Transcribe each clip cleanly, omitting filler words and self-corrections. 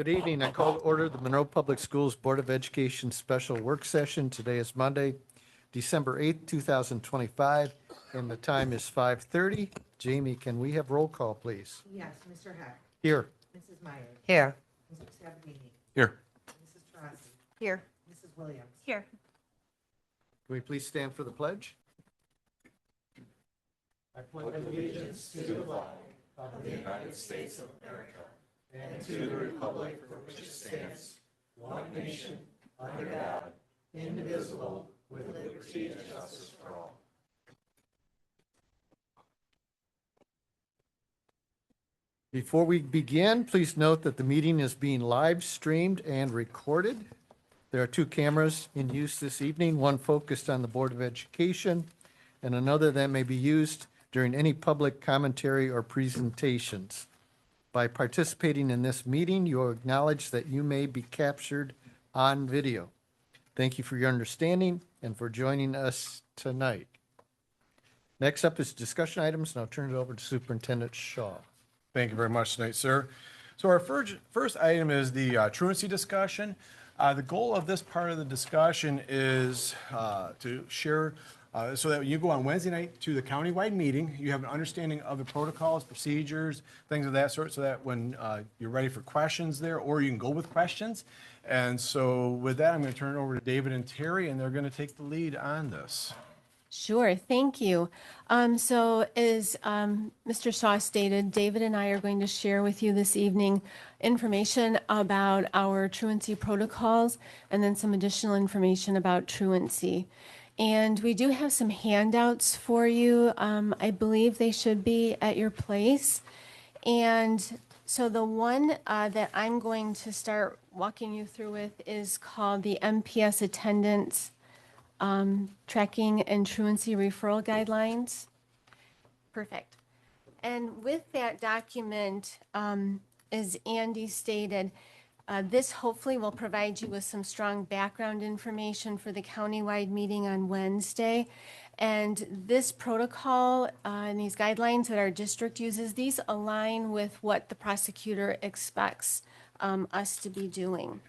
Good evening. I call to order the Monroe Public Schools Board of Education Special Work Session. Today is Monday, December 8th, 2025, and the time is 5:30. Jamie, can we have roll call, please? Yes, Mr. Heck. Here. Mrs. Myers. Here. Mr. Sabatini. Here. Mrs. Taurasi. Here. Mrs. Williams. Here. Can we please stand for the pledge? I pledge allegiance to the flag of the United States of America and to the republic for which it stands, one nation, under God, indivisible, with liberty and justice for all. Before we begin, please note that the meeting is being live streamed and recorded. There are two cameras in use this evening, one focused on the Board of Education and another that may be used during any public commentary or presentations. By participating in this meeting, you acknowledge that you may be captured on video. Thank you for your understanding and for joining us tonight. Next up is discussion items, and I'll turn it over to Superintendent Shaw. Thank you very much tonight, sir. So our first item is the truancy discussion. The goal of this part of the discussion is to share so that when you go on Wednesday night to the countywide meeting, you have an understanding of the protocols, procedures, things of that sort, so that when you're ready for questions there, or you can go with questions. And so with that, I'm going to turn it over to David and Terry, and they're going to take the lead on this. Sure, thank you. So as Mr. Shaw stated, David and I are going to share with you this evening information about our truancy protocols and then some additional information about truancy. And we do have some handouts for you. I believe they should be at your place. And so the one that I'm going to start walking you through with is called the MPS Attendance Tracking and Truancy Referral Guidelines. Perfect. And with that document, as Andy stated, this hopefully will provide you with some strong background information for the countywide meeting on Wednesday. And this protocol and these guidelines that our district uses, these align with what the prosecutor expects us to be doing.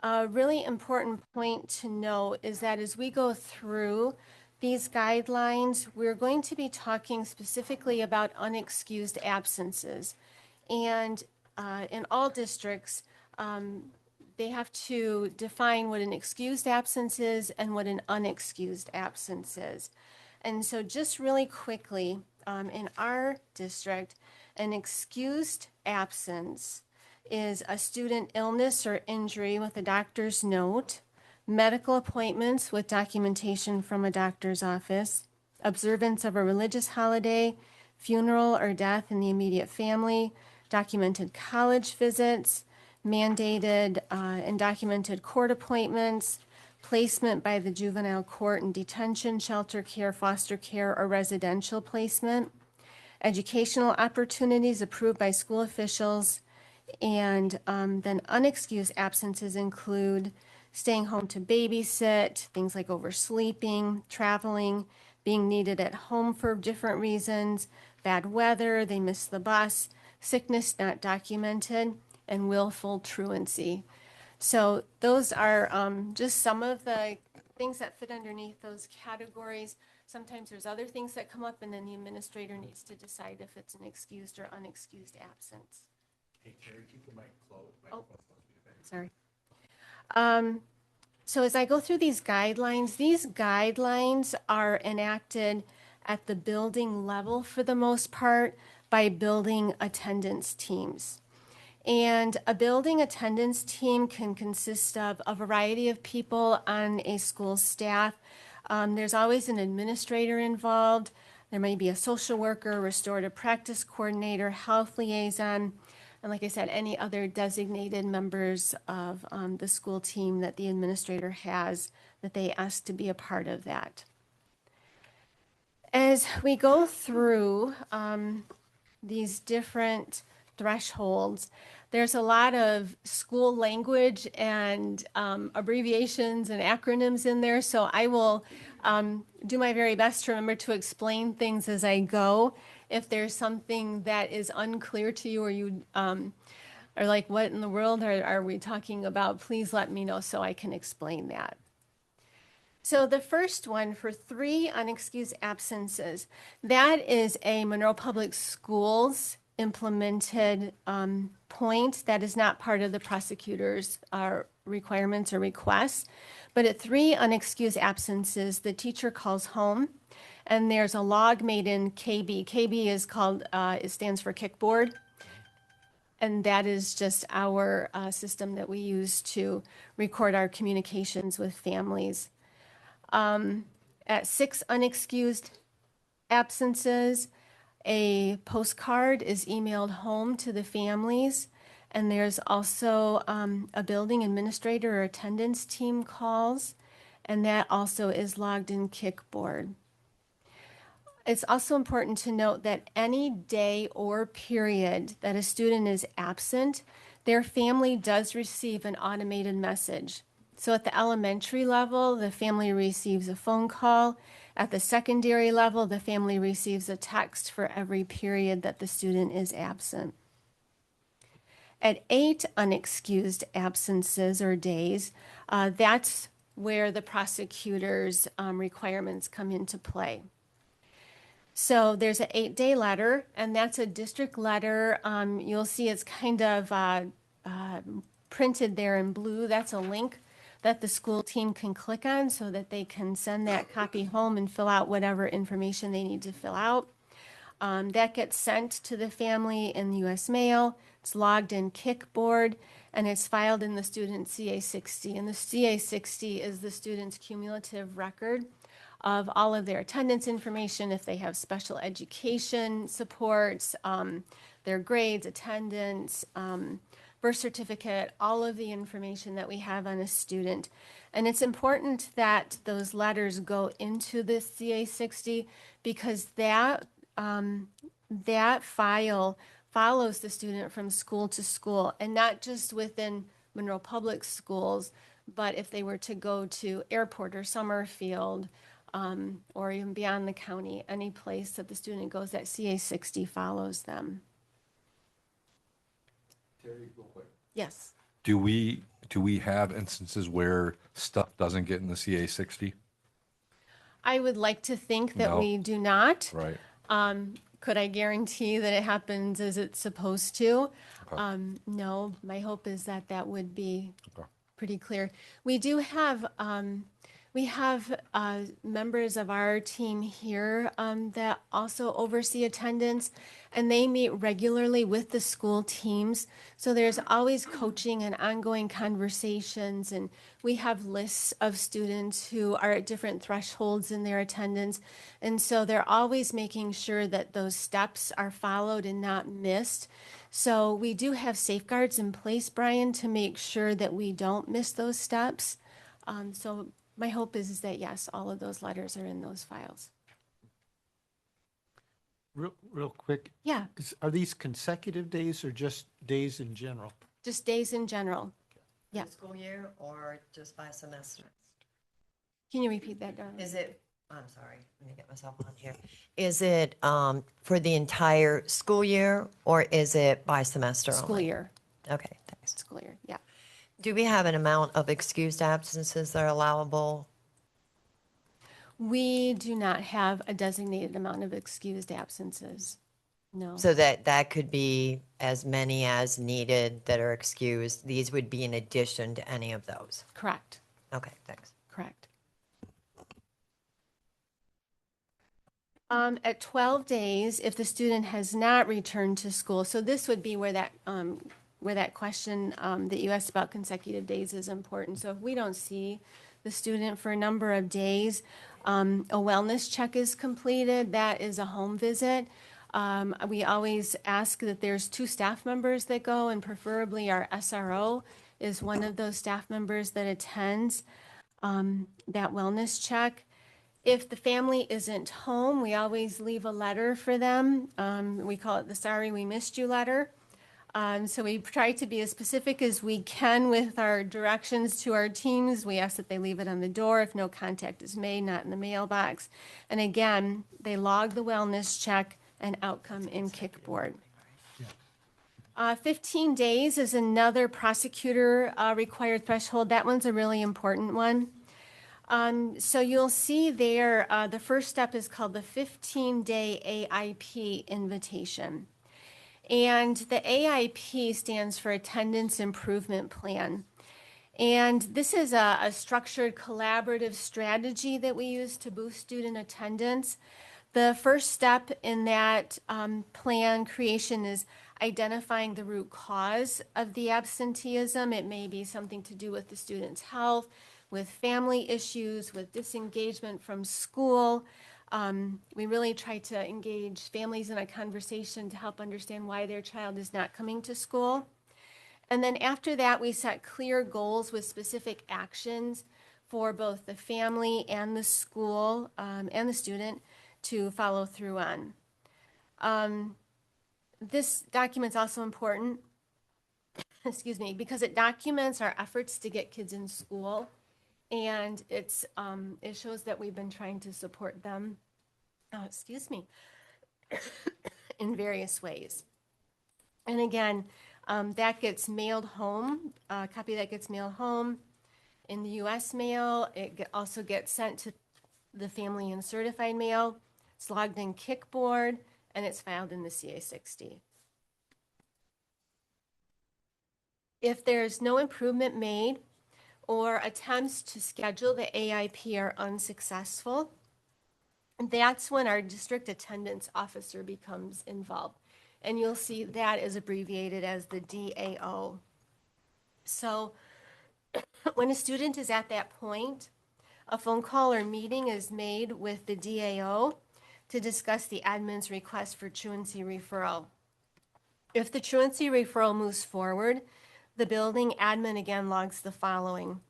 A really important point to note is that as we go through these guidelines, we're going to be talking specifically about unexcused absences. And in all districts, they have to define what an excused absence is and what an unexcused absence is. And so just really quickly, in our district, an excused absence is a student illness or injury with a doctor's note, medical appointments with documentation from a doctor's office, observance of a religious holiday, funeral or death in the immediate family, documented college visits, mandated and documented court appointments, placement by the juvenile court in detention, shelter care, foster care, or residential placement, educational opportunities approved by school officials, and then unexcused absences include staying home to babysit, things like oversleeping, traveling, being needed at home for different reasons, bad weather, they missed the bus, sickness not documented, and willful truancy. So those are just some of the things that fit underneath those categories. Sometimes there's other things that come up, and then the administrator needs to decide if it's an excused or unexcused absence. Hey, Terry, keep the mic closed. Oh, sorry. So as I go through these guidelines are enacted at the building level for the most part by building attendance teams. And a building attendance team can consist of a variety of people on a school staff. There's always an administrator involved. There may be a social worker, restorative practice coordinator, health liaison, and like I said, any other designated members of the school team that the administrator has that they ask to be a part of that. As we go through these different thresholds, there's a lot of school language and abbreviations and acronyms in there, so I will do my very best to remember to explain things as I go. If there's something that is unclear to you or you are like, what in the world are we talking about? Please let me know so I can explain that. So the first one for 3 unexcused absences, that is a Monroe Public Schools implemented point that is not part of the prosecutor's requirements or requests. But at 3 unexcused absences, the teacher calls home and there's a log made in KB. KB is called, it stands for kickboard. And that is just our system that we use to record our communications with families. At 6 unexcused absences, a postcard is emailed home to the families. And there's also a building administrator or attendance team calls. And that also is logged in Kickboard. It's also important to note that any day or period that a student is absent, their family does receive an automated message. So at the elementary level, the family receives a phone call. At the secondary level, the family receives a text for every period that the student is absent. At 8 unexcused absences or days, that's where the prosecutor's requirements come into play. So there's an 8-day letter, and that's a district letter. You'll see it's kind of printed there in blue. That's a link that the school team can click on so that they can send that copy home and fill out whatever information they need to fill out. That gets sent to the family in the U.S. mail. It's logged in Kickboard, and it's filed in the student CA60. And the CA60 is the student's cumulative record of all of their attendance information, if they have special education supports, their grades, attendance, birth certificate, all of the information that we have on a student. And it's important that those letters go into the CA60 because that file follows the student from school to school, and not just within Monroe Public Schools, but if they were to go to Airport or Summerfield, or even beyond the county, any place that the student goes, that CA60 follows them. Terry, real quick. Yes. Do we have instances where stuff doesn't get in the CA60? I would like to think that No. we do not. Right. Could I guarantee that it happens as it's supposed to? Okay. No, my hope is that that would be Okay. pretty clear. We do have, members of our team here that also oversee attendance, and they meet regularly with the school teams. So there's always coaching and ongoing conversations, and we have lists of students who are at different thresholds in their attendance. And so they're always making sure that those steps are followed and not missed. So we do have safeguards in place, Brian, to make sure that we don't miss those steps. So my hope is that, yes, all of those letters are in those files. Real quick, Yeah, are these consecutive days or just days in general? just days in general. Yeah. School year or just by semester? Can you repeat that, darling? Is it, I'm sorry, let me get myself on here. Is it for the entire school year or is it by semester only? School year, Okay, thanks. school year, yeah. Do we have an amount of excused absences that are allowable? We do not have a designated amount of excused absences. No. So that could be as many as needed that are excused. These would be in addition to any of those. Correct, Okay, thanks. correct. At 12 days, if the student has not returned to school, so this would be where that question that you asked about consecutive days is important. So if we don't see the student for a number of days, a wellness check is completed. That is a home visit. We always ask that there's 2 staff members that go, and preferably our SRO is one of those staff members that attends that wellness check. If the family isn't home, we always leave a letter for them. We call it the "Sorry We Missed You" letter. So we try to be as specific as we can with our directions to our teams. We ask that they leave it on the door if no contact is made, not in the mailbox. And again, they log the wellness check and outcome in Kickboard. 15 days is another prosecutor required threshold. That one's a really important one. So you'll see there, the first step is called the 15-day AIP invitation. And the AIP stands for Attendance Improvement Plan. And this is a structured collaborative strategy that we use to boost student attendance. The first step in that plan creation is identifying the root cause of the absenteeism. It may be something to do with the student's health, with family issues, with disengagement from school. We really try to engage families in a conversation to help understand why their child is not coming to school. And then after that, we set clear goals with specific actions for both the family and the school and the student to follow through on. This document's also important, excuse me, because it documents our efforts to get kids in school, and it shows that we've been trying to support them, excuse me, in various ways. And again, that gets mailed home, a copy that gets mailed home in the U.S. mail. It also gets sent to the family in certified mail. It's logged in Kickboard, and it's filed in the CA60. If there's no improvement made or attempts to schedule the AIP are unsuccessful, that's when our district attendance officer becomes involved. And you'll see that is abbreviated as the DAO. So when a student is at that point, a phone call or meeting is made with the DAO to discuss the admin's request for truancy referral. If the truancy referral moves forward, the building admin again logs the following.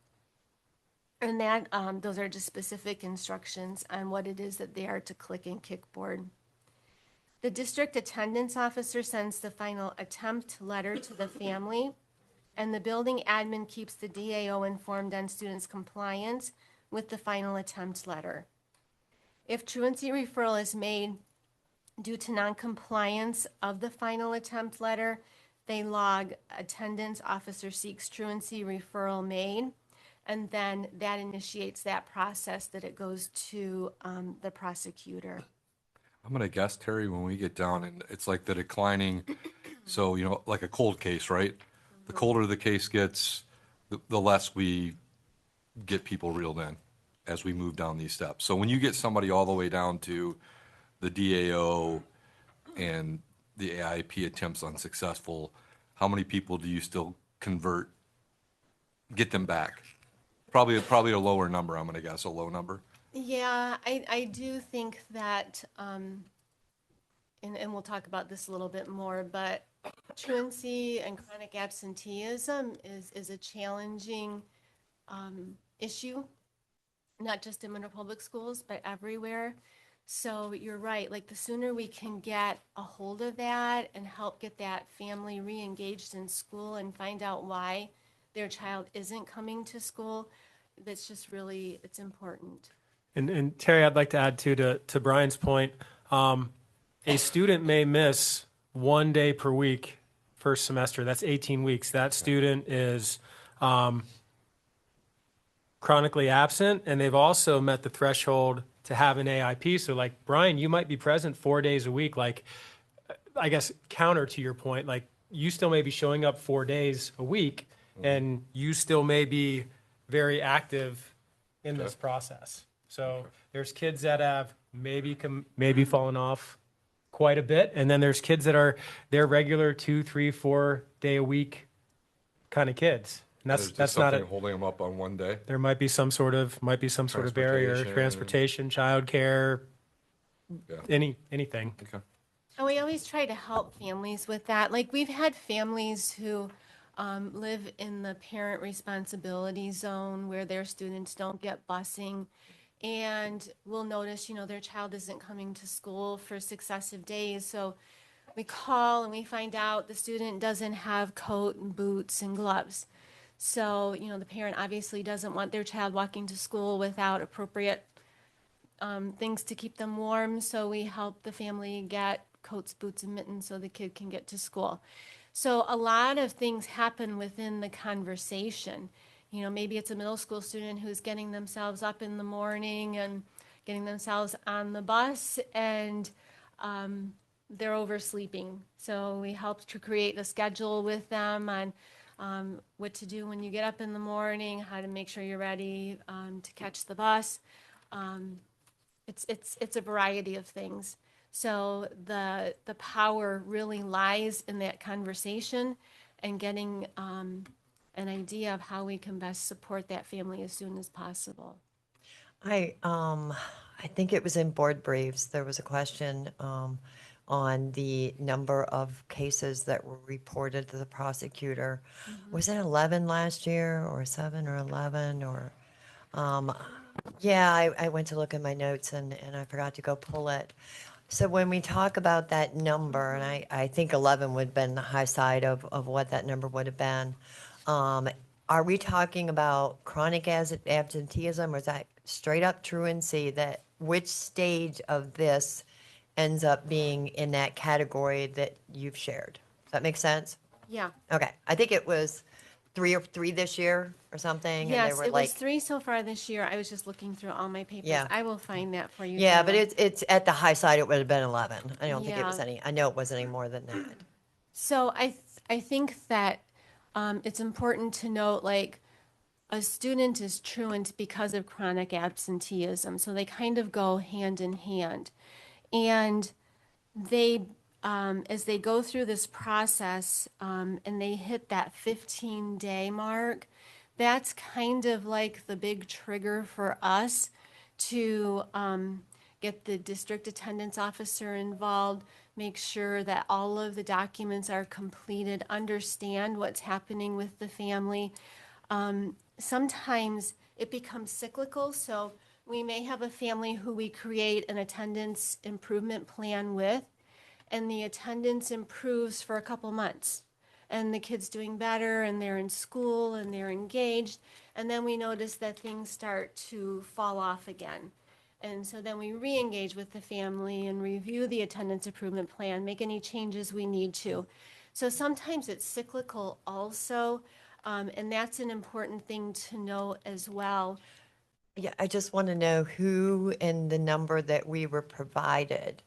And that those are just specific instructions on what it is that they are to click in Kickboard. The district attendance officer sends the final attempt letter to the family, and the building admin keeps the DAO informed on students' compliance with the final attempt letter. If truancy referral is made due to noncompliance of the final attempt letter, they log attendance officer seeks truancy referral made, and then that initiates that process that it goes to the prosecutor. I'm going to guess, Terry, when we get down, and it's like the declining, so, like a cold case, right? The colder the case gets, the less we get people reeled in as we move down these steps. So when you get somebody all the way down to the DAO and the AIP attempts unsuccessful, how many people do you still convert, get them back? Probably a lower number, I'm going to guess, a low number. Yeah, I do think that, and we'll talk about this a little bit more, but truancy and chronic absenteeism is a challenging issue, not just in Monroe Public Schools, but everywhere. So you're right, like the sooner we can get a hold of that and help get that family re-engaged in school and find out why their child isn't coming to school, that's just really, it's important. And Terry, I'd like to add to Brian's point, a student may miss 1 day per week first semester. That's 18 weeks. That student is chronically absent, and they've also met the threshold to have an AIP. So like, Brian, you might be present 4 days a week. Like, I guess counter to your point, like you still may be showing up 4 days a week, and you still may be very active in this process. So there's kids that have maybe fallen off quite a bit, and then there's kids that are they're regular 2, 3, 4 day a week kind of kids. And There's that's just not something holding them up on one day. there might be some sort of barrier, transportation, childcare, Yeah. anything. Okay. And we always try to help families with that. Like we've had families who live in the parent responsibility zone where their students don't get busing, and we'll notice, their child isn't coming to school for successive days. So we call and we find out the student doesn't have coat and boots and gloves. So, the parent obviously doesn't want their child walking to school without appropriate things to keep them warm. So we help the family get coats, boots, and mittens so the kid can get to school. So a lot of things happen within the conversation. You know, maybe it's a middle school student who's getting themselves up in the morning and getting themselves on the bus, and they're oversleeping. So we help to create a schedule with them on what to do when you get up in the morning, how to make sure you're ready to catch the bus. It's a variety of things. So the power really lies in that conversation and getting an idea of how we can best support that family as soon as possible. I think it was in board briefs, there was a question on the number of cases that were reported to the prosecutor. Was it 11 last year, or 7 or 11, or, yeah, I went to look at my notes and I forgot to go pull it. So when we talk about that number, and I think 11 would have been the high side of what that number would have been, are we talking about chronic absenteeism, or is that straight up truancy? That which stage of this ends up being in that category that you've shared? Does that make sense? Yeah. Okay, I think it was three this year or something, and they Yes, were it like, was 3 so far this year. I was just looking through all my papers. Yeah. I will find that for you. yeah, but Dana. it's at the high side. It would have been 11. I don't think it was Yeah. any. I know it wasn't any more than that. So I think that it's important to note, like, a student is truant because of chronic absenteeism. So they kind of go hand in hand. And they, as they go through this process and they hit that 15-day mark, that's kind of like the big trigger for us to get the district attendance officer involved, make sure that all of the documents are completed, understand what's happening with the family. Sometimes it becomes cyclical, so we may have a family who we create an attendance improvement plan with, and the attendance improves for a couple months. And the kid's doing better, and they're in school, and they're engaged, and then we notice that things start to fall off again. And so then we re-engage with the family and review the attendance improvement plan, make any changes we need to. So sometimes it's cyclical also, and that's an important thing to know as well. Yeah, I just want to know who in the number that we were provided,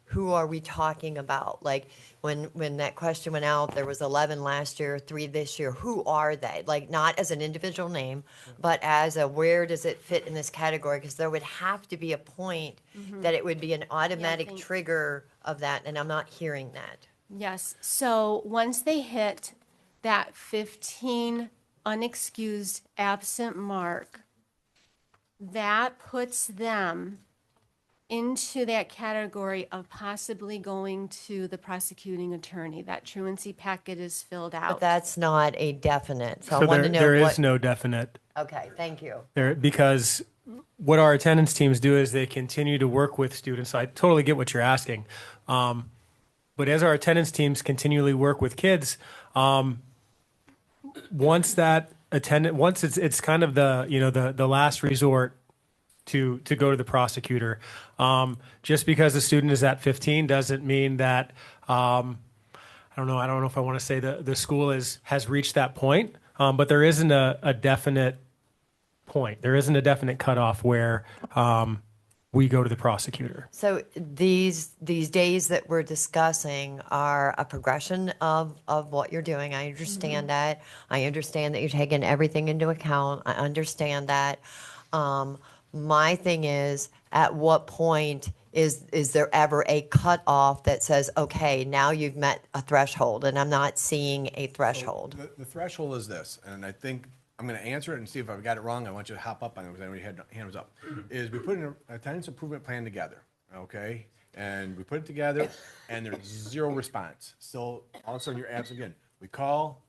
who are we talking about? Like, when that question went out, there was 11 last year, 3 this year. Who are they? Like, not as an individual name, but as a, where does it fit in this category? Because there would have to be a point that it would be an automatic think- trigger of that, and I'm not hearing that. Yes, so once they hit that 15 unexcused absent mark, that puts them into that category of possibly going to the prosecuting attorney. That truancy packet is filled But out. that's not a definite, so I So want to know there what. is no definite Okay, thank you. there, because what our attendance teams do is they continue to work with students. I totally get what you're asking. But as our attendance teams continually work with kids, once it's kind of the last resort to go to the prosecutor. Just because a student is at 15 doesn't mean that I don't know if I want to say the school has reached that point, but there isn't a definite point. There isn't a definite cutoff where we go to the prosecutor. So these days that we're discussing are a progression of what you're doing. I understand that. I understand that you're taking everything into account. I understand that. My thing is, at what point is there ever a cutoff that says, okay, now you've met a threshold, and I'm not seeing a threshold? The threshold is this, and I think I'm going to answer it and see if I've got it wrong. I want you to hop up on it because anybody had hands up. Is we put an attendance improvement plan together, okay? And we put it together, and there's zero response. So all of a sudden you're absent again. We call,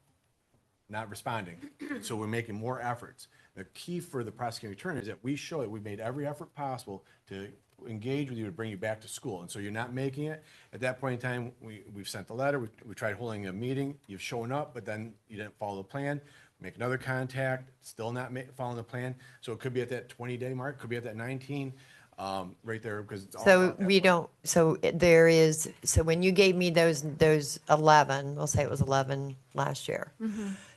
not responding. So we're making more efforts. The key for the prosecuting attorney is that we show that we've made every effort possible to engage with you to bring you back to school. And so you're not making it. At that point in time, we've sent the letter. We tried holding a meeting. You've shown up, but then you didn't follow the plan. Make another contact, still not following the plan. So it could be at that 20-day mark, could be at that 19. right there, because it's all So about that we part. don't, so there is, so when you gave me those 11, we'll say it was 11 last year.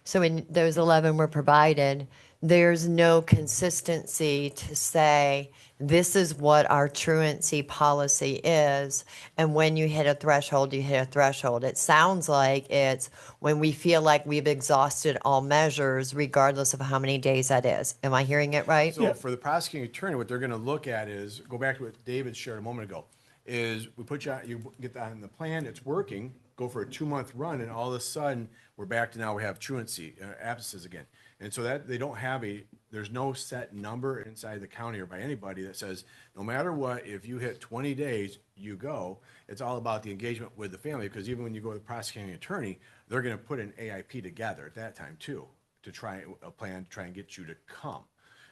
So when those 11 were provided, there's no consistency to say, this is what our truancy policy is. And when you hit a threshold, you hit a threshold. It sounds like it's when we feel like we've exhausted all measures, regardless of how many days that is. Am I hearing it right? So for the prosecuting attorney, what they're gonna look at is, go back to what David shared a moment ago, is we put you, you get that on the plan, it's working, go for a 2-month run, and all of a sudden, we're back to now we have truancy, absences again. And so that, they don't have there's no set number inside the county or by anybody that says, no matter what, if you hit 20 days, you go. It's all about the engagement with the family, because even when you go to the prosecuting attorney, they're gonna put an AIP together at that time too, to try, a plan to try and get you to come.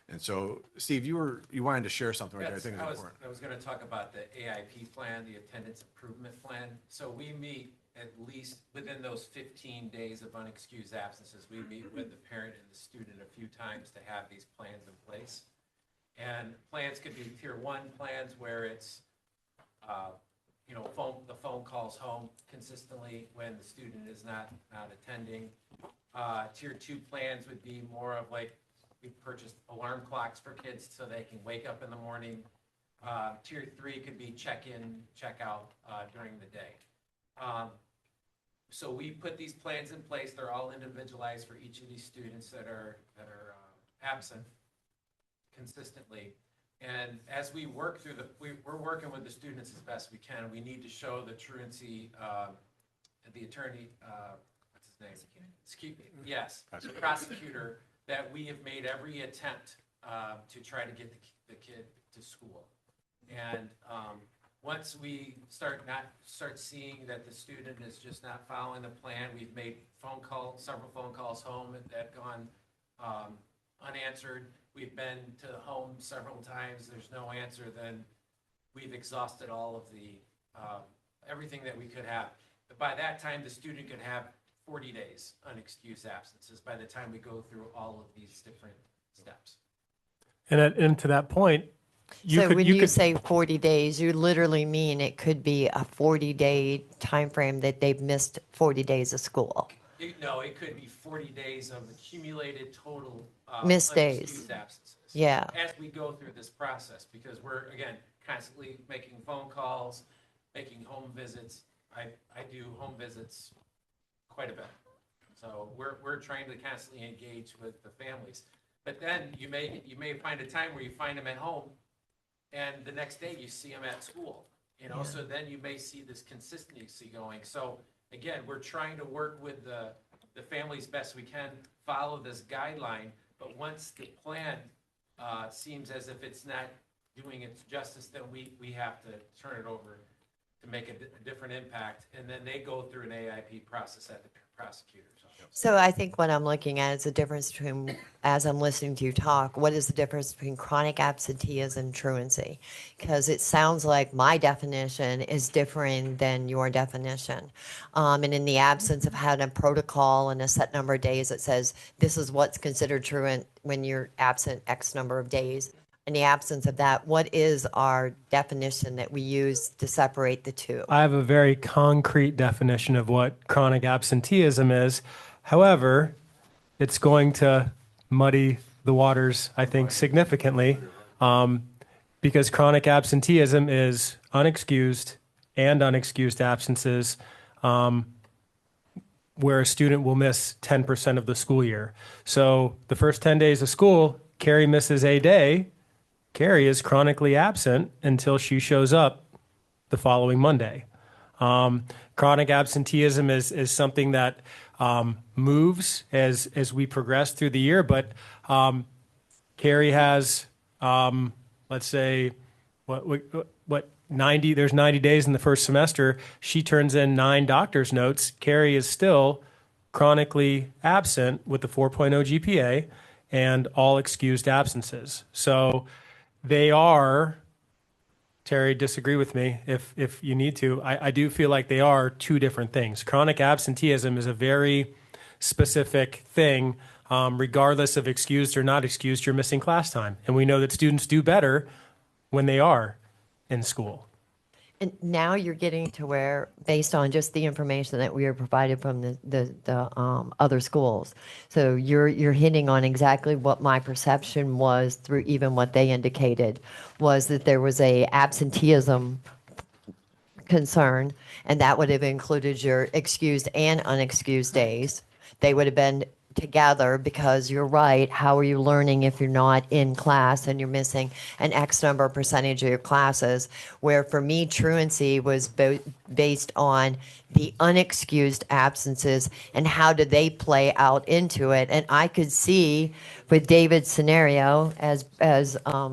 And so, Steve, you wanted to share something right there, I think it's important. I was going to talk about the AIP plan, the attendance improvement plan. So we meet at least within those 15 days of unexcused absences. We meet with the parent and the student a few times to have these plans in place. And plans could be tier 1 plans where it's, the phone calls home consistently when the student is not attending. Tier 2 plans would be more of like, we purchased alarm clocks for kids so they can wake up in the morning. Tier 3 could be check-in, check-out during the day. So we put these plans in place. They're all individualized for each of these students that are absent consistently. And as we work through we're working with the students as best we can. We need to show the truancy, the attorney, what's his name? Yes, the prosecutor, that we have made every attempt to try to get the kid to school. And once we start seeing that the student is just not following the plan, we've made several phone calls home that have gone unanswered. We've been to the home several times. There's no answer. Then we've exhausted all of the everything that we could have. But by that time, the student could have 40 days unexcused absences by the time we go through all of these different steps. And to that point, So when you say 40 days, you literally mean it could be a 40-day time frame that they've missed 40 days of school. No, it could be 40 days of accumulated total Missed days. unexcused absences. Yeah. As we go through this process, because we're, again, constantly making phone calls, making home visits. I do home visits quite a bit. So we're trying to constantly engage with the families. But then you may find a time where you find them at home, and the next day you see them at school. So then you may see this consistency going. So again, we're trying to work with the families best we can, follow this guideline. But once the plan seems as if it's not doing its justice, then we have to turn it over to make a different impact. And then they go through an AIP process at the prosecutor's office. So I think what I'm looking at is the difference between, as I'm listening to you talk, what is the difference between chronic absenteeism and truancy? Because it sounds like my definition is different than your definition. And in the absence of having a protocol and a set number of days that says this is what's considered truant when you're absent X number of days, in the absence of that, what is our definition that we use to separate the two? I have a very concrete definition of what chronic absenteeism is. However, it's going to muddy the waters, I think, significantly, because chronic absenteeism is unexcused and unexcused absences, where a student will miss 10% of the school year. So the first 10 days of school, Carrie misses a day. Carrie is chronically absent until she shows up the following Monday. Chronic absenteeism is something that moves as we progress through the year, but Carrie has, let's say, what 90? There's 90 days in the first semester. She turns in 9 doctor's notes. Carrie is still chronically absent with the 4.0 GPA and all excused absences. So they are, Terry, disagree with me if you need to. I do feel like they are two different things. Chronic absenteeism is a very specific thing. Regardless of excused or not excused, you're missing class time. And we know that students do better when they are in school. And now you're getting to where, based on just the information that we are provided from the other schools, so you're hitting on exactly what my perception was through even what they indicated, was that there was a absenteeism concern, and that would have included your excused and unexcused days. They would have been together because you're right. How are you learning if you're not in class and you're missing an X number of percentage of your classes? Where for me, truancy was based on the unexcused absences and how do they play out into it. And I could see with David's scenario as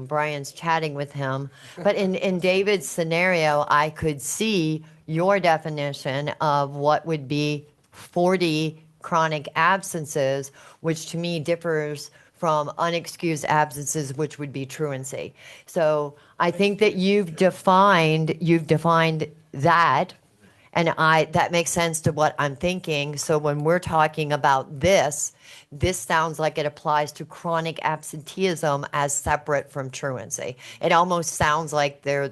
Brian's chatting with him, but in David's scenario, I could see your definition of what would be 40 chronic absences, which to me differs from unexcused absences, which would be truancy. So I think that you've defined that, and that makes sense to what I'm thinking. So when we're talking about this sounds like it applies to chronic absenteeism as separate from truancy. It almost sounds like they're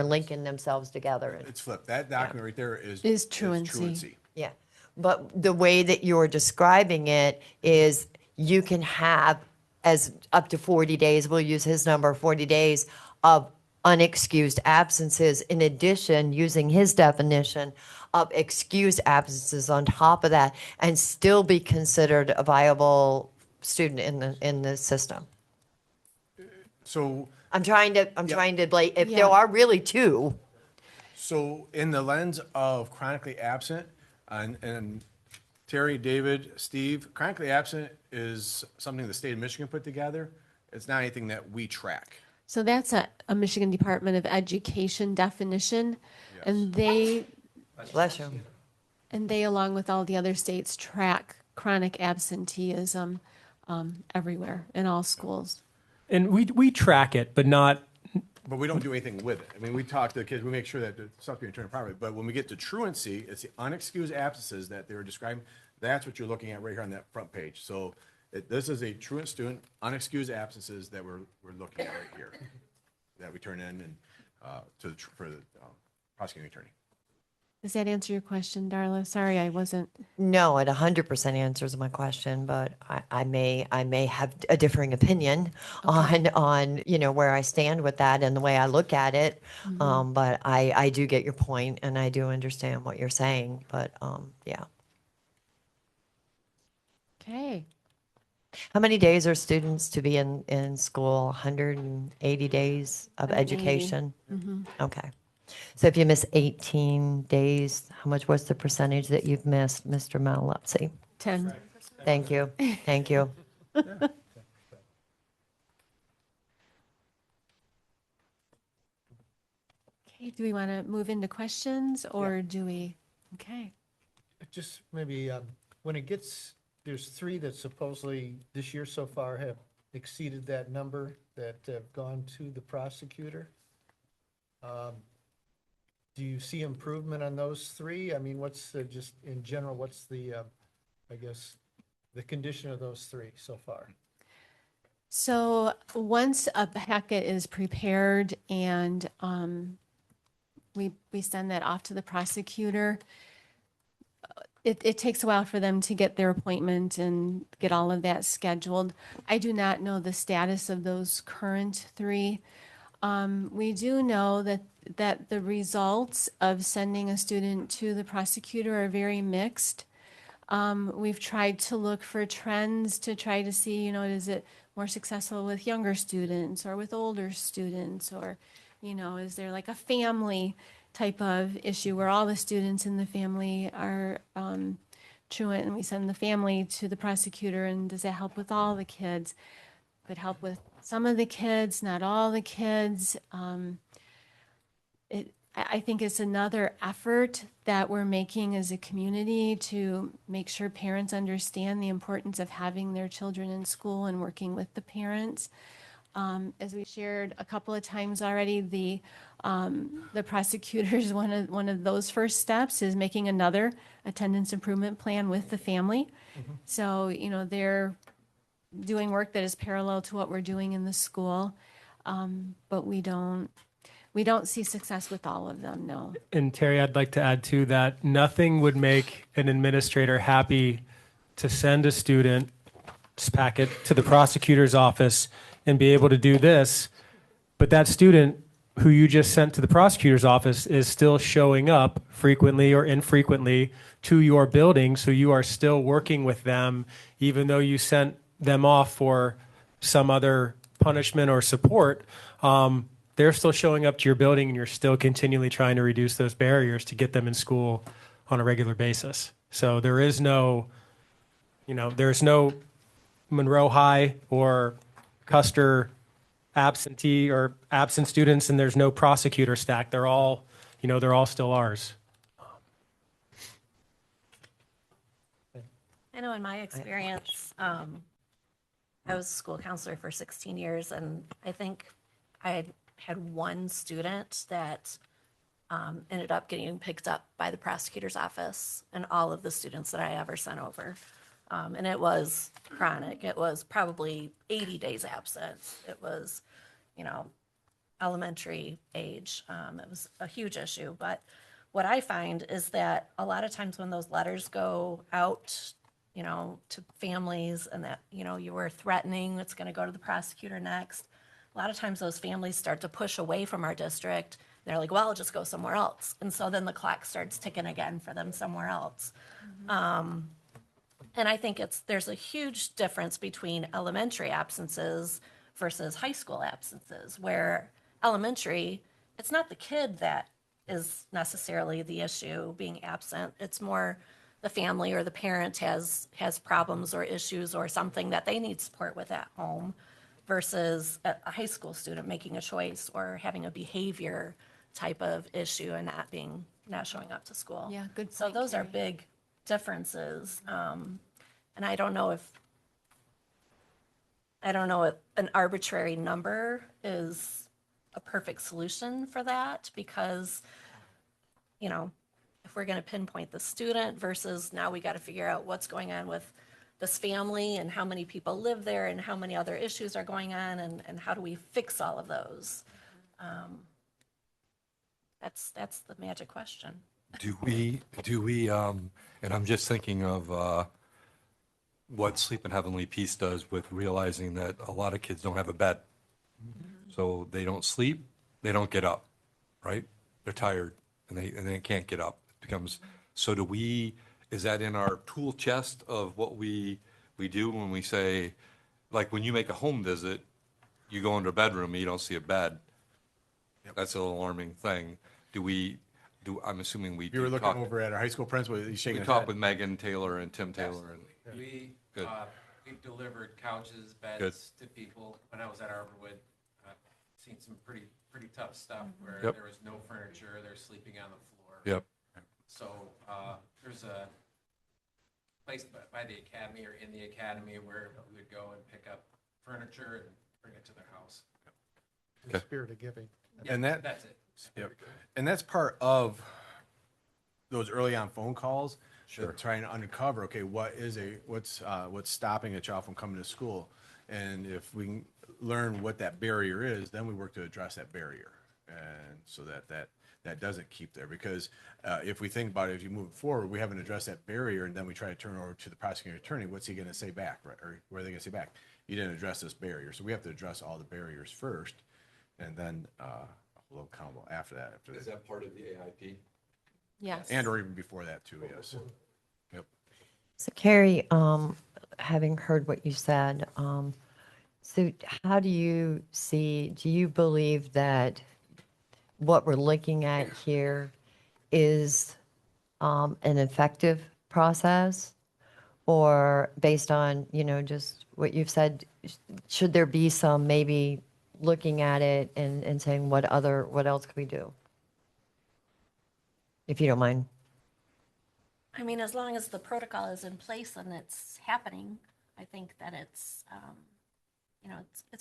linking themselves together. It's flipped. That document right there Is truancy. Yeah. But the way that you're describing it is you can have as up to 40 days, we'll use his number, 40 days of unexcused absences, in addition, using his definition of excused absences on top of that, and still be considered a viable student in the system. So, I'm trying to like, if there Yeah. are really two. so in the lens of chronically absent, and Terry, David, Steve, chronically absent is something the state of Michigan put together. It's not anything that we track. So that's a Michigan Department of Education definition, and they, Bless you. along with all the other states, track chronic absenteeism everywhere in all schools. And we track it, but not, But we don't do anything with it. I mean, we talk to the kids, we make sure that the stuff's being returned properly. But when we get to truancy, it's the unexcused absences that they were describing. That's what you're looking at right here on that front page. So this is a truant student, unexcused absences that we're looking at right here, that we turn in and for the prosecuting attorney. Does that answer your question, Darla? Sorry, I wasn't. No, it 100% answers my question, but I may have a differing opinion on where I stand with that and the way I look at it. But I do get your point and I do understand what you're saying. But yeah, Okay. how many days are students to be in school? 180 days of 180. education. Okay. So if you miss 18 days, how much? What's the percentage that you've missed, Mr. Maluzzi? 10. Thank you. Thank you. Okay, do we want to move into questions or do we? Okay. Just maybe, when it gets, there's 3 that supposedly this year so far have exceeded that number that have gone to the prosecutor. Do you see improvement on those 3? I mean, what's just in general, what's the, I guess, the condition of those 3 so far? So once a packet is prepared and we send that off to the prosecutor, it takes a while for them to get their appointment and get all of that scheduled. I do not know the status of those current 3. We do know that the results of sending a student to the prosecutor are very mixed. We've tried to look for trends to try to see, is it more successful with younger students or with older students, or, is there like a family type of issue where all the students in the family are truant and we send the family to the prosecutor, and does that help with all the kids? Could help with some of the kids, not all the kids. I think it's another effort that we're making as a community to make sure parents understand the importance of having their children in school and working with the parents. As we shared a couple of times already, the prosecutors, one of those first steps is making another attendance improvement plan with the family. So, they're doing work that is parallel to what we're doing in the school. But we don't see success with all of them, no. And Terry, I'd like to add to that, nothing would make an administrator happy to send a student's packet to the prosecutor's office and be able to do this, but that student who you just sent to the prosecutor's office is still showing up frequently or infrequently to your building, so you are still working with them, even though you sent them off for some other punishment or support. They're still showing up to your building, and you're still continually trying to reduce those barriers to get them in school on a regular basis. So there is no, there's no Monroe High or Custer absentee or absent students, and there's no prosecutor stack. They're all still ours. I know in my experience, I was a school counselor for 16 years, and I think I had one student that ended up getting picked up by the prosecutor's office and all of the students that I ever sent over. And it was chronic. It was probably 80 days absent. It was, elementary age. It was a huge issue. But what I find is that a lot of times when those letters go out, to families and that, you were threatening, it's going to go to the prosecutor next. A lot of times those families start to push away from our district. They're like, well, I'll just go somewhere else. And so then the clock starts ticking again for them somewhere else. And I think there's a huge difference between elementary absences versus high school absences, where elementary, it's not the kid that is necessarily the issue being absent. It's more the family or the parent has problems or issues or something that they need support with at home, versus a high school student making a choice or having a behavior type of issue and not showing up to school. Yeah, good So point, those are Carrie. big differences. And I don't know if an arbitrary number is a perfect solution for that, because, if we're going to pinpoint the student versus now we got to figure out what's going on with this family and how many people live there and how many other issues are going on and how do we fix all of those? That's the magic question. Do we, and I'm just thinking of what Sleep in Heavenly Peace does with realizing that a lot of kids don't have a bed. So they don't sleep, they don't get up, right? They're tired and they can't get up. It becomes, so is that in our tool chest of what we do when we say, like when you make a home visit, you go into a bedroom and you don't see a bed. That's an alarming thing. I'm assuming we You were do looking talk, over at our high school principal, he's we shaking his talk head. with Megan Taylor and Tim Taylor and, Good. We've delivered couches, Good. beds to people. When I was at Arborwood, seen some pretty tough stuff where Yep. there was no furniture, they're sleeping on the floor. yep, So there's a place by the academy or in the academy where we would go and pick up furniture and bring it to their house. The spirit of giving. And That's it. Yep. And that's part of those early on phone calls. Sure. Trying to uncover, okay, what's stopping a child from coming to school? And if we can learn what that barrier is, then we work to address that barrier. And so that doesn't keep there, because if we think about it, if you move forward, we haven't addressed that barrier, and then we try to turn it over to the prosecuting attorney, what's he going to say back, right? Or what are they going to say back? You didn't address this barrier. So we have to address all the barriers first, and then hold accountable after that. is that part of the AIP? Yes. And or even before that too, yes. Yep. So Carrie, having heard what you said, so how do you believe that what we're looking at here is an effective process? Or based on, just what you've said, should there be some maybe looking at it and saying what else could we do? If you don't mind. I mean, as long as the protocol is in place and it's happening, I think that it's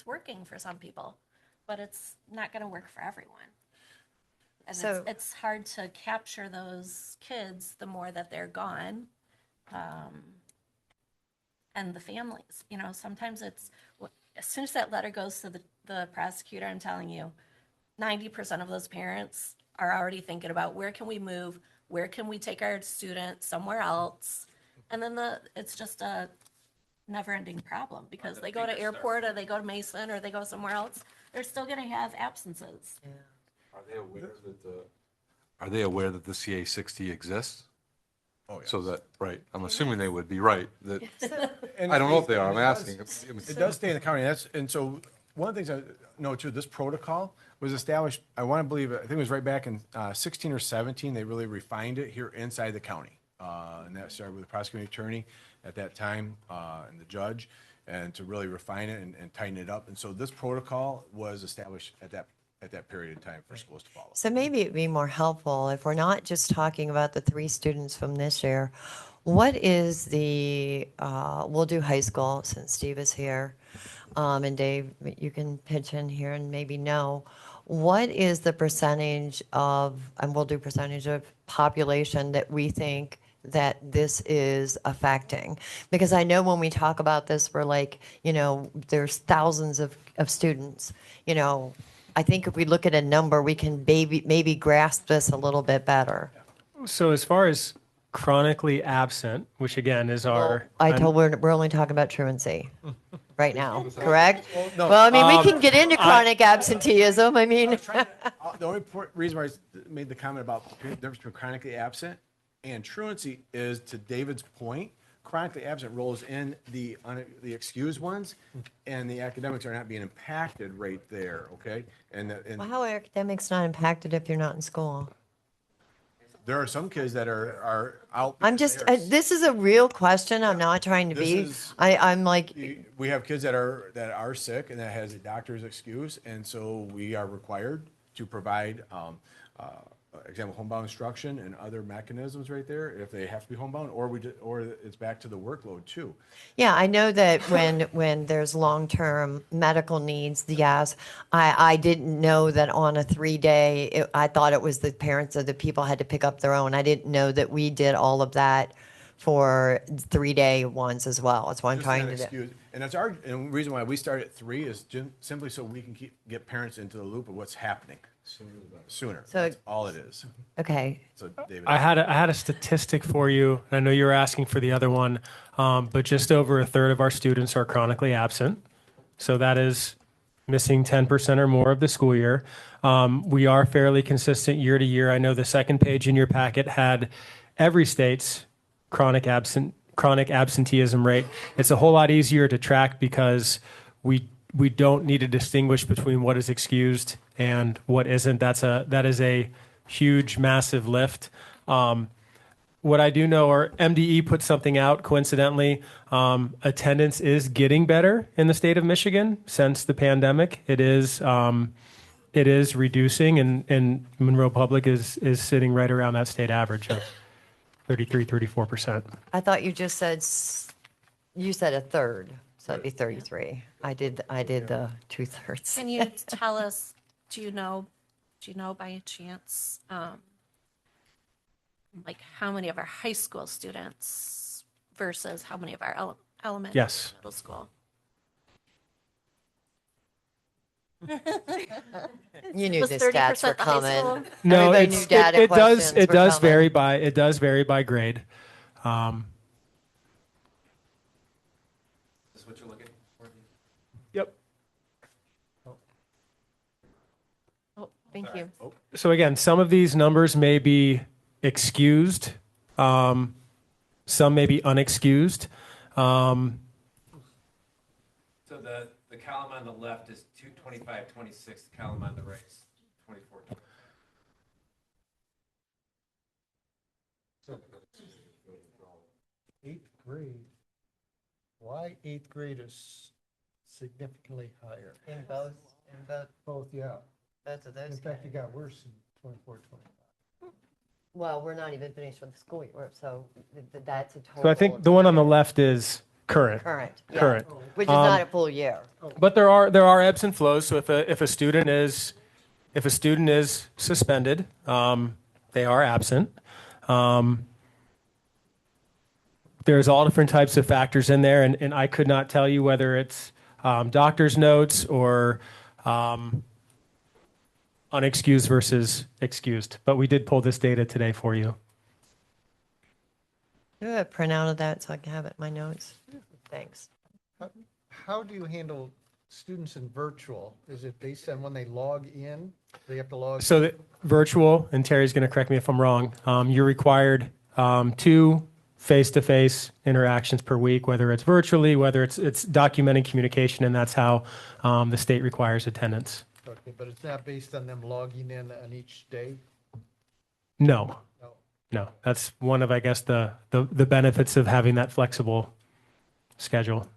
working for some people, but it's not going to work for everyone. And So- it's hard to capture those kids the more that they're gone. And the families, sometimes as soon as that letter goes to the prosecutor, I'm telling you, 90% of those parents are already thinking about where can we move? Where can we take our student somewhere else? And then it's just a never-ending problem because they go to airport or they go to Mason or they go somewhere else. They're still going to have absences. Are they aware that the CA 60 exists? Oh, yeah. So that, right, I'm assuming they would be right, that, And I don't know if they are, and I'm it asking. does- It does stay in the county, and so, one of the things I know too, this protocol was established, I want to believe, I think it was right back in 16 or 17, they really refined it here inside the county. And that started with the prosecuting attorney at that time, and the judge, and to really refine it and tighten it up. And so this protocol was established at that period of time for schools to follow. So maybe it'd be more helpful if we're not just talking about the 3 students from this year. What is we'll do high school since Steve is here. And Dave, you can pitch in here and maybe know, what is the percentage of, and we'll do percentage of population that we think that this is affecting? Because I know when we talk about this, we're like, there's thousands of students, I think if we look at a number, we can maybe grasp this a little bit better. So as far as chronically absent, which again is our. We're only talking about truancy right now, correct? no. Well, I mean, we can get into chronic absenteeism. I mean, The only reason why I made the comment about the difference between chronically absent and truancy is, to David's point, chronically absent rolls in the excused ones, and the academics are not being impacted right there, okay? And well, how are academics not impacted if you're not in school? there are some kids that are out. I'm just, this is a real question. I'm not trying to This be, is- I'm like, We have kids that are sick and that has a doctor's excuse, and so we are required to provide, example, homebound instruction and other mechanisms right there if they have to be homebound, or it's back to the workload too. yeah, I know that when there's long-term medical needs, yes, I didn't know that on a 3-day, I thought it was the parents or the people had to pick up their own. I didn't know that we did all of that for 3-day ones as well. That's what I'm Just trying that to do. excuse. And that's and the reason why we start at 3 is simply so we can get parents into the loop of what's happening sooner. So- That's all it is. Okay, So David. I had a statistic for you. And I know you were asking for the other one, but just over a third of our students are chronically absent. So that is missing 10% or more of the school year. We are fairly consistent year to year. I know the second page in your packet had every state's chronic absenteeism rate. It's a whole lot easier to track because we don't need to distinguish between what is excused and what isn't. That is a huge, massive lift. What I do know, or MDE put something out coincidentally, attendance is getting better in the state of Michigan since the pandemic. It is reducing, and Monroe Public is sitting right around that state average of 33-34%. I thought you just said, you said a third, so it'd be 33. I did the 2/3. Can you tell us, do you know by chance, like how many of our high school students versus how many of our elementary Yes. middle school? You knew Was the stats were 30% the high coming. school? No, Everybody it's, knew data it does questions it were does coming. vary by grade. Is this what you're looking for? Yep. Oh, thank you. So again, some of these numbers may be excused, some may be unexcused. So the column on the left is 225, 26, the column on the right is 24. Eighth grade. Why eighth grade is significantly higher? In both, Both, yeah. both of In those. fact, it got worse in 24, 25. Well, we're not even finished with the school year, so that's a total. So I think the one on the left is current. Current. Yeah. Current. Which is not a full year. But there are ebbs and flows. So if a student is suspended, they are absent. There's all different types of factors in there, and I could not tell you whether it's doctor's notes or unexcused versus excused. But we did pull this data today for you. Do a printout of that so I can have it in my notes. Thanks. How do you handle students in virtual? Is it based on when they log in? They have to log? So the virtual, and Terry's going to correct me if I'm wrong, you're required 2 face-to-face interactions per week, whether it's virtually, whether it's documenting communication, and that's how the state requires attendance. Okay, but it's not based on them logging in on each day? No, No. no. That's one of, I guess, the benefits of having that flexible schedule.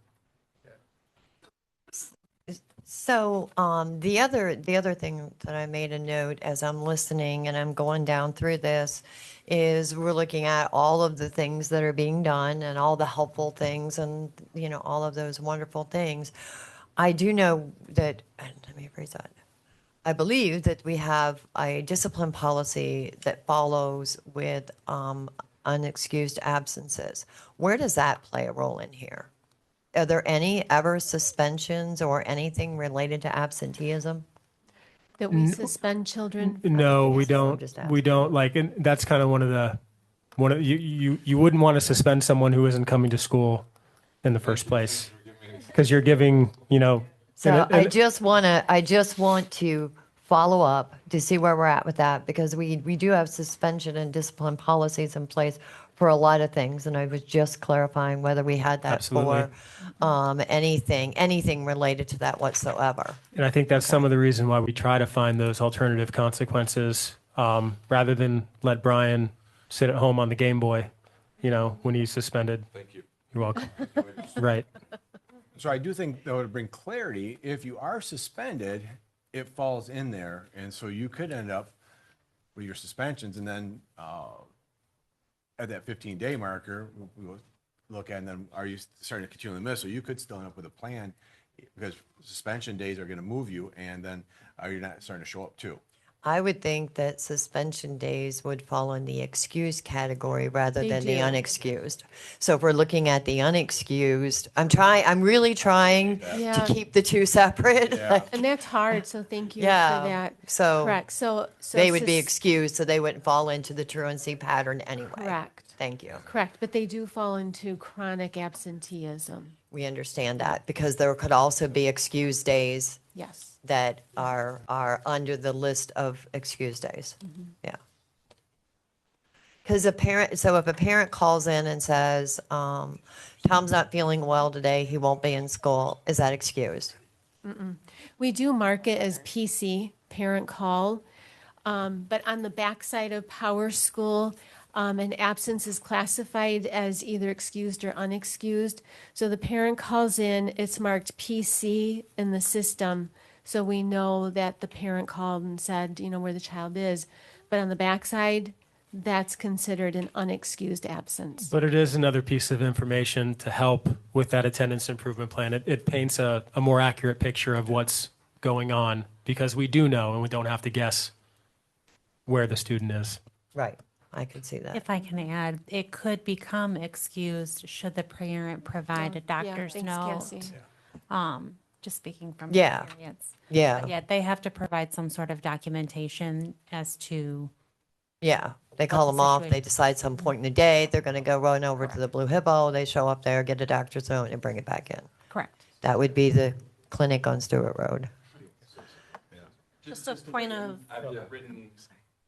So the other thing that I made a note as I'm listening and I'm going down through this is we're looking at all of the things that are being done and all the helpful things and all of those wonderful things. I do know that, and let me rephrase that. I believe that we have a discipline policy that follows with unexcused absences. Where does that play a role in here? Are there any ever suspensions or anything related to absenteeism? That we suspend children? No, we I'm don't. just We don't like, and that's kind of one of you wouldn't want to suspend someone who isn't coming to school in the first place because you're giving, So I just want to follow up to see where we're at with that because we do have suspension and discipline policies in place for a lot of things, and I was just clarifying whether we had that Absolutely. for anything related to that whatsoever. And I think that's some of the reason why we try to find those alternative consequences rather than let Brian sit at home on the Game Boy, when he's suspended. Thank you. You're welcome. Right. So I do think that would bring clarity. If you are suspended, it falls in there. And so you could end up with your suspensions and then at that 15-day marker, we'll look at, and then are you starting to continually miss? So you could still end up with a plan because suspension days are going to move you, and then are you not starting to show up too? I would think that suspension days would fall in the excused category rather They than the do. unexcused. So if we're looking at the unexcused, I'm really trying Yeah. to keep the two separate. Yeah. And that's hard, so thank you for Yeah, that. so Correct, so. They would be sus- excused, so they wouldn't fall into the truancy pattern anyway. Correct. Thank you. Correct, but they do fall into chronic absenteeism. We understand that because there could also be excused days Yes. that are under the list of excused days. Yeah. Because if a parent calls in and says, Tom's not feeling well today, he won't be in school, is that excused? We do mark it as PC, parent call, but on the backside of Power School, an absence is classified as either excused or unexcused. So the parent calls in, it's marked PC in the system, so we know that the parent called and said, where the child is. But on the backside, that's considered an unexcused absence. But it is another piece of information to help with that attendance improvement plan. It paints a more accurate picture of what's going on because we do know and we don't have to guess where the student is. Right, I could see that. If I can add, it could become excused should the parent provide a doctor's thanks, note. Cassie. Just speaking from Yeah. experience. Yeah, But yeah, they have to provide some sort of documentation as to, yeah. They call the them off, they situation. decide some point in the day, they're going to go run over to the Blue Hippo, they show up there, get a doctor's note, and bring it back in. correct. That would be the clinic on Stewart Road. Just a point of, I've written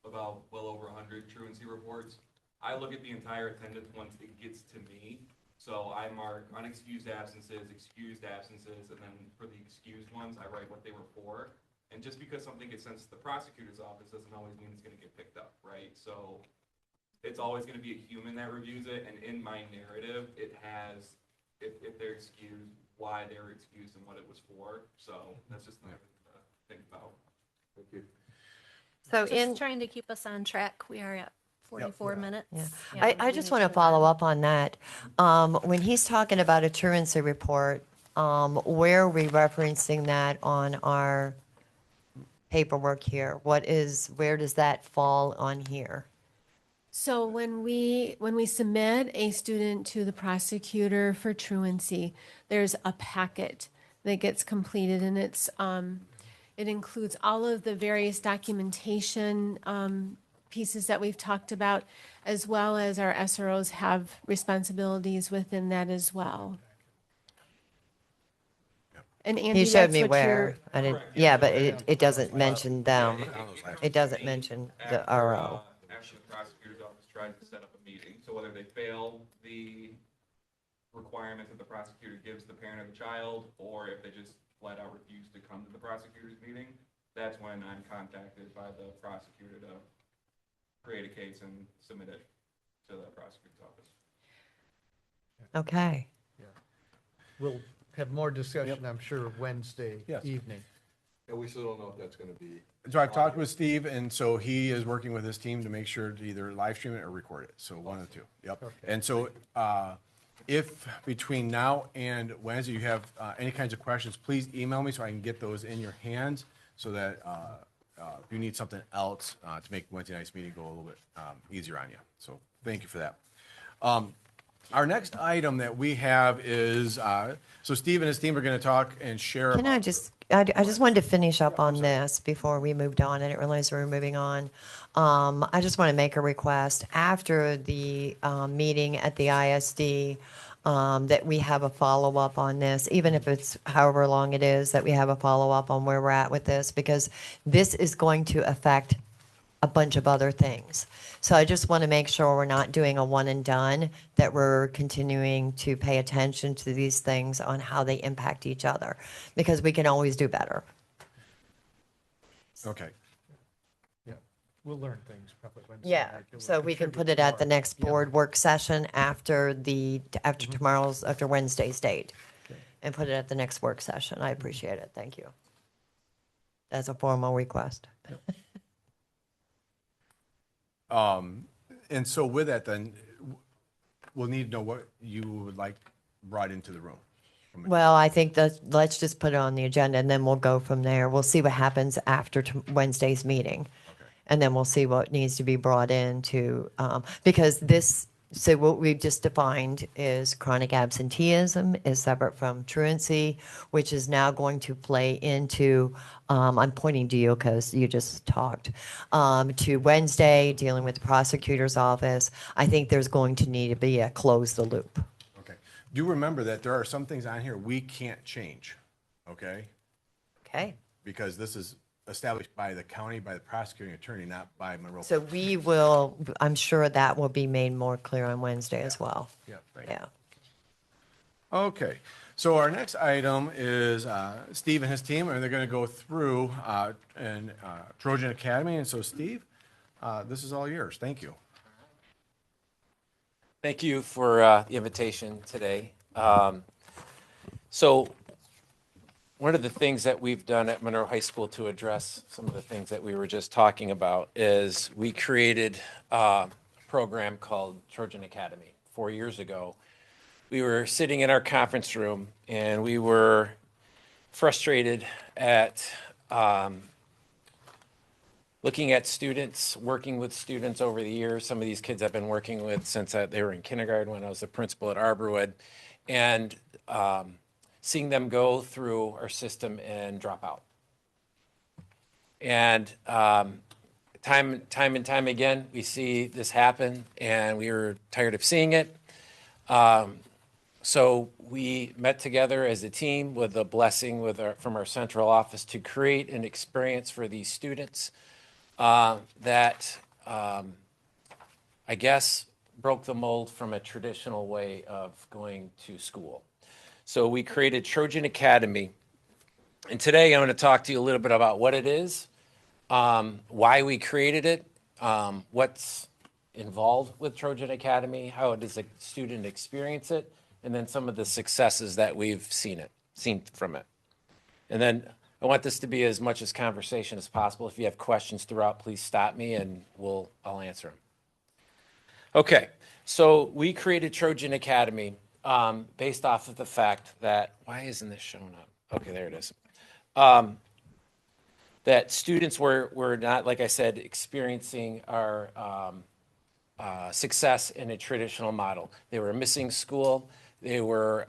about well over 100 truancy reports. I look at the entire attendance once it gets to me. So I mark unexcused absences, excused absences, and then for the excused ones, I write what they were for. And just because something gets sent to the prosecutor's office doesn't always mean it's going to get picked up, right? So it's always going to be a human that reviews it. And in my narrative, it has, if they're excused, why they were excused and what it was for. So that's just another thing to think about. Thank you. So just trying to keep us on track. We are at 44 minutes. Yeah. Yeah, I we just need want to move follow on. up on that. When he's talking about a truancy report, where are we referencing that on our paperwork here? Where does that fall on here? So when we submit a student to the prosecutor for truancy, there's a packet that gets completed, and it's It includes all of the various documentation pieces that we've talked about, as well as our SROs have responsibilities within that as well. And Andy, He showed that's me what where. you're, I didn't, yeah, but it doesn't mention them. It doesn't mention the RO. After the prosecutor's office tries to set up a meeting, so whether they fail the requirement that the prosecutor gives the parent of the child, or if they just flat out refuse to come to the prosecutor's meeting, that's when I'm contacted by the prosecutor to create a case and submit it to the prosecutor's office. Okay. We'll have more discussion, I'm sure, Wednesday Yes. evening. And we still don't know if that's going to be. So I've talked with Steve, and so he is working with his team to make sure to either live stream it or record it. So one of the two. Yep. Okay. And so if between now and Wednesday you have any kinds of questions, please email me so I can get those in your hands so that if you need something else to make Wednesday night's meeting go a little bit easier on you. So thank you for that. Our next item that we have is, so Steve and his team are going to talk and share. Can I just, I just wanted to finish up on this before we moved on. I didn't realize we were moving on. I just want to make a request after the meeting at the ISD that we have a follow-up on this, even if it's however long it is, that we have a follow-up on where we're at with this, because this is going to affect a bunch of other things. So I just want to make sure we're not doing a one and done, that we're continuing to pay attention to these things on how they impact each other, because we can always do better. Okay. Yeah, we'll learn things probably Wednesday. Yeah, night. It will so we can contribute put it at the tomorrow. next board work session after after Wednesday's date, and put it at the next work session. I appreciate it. Thank you. That's a formal request. And so with that, then we'll need to know what you would like brought into the room. Well, I think that let's just put it on the agenda, and then we'll go from there. We'll see what happens after Wednesday's meeting. And then we'll see what needs to be brought in to, because this, so what we've just defined is chronic absenteeism is separate from truancy, which is now going to play into, I'm pointing to you because you just talked, to Wednesday, dealing with the prosecutor's office. I think there's going to need to be a close the loop. Okay. Do remember that there are some things on here we can't change, okay? Okay? Because this is established by the county, by the prosecuting attorney, not by Monroe. So we will, I'm sure that will be made more clear on Wednesday as well. Yeah, thank you. Yeah. Okay, so our next item is Steve and his team, and they're going to go through Trojan Academy. And so, Steve, this is all yours. Thank you. Thank you for the invitation today. So one of the things that we've done at Monroe High School to address some of the things that we were just talking about is we created a program called Trojan Academy 4 years ago. We were sitting in our conference room and we were frustrated at looking at students, working with students over the years. Some of these kids I've been working with since they were in kindergarten when I was the principal at Arborwood, and seeing them go through our system and drop out. And time and time again, we see this happen, and we were tired of seeing it. So we met together as a team with a blessing from our central office to create an experience for these students that I guess broke the mold from a traditional way of going to school. So we created Trojan Academy. And today I'm going to talk to you a little bit about what it is, why we created it, what's involved with Trojan Academy, how does a student experience it, and then some of the successes that we've seen from it. And then I want this to be as much as conversation as possible. If you have questions throughout, please stop me and I'll answer them. Okay, so we created Trojan Academy based off of the fact that, why isn't this showing up? Okay, there it is. That students were not, like I said, experiencing our success in a traditional model. They were missing school. They were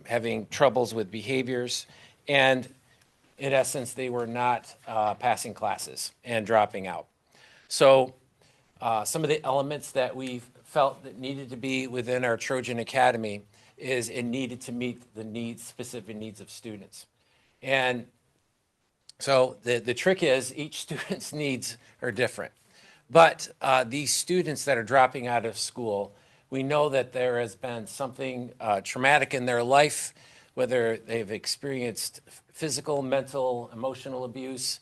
having troubles with behaviors. And In essence, they were not passing classes and dropping out. So some of the elements that we felt that needed to be within our Trojan Academy is it needed to meet the needs, specific needs of students. And so the trick is each student's needs are different. But these students that are dropping out of school, we know that there has been something traumatic in their life, whether they've experienced physical, mental, emotional abuse,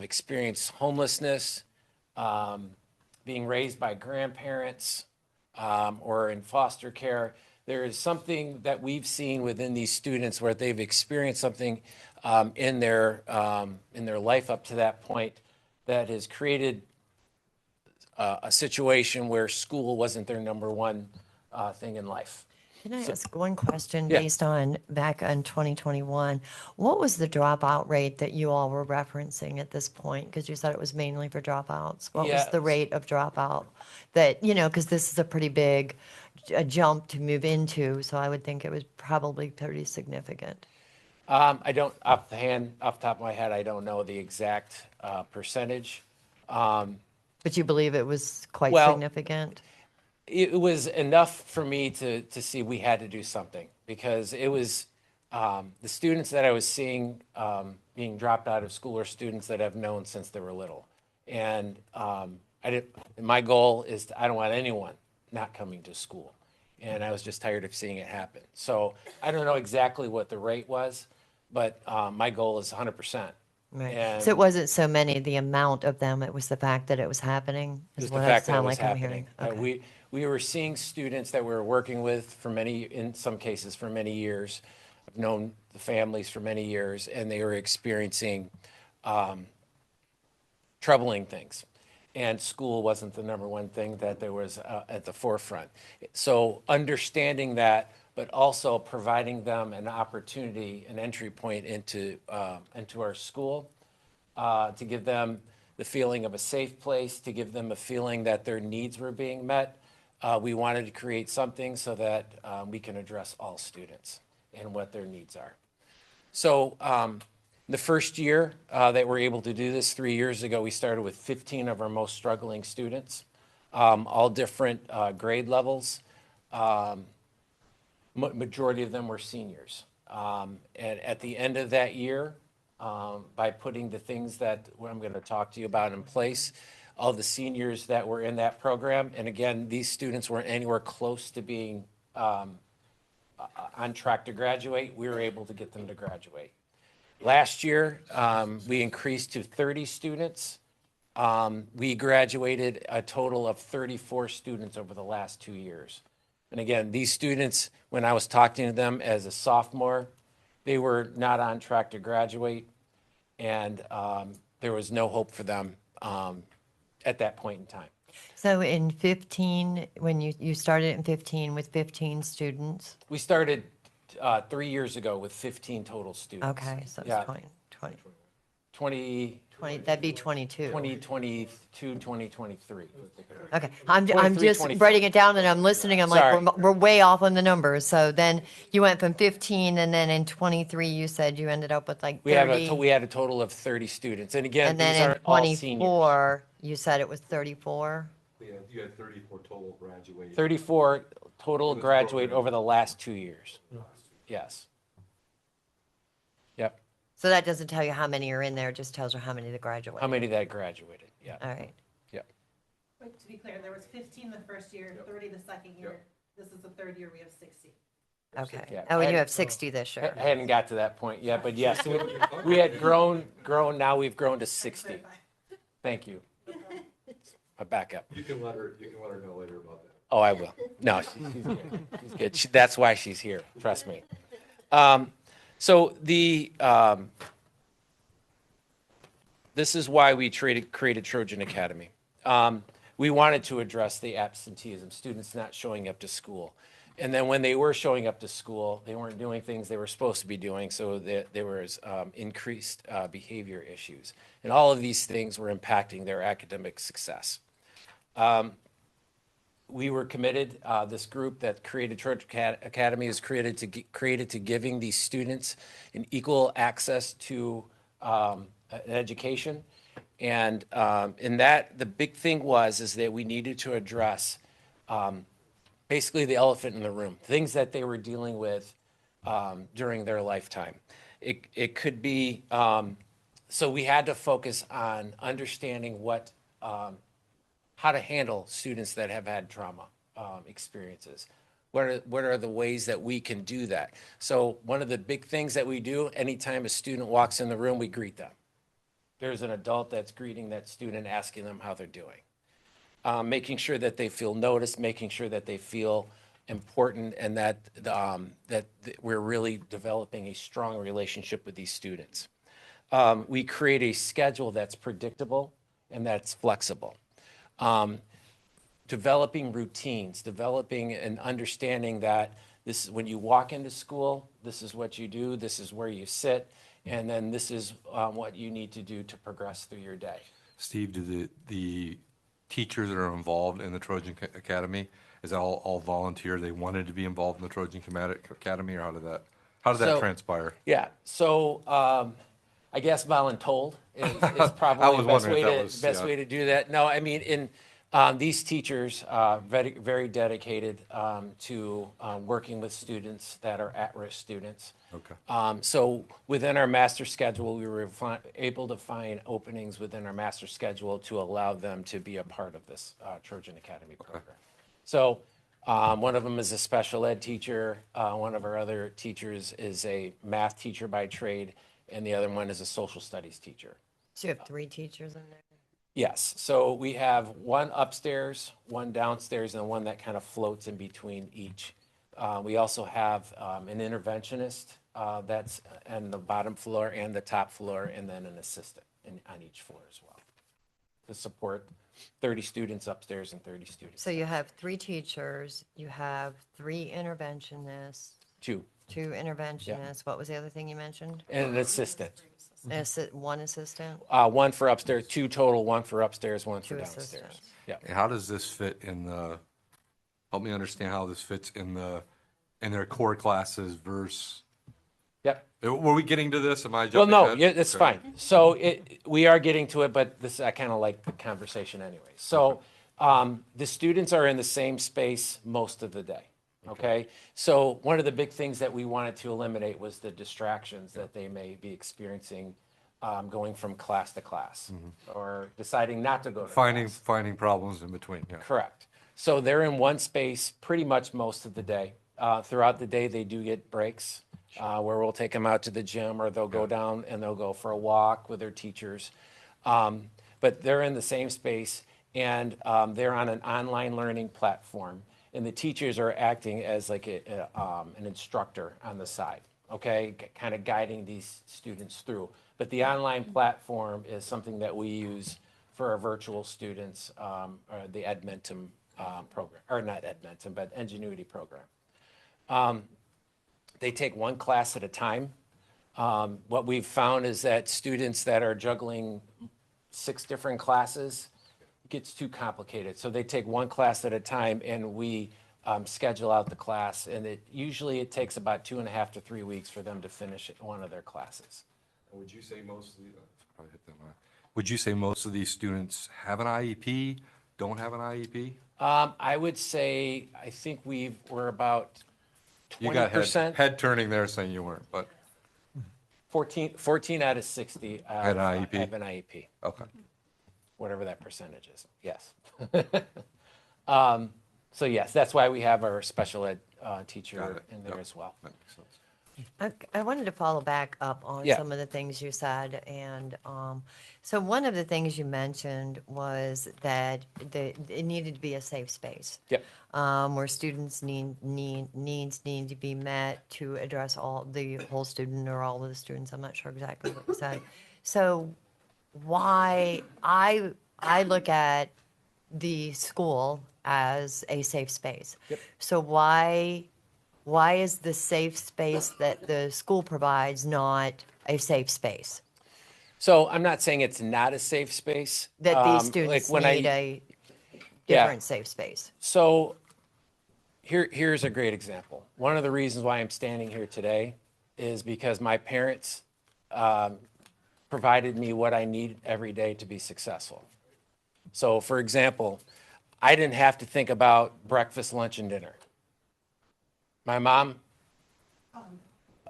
experienced homelessness, being raised by grandparents, or in foster care. There is something that we've seen within these students where they've experienced something in their life up to that point that has created a situation where school wasn't their number one thing in life. Can I ask one question Yeah. based on back on 2021? What was the dropout rate that you all were referencing at this point? Because you said it was mainly for dropouts. What was the Yes. rate of dropout that, because this is a pretty big jump to move into, so I would think it was probably pretty significant. I don't, off the top of my head, I don't know the exact percentage. But you believe it was quite Well, significant? It was enough for me to see we had to do something because it was the students that I was seeing being dropped out of school are students that I've known since they were little. And my goal is I don't want anyone not coming to school. And I was just tired of seeing it happen. So I don't know exactly what the rate was, but my goal is 100%. Right. And So it wasn't so many, the amount of them, it was the fact that it was happening, is just what the I fact that it sound was like I'm happening. hearing. Okay. We were seeing students that we were working with for many, in some cases for many years. I've known the families for many years, and they were experiencing troubling things. And school wasn't the number one thing that there was at the forefront. So understanding that, but also providing them an opportunity, an entry point into our school, to give them the feeling of a safe place, to give them a feeling that their needs were being met. We wanted to create something so that we can address all students and what their needs are. So the first year that we're able to do this, 3 years ago, we started with 15 of our most struggling students, all different grade levels. Majority of them were seniors. And at the end of that year, by putting the things that I'm going to talk to you about in place, all the seniors that were in that program, and again, these students weren't anywhere close to being on track to graduate, we were able to get them to graduate. Last year, we increased to 30 students. We graduated a total of 34 students over the last 2 years. And again, these students, when I was talking to them as a sophomore, they were not on track to graduate, and there was no hope for them at that point in time. So in 15, when you started in 15 with 15 students? We started 3 years ago with 15 total students. Okay, so Yeah. it's 20, 20, that'd be 22. 2022, 2023. Okay, I'm 23, just 24. writing it down and I'm listening. I'm Sorry. like, we're way off on the numbers. So then you went from 15 and then in 23, you said you ended up with like 30. We had a total of 30 students. And again, And these then in aren't all seniors. 24, you said it was 34? You had 34 total graduate. 34 total graduate over the last 2 years. Yes. Yep. So that doesn't tell you how many are in there, it just tells you how many that graduated. How many that graduated? Yeah. All right. Yep. But to be clear, there was 15 the first year, 30 the second year. This is the third year, we have 60. Okay. Yeah. Oh, and you have 60 this year. I hadn't got to that point yet, but yes, we had grown, now we've grown to 60. Thank you. A backup. You can let her know later about that. Oh, I will. No, she's good. She's good. That's why she's here. Trust me. So this is why we created Trojan Academy. We wanted to address the absenteeism, students not showing up to school. And then when they were showing up to school, they weren't doing things they were supposed to be doing, so there was increased behavior issues. And all of these things were impacting their academic success. We were committed, this group that created Trojan Academy is created to giving these students an equal access to an education. And in that, the big thing is that we needed to address basically the elephant in the room, things that they were dealing with during their lifetime. It could be, so we had to focus on understanding how to handle students that have had trauma experiences. What are the ways that we can do that? So one of the big things that we do, anytime a student walks in the room, we greet them. There's an adult that's greeting that student, asking them how they're doing. Making sure that they feel noticed, making sure that they feel important, and that we're really developing a strong relationship with these students. We create a schedule that's predictable and that's flexible. Developing routines, developing an understanding that this is when you walk into school, this is what you do, this is where you sit, and then this is what you need to do to progress through your day. Steve, do the teachers that are involved in the Trojan Academy, is that all volunteer? They wanted to be involved in the Trojan Academy, or how did that transpire? Yeah, so I guess voluntold is probably the best way to do that. No, I mean, these teachers very, very dedicated to working with students that are at-risk students. Okay. So within our master schedule, we were able to find openings within our master schedule to allow them to be a part of this Trojan Academy program. Okay. So one of them is a special ed teacher. One of our other teachers is a math teacher by trade, and the other one is a social studies teacher. So you have 3 teachers in there? Yes, so we have one upstairs, one downstairs, and one that kind of floats in between each. We also have an interventionist that's on the bottom floor and the top floor, and then an assistant on each floor as well to support 30 students upstairs and 30 students. So you have 3 teachers, you have 3 interventionists, Two, 2 interventionists. What was the other thing you mentioned? and an assistant. One assistant? One for upstairs, 2 total, one for upstairs, one for 2 downstairs. assistants. Yeah. And how does this fit help me understand how this fits in their core classes versus, Yep. were we getting to this? Am I Well, jumping no, ahead? yeah, it's Okay. fine. So we are getting to it, but I kind of like the conversation anyway. So the students are in the same space most of the day, okay? So one of the big things that we wanted to eliminate was the distractions that they may be experiencing going from class to class or deciding not to go to class. Finding problems in between, yeah. Correct. So they're in one space pretty much most of the day. Throughout the day, they do get breaks where we'll take them out to the gym, or they'll go down and they'll go for a walk with their teachers. But they're in the same space, and they're on an online learning platform. And the teachers are acting as like an instructor on the side, okay, kind of guiding these students through. But the online platform is something that we use for our virtual students, or the Edmentum program, or not Edmentum, but Ingenuity program. They take one class at a time. What we've found is that students that are juggling 6 different classes gets too complicated. So they take one class at a time, and we schedule out the class, and usually it takes about 2.5 to 3 weeks for them to finish one of their classes. Would you say most of these students have an IEP, don't have an IEP? I would say, I think we're about You got 20%. head turning there saying you weren't, but 14 out of 60 Had an IEP? have an IEP, okay. whatever that percentage is. Yes. So yes, that's why we have our special ed Got teacher it. in there Yep. as well. That makes sense. I wanted to follow back up on Yeah. some of the things you said, and so one of the things you mentioned was that it needed to be a safe space. Yep. Where students needs need to be met to address the whole student or all of the students. I'm not sure exactly what you said. So why I look at the school as a safe space. Yep. So why is the safe space that the school provides not a safe space? So I'm not saying it's not a safe space. That these like students when need a different safe space? So here's a great example. One of the reasons why I'm standing here today is because my parents provided me what I need every day to be successful. So, for example, I didn't have to think about breakfast, lunch, and dinner. My mom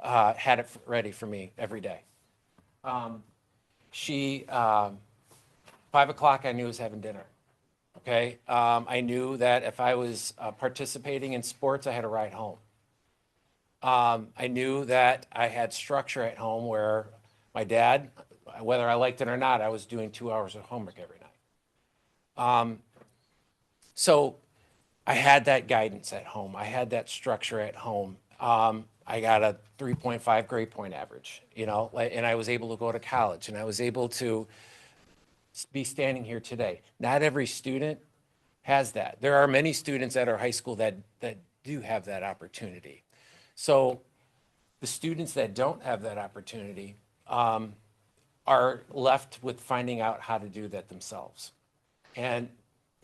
had it ready for me every day. She 5 o'clock, I knew I was having dinner. Okay, I knew that if I was participating in sports, I had a ride home. I knew that I had structure at home where my dad, whether I liked it or not, I was doing 2 hours of homework every night. So I had that guidance at home. I had that structure at home. I got a 3.5 grade point average, you know, and I was able to go to college, and I was able to be standing here today. Not every student has that. There are many students at our high school that do have that opportunity. So the students that don't have that opportunity are left with finding out how to do that themselves. And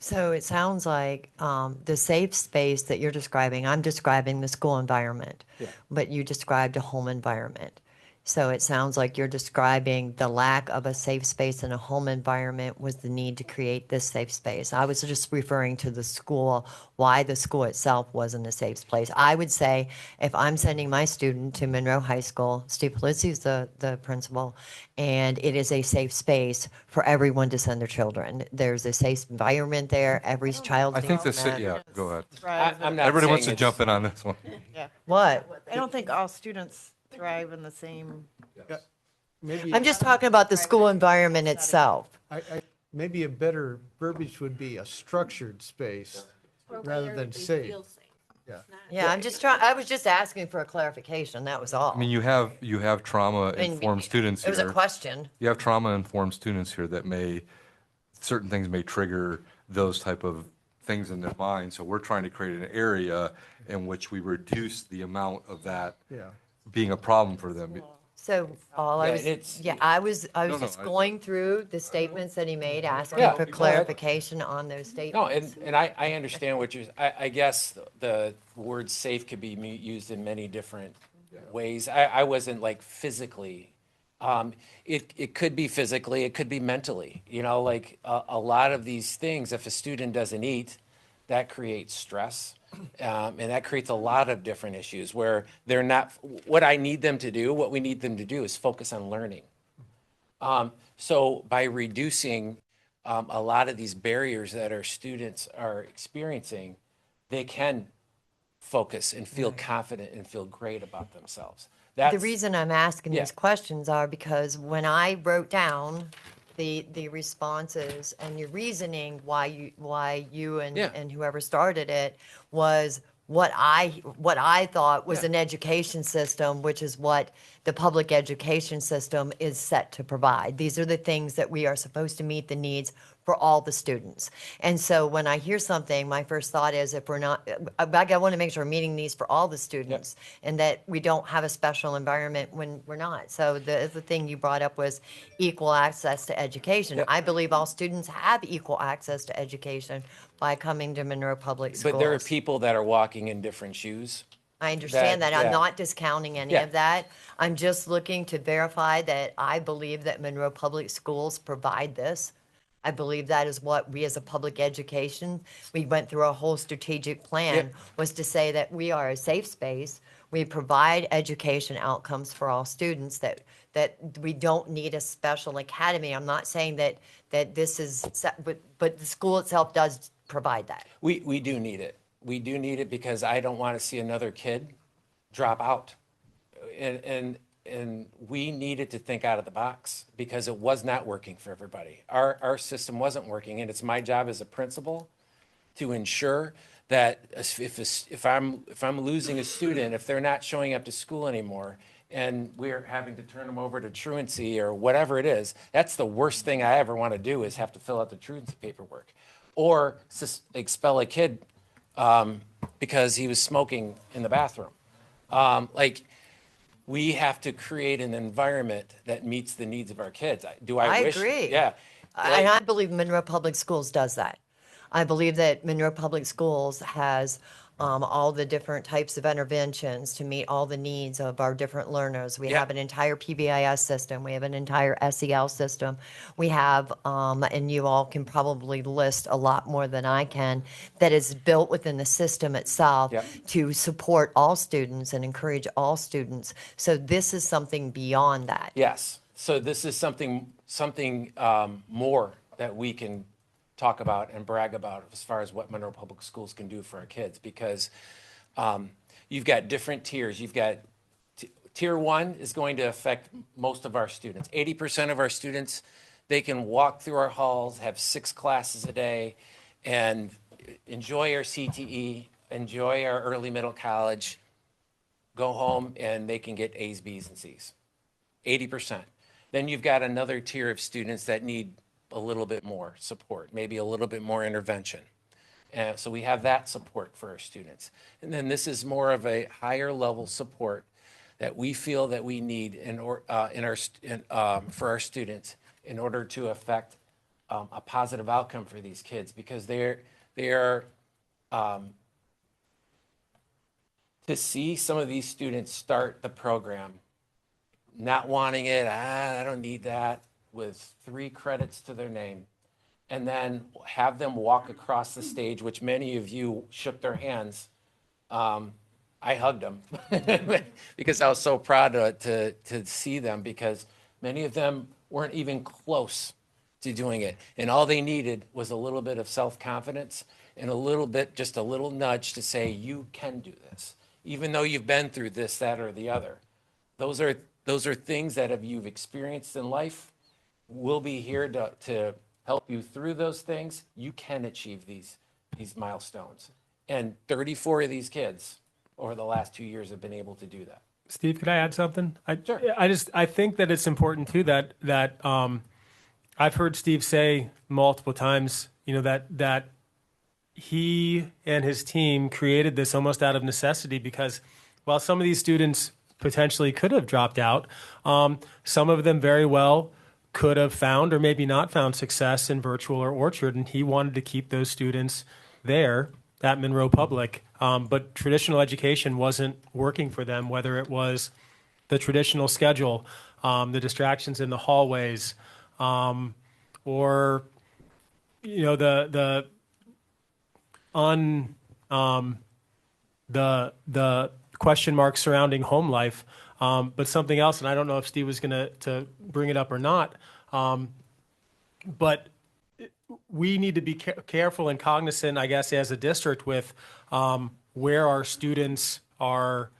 So it sounds like the safe space that you're describing, I'm describing the school environment, but you described a home environment. So it sounds like you're describing the lack of a safe space in a home environment was the need to create this safe space. I was just referring to the school, why the school itself wasn't a safe place. I would say if I'm sending my student to Monroe High School, Steve Polizzi is the principal, and it is a safe space for everyone to send their children. There's a safe environment there. Every child I think needs that. yeah, go ahead. I'm not Everybody wants to saying jump in on this one. What? I don't think all students thrive in the same. Maybe, I'm just talking about the school environment itself. maybe a better verbiage would be a structured space rather than safe. Yeah, I was just asking for a clarification, that was all. I mean, you have trauma-informed students It was a here. question. You have trauma-informed students here that certain things may trigger those type of things in their mind. So we're trying to create an area in which we reduce the amount of that Yeah. being a problem for them. So all I Yeah, was, it's- I was No, just I- going through the statements that he made, asking Yeah, for go ahead. clarification on those No, statements. and I understand what I guess the word safe could be used in many different ways. I wasn't like physically, it could be physically, it could be mentally, you know, like a lot of these things, if a student doesn't eat, that creates stress. And that creates a lot of different issues where they're not, what we need them to do is focus on learning. So by reducing a lot of these barriers that our students are experiencing, they can focus and feel confident and feel great about themselves. The reason I'm asking Yeah. these questions are because when I wrote down the responses and your reasoning why you Yeah. and whoever started it was what I thought was an education system, which is what the public education system is set to provide. These are the things that we are supposed to meet the needs for all the students. And so when I hear something, my first thought is if we're not, I want to make sure we're meeting these for all the students and that we don't have a special environment when we're not. So the thing you brought up was equal access to education. I believe all students have equal access to education by coming to Monroe Public Schools. But there are people that are walking in different shoes. I understand that. I'm yeah. not discounting any Yeah. of that. I'm just looking to verify that I believe that Monroe Public Schools provide this. I believe that is what we as a public education, we went through a whole strategic plan, was to say that we are a safe space. We provide education outcomes for all students, that we don't need a special academy. I'm not saying that this is, but the school itself does provide that. We do need it. We do need it because I don't want to see another kid drop out. And we needed to think out of the box because it was not working for everybody. Our system wasn't working, and it's my job as a principal to ensure that if I'm losing a student, if they're not showing up to school anymore, and we're having to turn them over to truancy or whatever it is, that's the worst thing I ever want to do is have to fill out the truancy paperwork, or expel a kid because he was smoking in the bathroom. We have to create an environment that meets the needs of our kids. I wish? Agree. Yeah. And I believe Monroe Public Schools does that. I believe that Monroe Public Schools has all the different types of interventions to meet all the needs of our different learners. We have an entire PBIS system. We have an entire SEL system. We have, and you all can probably list a lot more than I can, that is built within the system itself Yep. to support all students and encourage all students. So this is something beyond that. Yes. So this is something more that we can talk about and brag about as far as what Monroe Public Schools can do for our kids, because you've got different tiers. You've got tier 1 is going to affect most of our students. 80% of our students, they can walk through our halls, have 6 classes a day, and enjoy our CTE, enjoy our early middle college, go home, and they can get A's, B's, and C's. 80%. Then you've got another tier of students that need a little bit more support, maybe a little bit more intervention. So we have that support for our students. And then this is more of a higher level support that we feel that we need for our students in order to affect a positive outcome for these kids, because they're to see some of these students start the program not wanting it, I don't need that, with 3 credits to their name, and then have them walk across the stage, which many of you shook their hands. I hugged them because I was so proud to see them, because many of them weren't even close to doing it. And all they needed was a little bit of self-confidence and just a little nudge to say, you can do this, even though you've been through this, that, or the other. Those are things that you've experienced in life. We'll be here to help you through those things. You can achieve these milestones. And 34 of these kids over the last 2 years have been able to do that. Steve, could I add something? Sure. I think that it's important too that I've heard Steve say multiple times, that he and his team created this almost out of necessity, because while some of these students potentially could have dropped out, some of them very well could have found or maybe not found success in virtual or Orchard, and he wanted to keep those students there at Monroe Public. But traditional education wasn't working for them, whether it was the traditional schedule, the distractions in the hallways, or the question marks surrounding home life. But something else, and I don't know if Steve was going to bring it up or not, but we need to be careful and cognizant, I guess, as a district with where our students are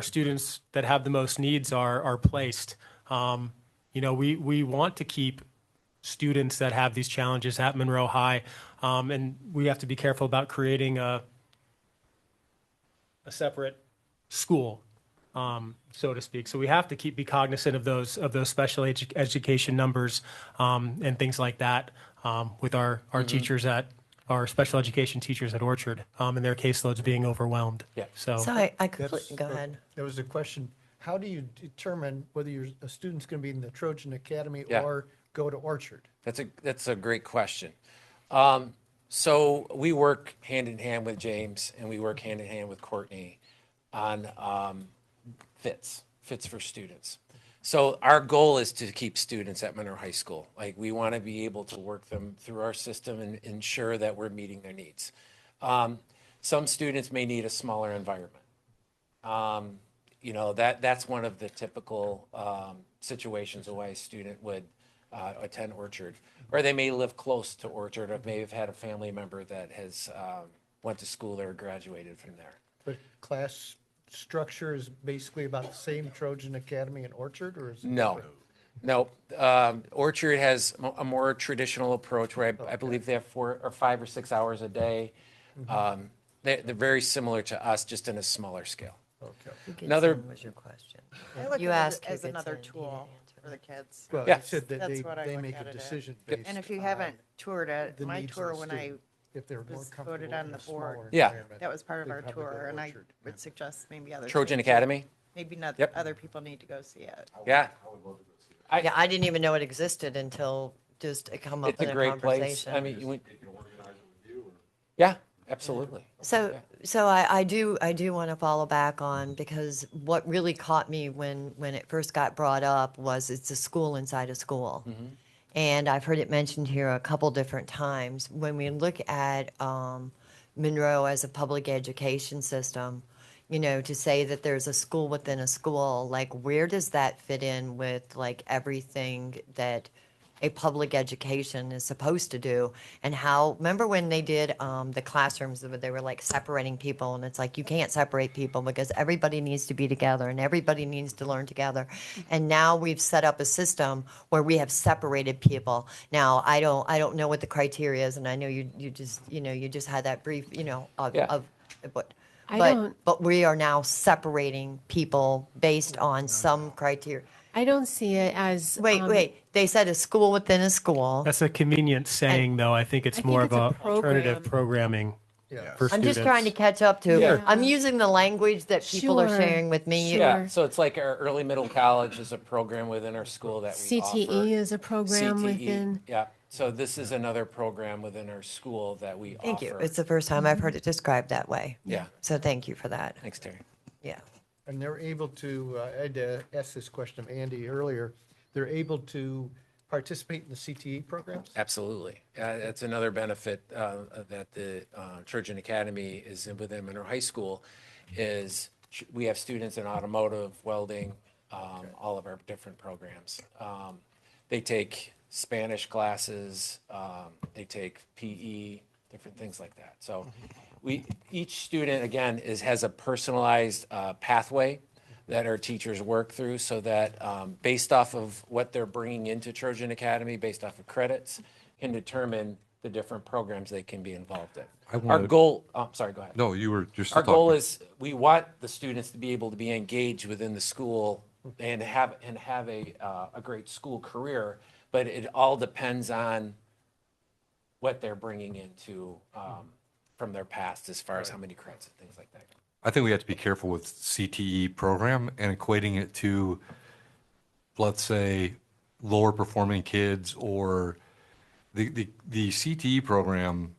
students that have the most needs are placed. We want to keep students that have these challenges at Monroe High, and we have to be careful about creating a separate school, so to speak. So we have to be cognizant of those special education numbers and things like that with our teachers our special education teachers at Orchard and their caseloads being overwhelmed. Yeah. So I completely, go ahead. There was a question, how do you determine whether a student's going to be in the Trojan Academy Yeah. or go to Orchard? That's a great question. So we work hand in hand with James, and we work hand in hand with Courtney on fits for students. So our goal is to keep students at Monroe High School. Like, we want to be able to work them through our system and ensure that we're meeting their needs. Some students may need a smaller environment. That's one of the typical situations of why a student would attend Orchard, or they may live close to Orchard, or may have had a family member that has went to school there or graduated from there. But class structure is basically about the same Trojan Academy and Orchard, or is it No, different? no. Orchard has a more traditional approach where I believe they have 4 or 5 or 6 hours a day. They're very similar to us, just in a smaller scale. Okay. Another- What was your question? I look You at asked it as who gets another in, he didn't tool answer. for the kids. Well, Yeah. you said that That's what I they look make at a it as. decision based. And if you on haven't toured it, the my needs of tour the when I student. If they're more was comfortable voted in on a the board. smaller Yeah. environment, that was part of they'd our probably go to tour, and I Orchard. would suggest maybe other. Trojan schools. Academy? Maybe not, Yep. other people need to go see it. Yeah. Yeah, I didn't even know it existed until just it come up It's in a a great place. conversation. I mean, yeah, Absolutely. So, I do want to follow back on, because what really caught me when it first got brought up was it's a school inside a school. And I've heard it mentioned here a couple different times. When we look at Monroe as a public education system, to say that there's a school within a school, like, where does that fit in with, like, everything that a public education is supposed to do? And how, remember when they did the classrooms, where they were like separating people, and it's like, you can't separate people because everybody needs to be together and everybody needs to learn together. And now we've set up a system where we have separated people. Now, I don't know what the criteria is, and I know you just had that brief, Yeah. of what. I But, don't- but we are now separating people based on some criteria. I don't see it as. Wait, they said a school within a school. That's a convenient saying, though. I think it's I think more it's of a a alternative program. programming Yeah. for I'm students. just trying to catch up to. Sure. I'm using the language that people are Sure. sharing with me. Sure. Yeah, so it's like our early middle college is a program within our school that we offer. CTE is a program CTE, within. yeah. So this is another program within our school that we offer. Thank you. It's the first time I've heard it described that way. Yeah. So thank you for that. Thanks, Terry. Yeah. And they're able to, I had to ask this question of Andy earlier, they're able to participate in the CTE programs? Absolutely. That's another benefit that the Trojan Academy is within Monroe High School is we have students in automotive, welding, all of our different programs. They take Spanish classes, they take PE, different things like that. So each student, again, has a personalized pathway that our teachers work through, so that based off of what they're bringing into Trojan Academy, based off of credits, can determine the different programs they can be involved in. I Our wanted- goal, sorry, go ahead. No, you were just Our goal talking. is we want the students to be able to be engaged within the school and have a great school career, but it all depends on what they're bringing into from their past as far as how many credits and things like that. I think we have to be careful with CTE program and equating it to, let's say, lower performing kids, or the CTE program,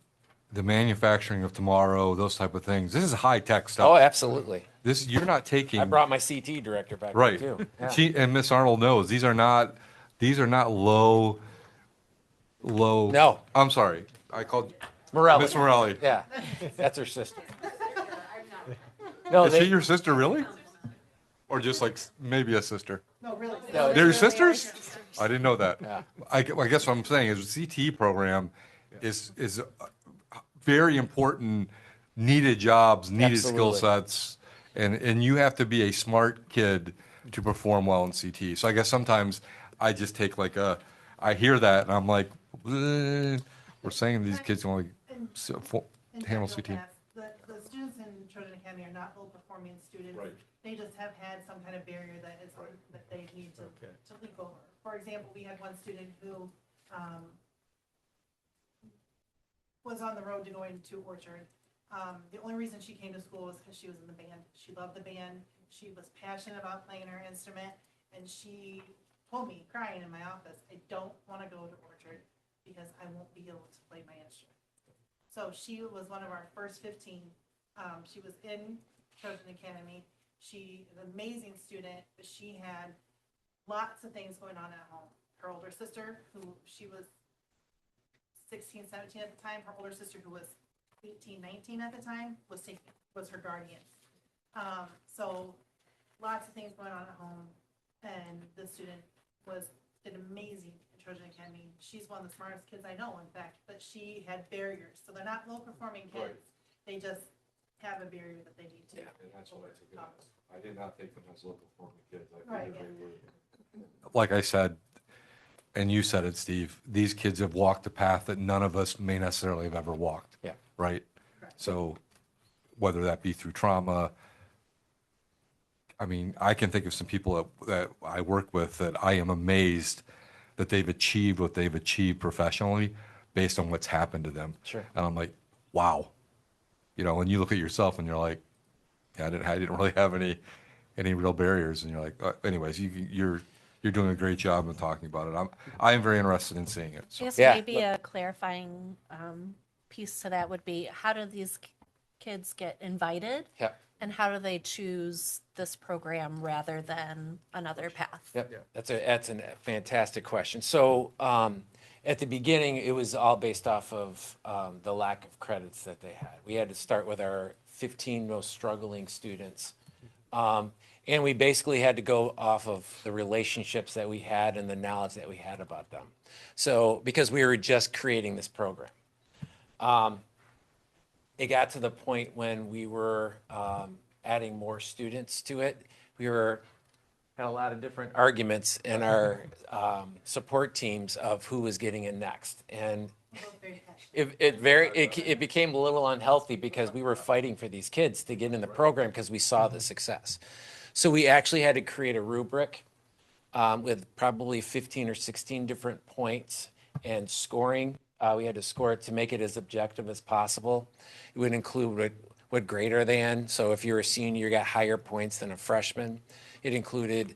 the manufacturing of tomorrow, those type of things. This is high tech Oh, stuff. absolutely. This, you're not taking. I brought my CT director back there Right. too. Yeah. She and Miss Arnold knows these are not low. No. I'm sorry. I called Morelli. Miss Morelli. Yeah, that's her sister. No, Is she your sister, really? Or just like maybe a sister? No, really. No, They're your sisters? I didn't know that. Yeah. I guess what I'm saying is the CTE program is very important, needed jobs, needed skill Absolutely. sets. And you have to be a smart kid to perform well in CTE. So I guess sometimes I just take I hear that and I'm like, we're saying these kids can only handle CTE. The students in Trojan Academy are not low-performing students. Right. They just have had some kind of barrier that they need to leap over. For example, we had one student who was on the road to going to Orchard. The only reason she came to school was because she was in the band. She loved the band. She was passionate about playing her instrument, and she told me, crying in my office, I don't want to go to Orchard because I won't be able to play my instrument. So she was one of our first 15. She was in Trojan Academy. She is an amazing student, but she had lots of things going on at home. Her older sister, who she was 16, 17 at the time, her older sister, who was 18, 19 at the time, was her guardian. So lots of things going on at home, and the student did amazing in Trojan Academy. She's one of the smartest kids I know, in fact, but she had barriers. So they're not low-performing kids. They just have a barrier that they need to. And that's what I took it as. I did not take them as low performing kids. Right, yeah. Like I said, and you said it, Steve, these kids have walked a path that none of us may necessarily have ever walked. Yeah. Right? So whether that be through trauma, I mean, I can think of some people that I work with that I am amazed that they've achieved what they've achieved professionally based on what's happened to them. Sure. And I'm like, wow. And you look at yourself and you're like, yeah, I didn't really have any real barriers. And you're like, anyways, you're doing a great job in talking about it. I am very interested in seeing it. I guess Yeah. maybe a clarifying piece to that would be, how do these kids get invited? Yep. And how do they choose this program rather than another path? Yep, that's a fantastic question. So at the beginning, it was all based off of the lack of credits that they had. We had to start with our 15 most struggling students. And we basically had to go off of the relationships that we had and the knowledge that we had about them. So because we were just creating this program. It got to the point when we were adding more students to it. We had a lot of different arguments in our support teams of who was getting in next. And it became a little unhealthy because we were fighting for these kids to get in the program because we saw the success. So we actually had to create a rubric with probably 15 or 16 different points and scoring. We had to score it to make it as objective as possible. It would include what grade are they in. So if you're a senior, you got higher points than a freshman. It included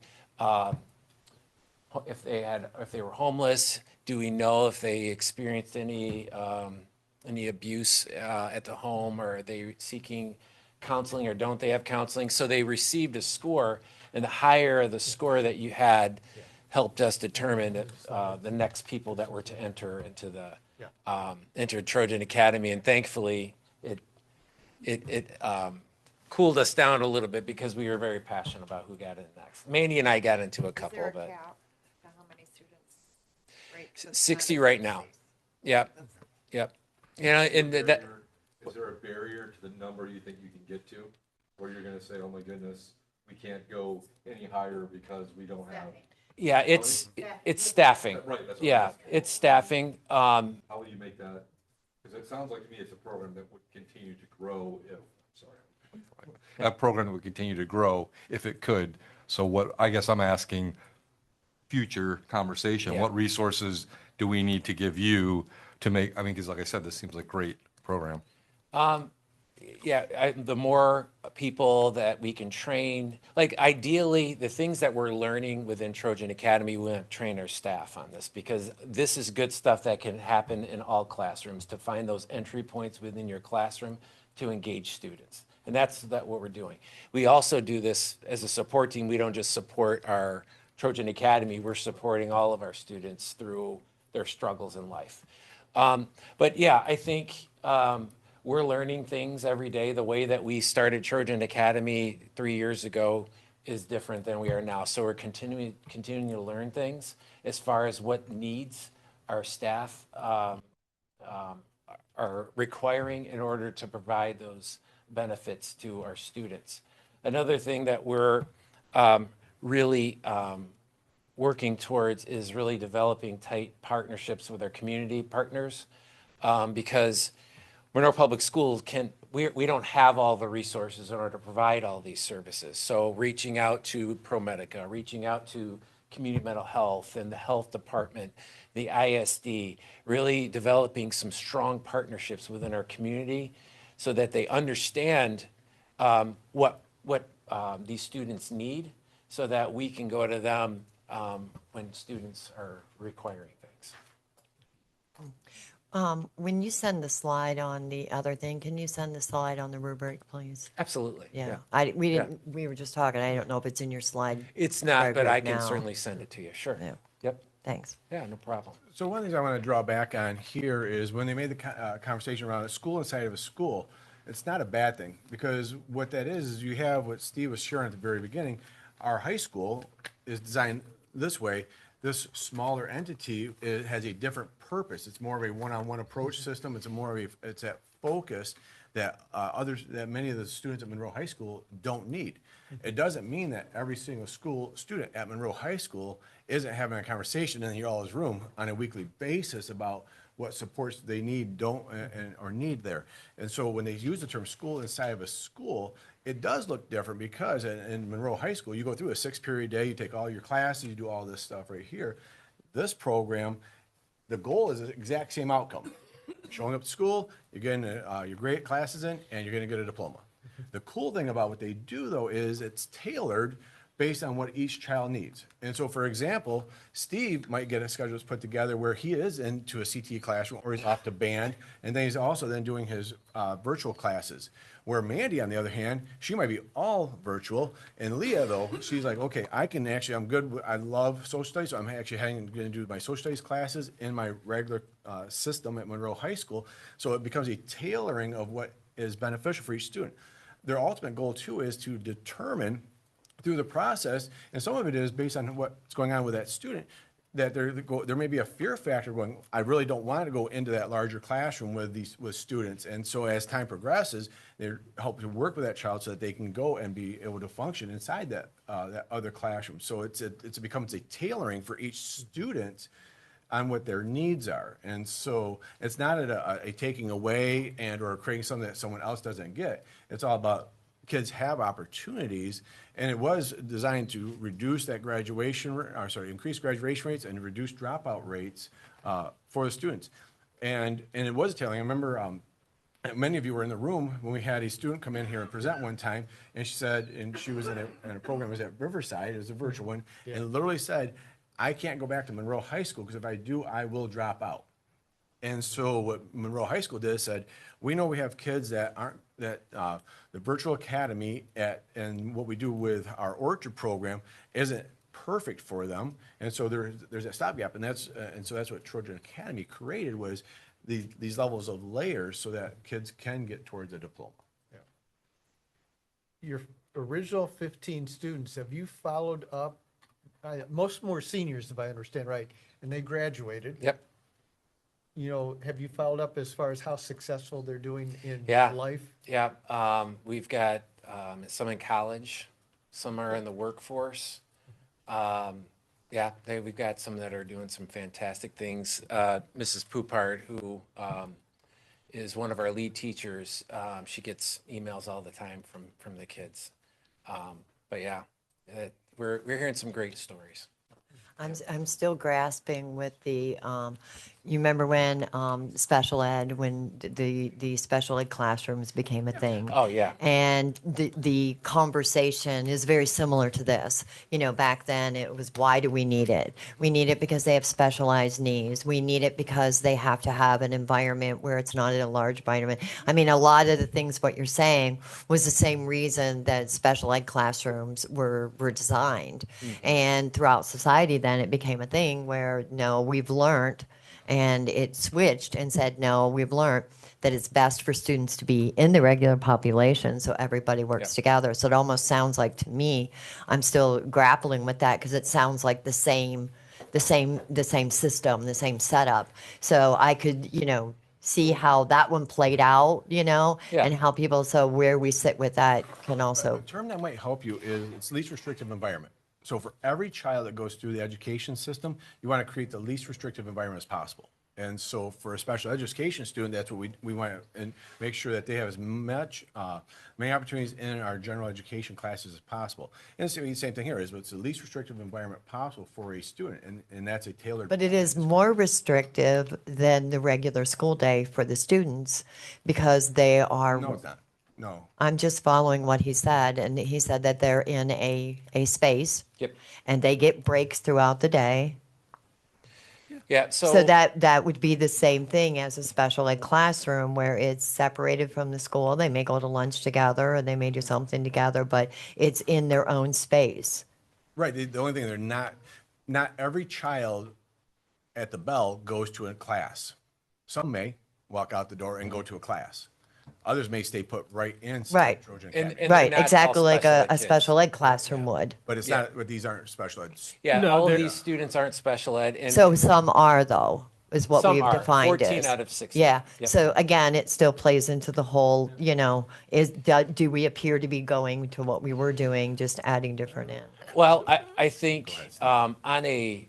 if they were homeless. Do we know if they experienced any abuse at the home, or are they seeking counseling, or don't they have counseling? So they received a score, and the higher the score that you had helped us determine the next people that were to enter into enter Trojan Academy. And thankfully, it cooled us down a little bit because we were very passionate about who got in next. Mandy and I got into a couple, Is there a but cap to how many students? Right, so it's not 60 a right safe now. space. Yep, yep. You know, and that. Is there a barrier to the number you think you can get to? Where you're gonna say, oh my goodness, we can't go any higher because we don't have. Yeah, it's staffing. Right, that's what I'm Yeah, asking. it's staffing. How will you make that? Because it sounds like to me it's a program that would continue to grow if, sorry. That program would continue to grow if it could. So what, I guess I'm asking, future conversation, Yeah. what resources do we need to give you to make, I mean, because like I said, this seems like a great program. Yeah, the more people that we can train, like ideally, the things that we're learning within Trojan Academy, we want to train our staff on this, because this is good stuff that can happen in all classrooms, to find those entry points within your classroom to engage students. And that's what we're doing. We also do this as a support team. We don't just support our Trojan Academy, we're supporting all of our students through their struggles in life. But yeah, I think we're learning things every day. The way that we started Trojan Academy 3 years ago is different than we are now. So we're continuing to learn things as far as what needs our staff are requiring in order to provide those benefits to our students. Another thing that we're really working towards is really developing tight partnerships with our community partners, because Monroe Public Schools we don't have all the resources in order to provide all these services. So reaching out to ProMedica, reaching out to community mental health and the health department, the ISD, really developing some strong partnerships within our community so that they understand what these students need, so that we can go to them when students are requiring things. When you send the slide on the other thing, can you send the slide on the rubric, please? Absolutely. Yeah, Yeah. we were just talking, I don't know if it's in your slide. It's not, but rubric I can now. certainly send it to you. Sure. Yeah. Yep. Thanks. Yeah, no problem. So one of the things I want to draw back on here is when they made the conversation around a school inside of a school, it's not a bad thing, because what that is you have what Steve was sharing at the very beginning. Our high school is designed this way. This smaller entity, it has a different purpose. It's more of a one-on-one approach system. It's it's that focus that that many of the students at Monroe High School don't need. It doesn't mean that every single student at Monroe High School isn't having a conversation in y'all's room on a weekly basis about what supports they need, or need there. And so when they use the term school inside of a school, it does look different, because in Monroe High School, you go through a 6-period day, you take all your classes, you do all this stuff right here. This program, the goal is the exact same outcome. Showing up to school, you're getting your great classes in, and you're gonna get a diploma. The cool thing about what they do, though, is it's tailored based on what each child needs. And so, for example, Steve might get a schedule that's put together where he is into a CTE classroom or he's off to band, and then he's also then doing his virtual classes. Where Mandy, on the other hand, she might be all virtual, and Leah, though, she's like, okay, I'm good, I love social studies, so I'm actually going to do my social studies classes in my regular system at Monroe High School, so it becomes a tailoring of what is beneficial for each student. Their ultimate goal, too, is to determine through the process, and some of it is based on what's going on with that student, that there may be a fear factor going, I really don't want to go into that larger classroom with students. And so as time progresses, they help to work with that child so that they can go and be able to function inside that other classroom. So it becomes a tailoring for each student on what their needs are. And so it's not a taking away and or creating something that someone else doesn't get. It's all about kids have opportunities, and it was designed to reduce that increase graduation rates and reduce dropout rates for the students. And it was tailoring. I remember many of you were in the room when we had a student come in here and present one time, and she said, and she was in a program, it was at Riverside, it was a virtual one, and literally said, I can't go back to Monroe High School because if I do, I will drop out. And so what Monroe High School did said, we know we have kids that aren't, the virtual academy and what we do with our Orchard program isn't perfect for them. And so there's a stopgap, and so that's what Trojan Academy created, was these levels of layers so that kids can get towards a diploma. Your original 15 students, have you followed up? Most of them were seniors, if I understand right, and they graduated. Yep. Have you followed up as far as how successful they're doing in life? Yeah, we've got some in college, some are in the workforce. We've got some that are doing some fantastic things. Mrs. Poupart, who is one of our lead teachers, she gets emails all the time from the kids. We're hearing some great stories. I'm still grasping with the, you remember when special ed, when the special ed classrooms became a thing? Oh, yeah. And the conversation is very similar to this. Back then it was, why do we need it? We need it because they have specialized needs. We need it because they have to have an environment where it's not in a large environment. I mean, a lot of the things what you're saying was the same reason that special ed classrooms were designed. Mm-hmm. And throughout society then it became a thing where, no, we've learned, and it switched and said, no, we've learned that it's best for students to be in the regular population so everybody works together. So it almost sounds like, to me, I'm still grappling with that because it sounds like the same system, the same setup. So I could, see how that one played out, and how people, so where we sit with that can also. The term that might help you is it's least restrictive environment. So for every child that goes through the education system, you want to create the least restrictive environment as possible. And so for a special education student, that's what we want to, and make sure that they have as many opportunities in our general education classes as possible. And it's the same thing here, is it's the least restrictive environment possible for a student, and that's a tailored. But it is more restrictive than the regular school day for the students because they are. No, it's not. No. I'm just following what he said, and he said that they're in a space. Yep. And they get breaks throughout the day. Yeah, So that would be the same thing as a special ed classroom where it's separated from the school. They may go to lunch together or they may do something together, but it's in their own space. Right. The only thing, not every child at the Bell goes to a class. Some may walk out the door and go to a class. Others may stay put right in Right. Trojan Academy. And Right, they're not exactly all like special ed a kids. special ed classroom would. But it's not. But these aren't special ed. Yeah, No, all of they're- these students aren't special ed. And So some are, though, is what Some we've are. defined 14 as. out of 16. Yeah, Yep. so again, it still plays into the whole, do we appear to be going to what we were doing, just adding different in? Well, I think on the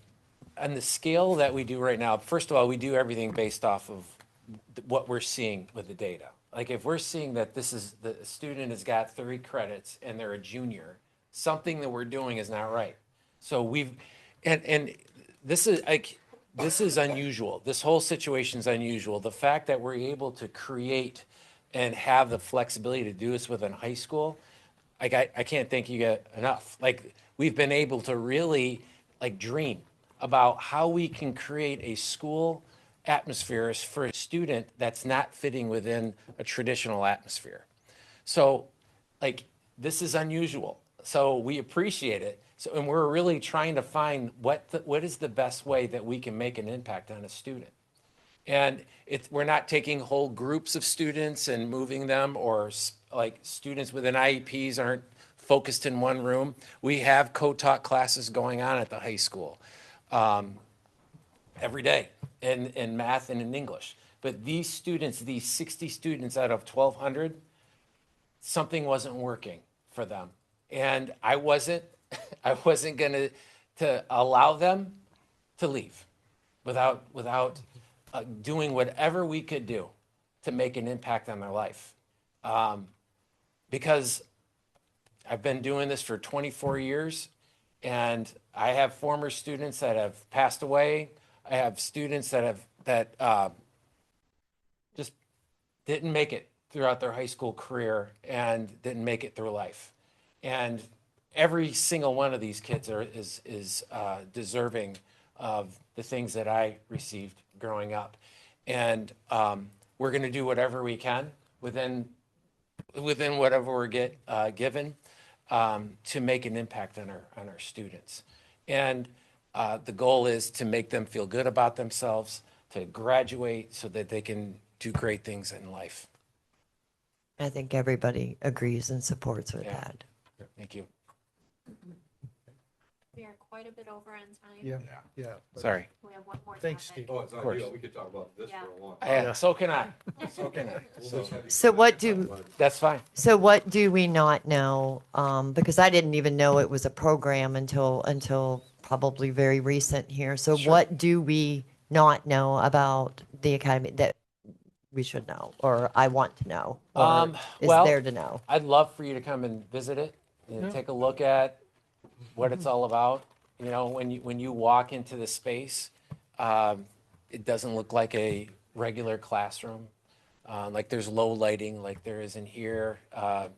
scale that we do right now, first of all, we do everything based off of what we're seeing with the data. Like if we're seeing that the student has got 30 credits and they're a junior, something that we're doing is not right. So and this is unusual. This whole situation is unusual. The fact that we're able to create and have the flexibility to do this within high school, Like, I can't thank you enough. Like, we've been able to really, like, dream about how we can create a school atmosphere for a student that's not fitting within a traditional atmosphere. So, like, this is unusual. So we appreciate it. So, and we're really trying to find what is the best way that we can make an impact on a student. And we're not taking whole groups of students and moving them, or like students within IEPs aren't focused in one room. We have co-taught classes going on at the high school every day in math and in English. But these students, these 60 students out of 1,200, something wasn't working for them. And I wasn't going to allow them to leave without doing whatever we could do to make an impact on their life. Because I've been doing this for 24 years, and I have former students that have passed away. I have students that just didn't make it throughout their high school career and didn't make it through life. And every single one of these kids is deserving of the things that I received growing up. And we're going to do whatever we can within whatever we're given to make an impact on our students. And the goal is to make them feel good about themselves, to graduate so that they can do great things in life. I think everybody agrees and supports with Yeah. that. Thank you. We are quite a bit over on time. Yeah. Sorry. We have one more Thanks, topic. Steve. Oh, it's Of course. We could talk about this Yeah. for a long Yeah, so can I. So can I. So what do, That's fine. so what do we not know? Because I didn't even know it was a program until probably very recent here. So what do we not know about the academy that we should know, or I want to know, or is well, there to know? I'd love for you to come and visit it and take a look at what it's all about. You know, when you walk into the space, it doesn't look like a regular classroom. Like there's low lighting like there is in here.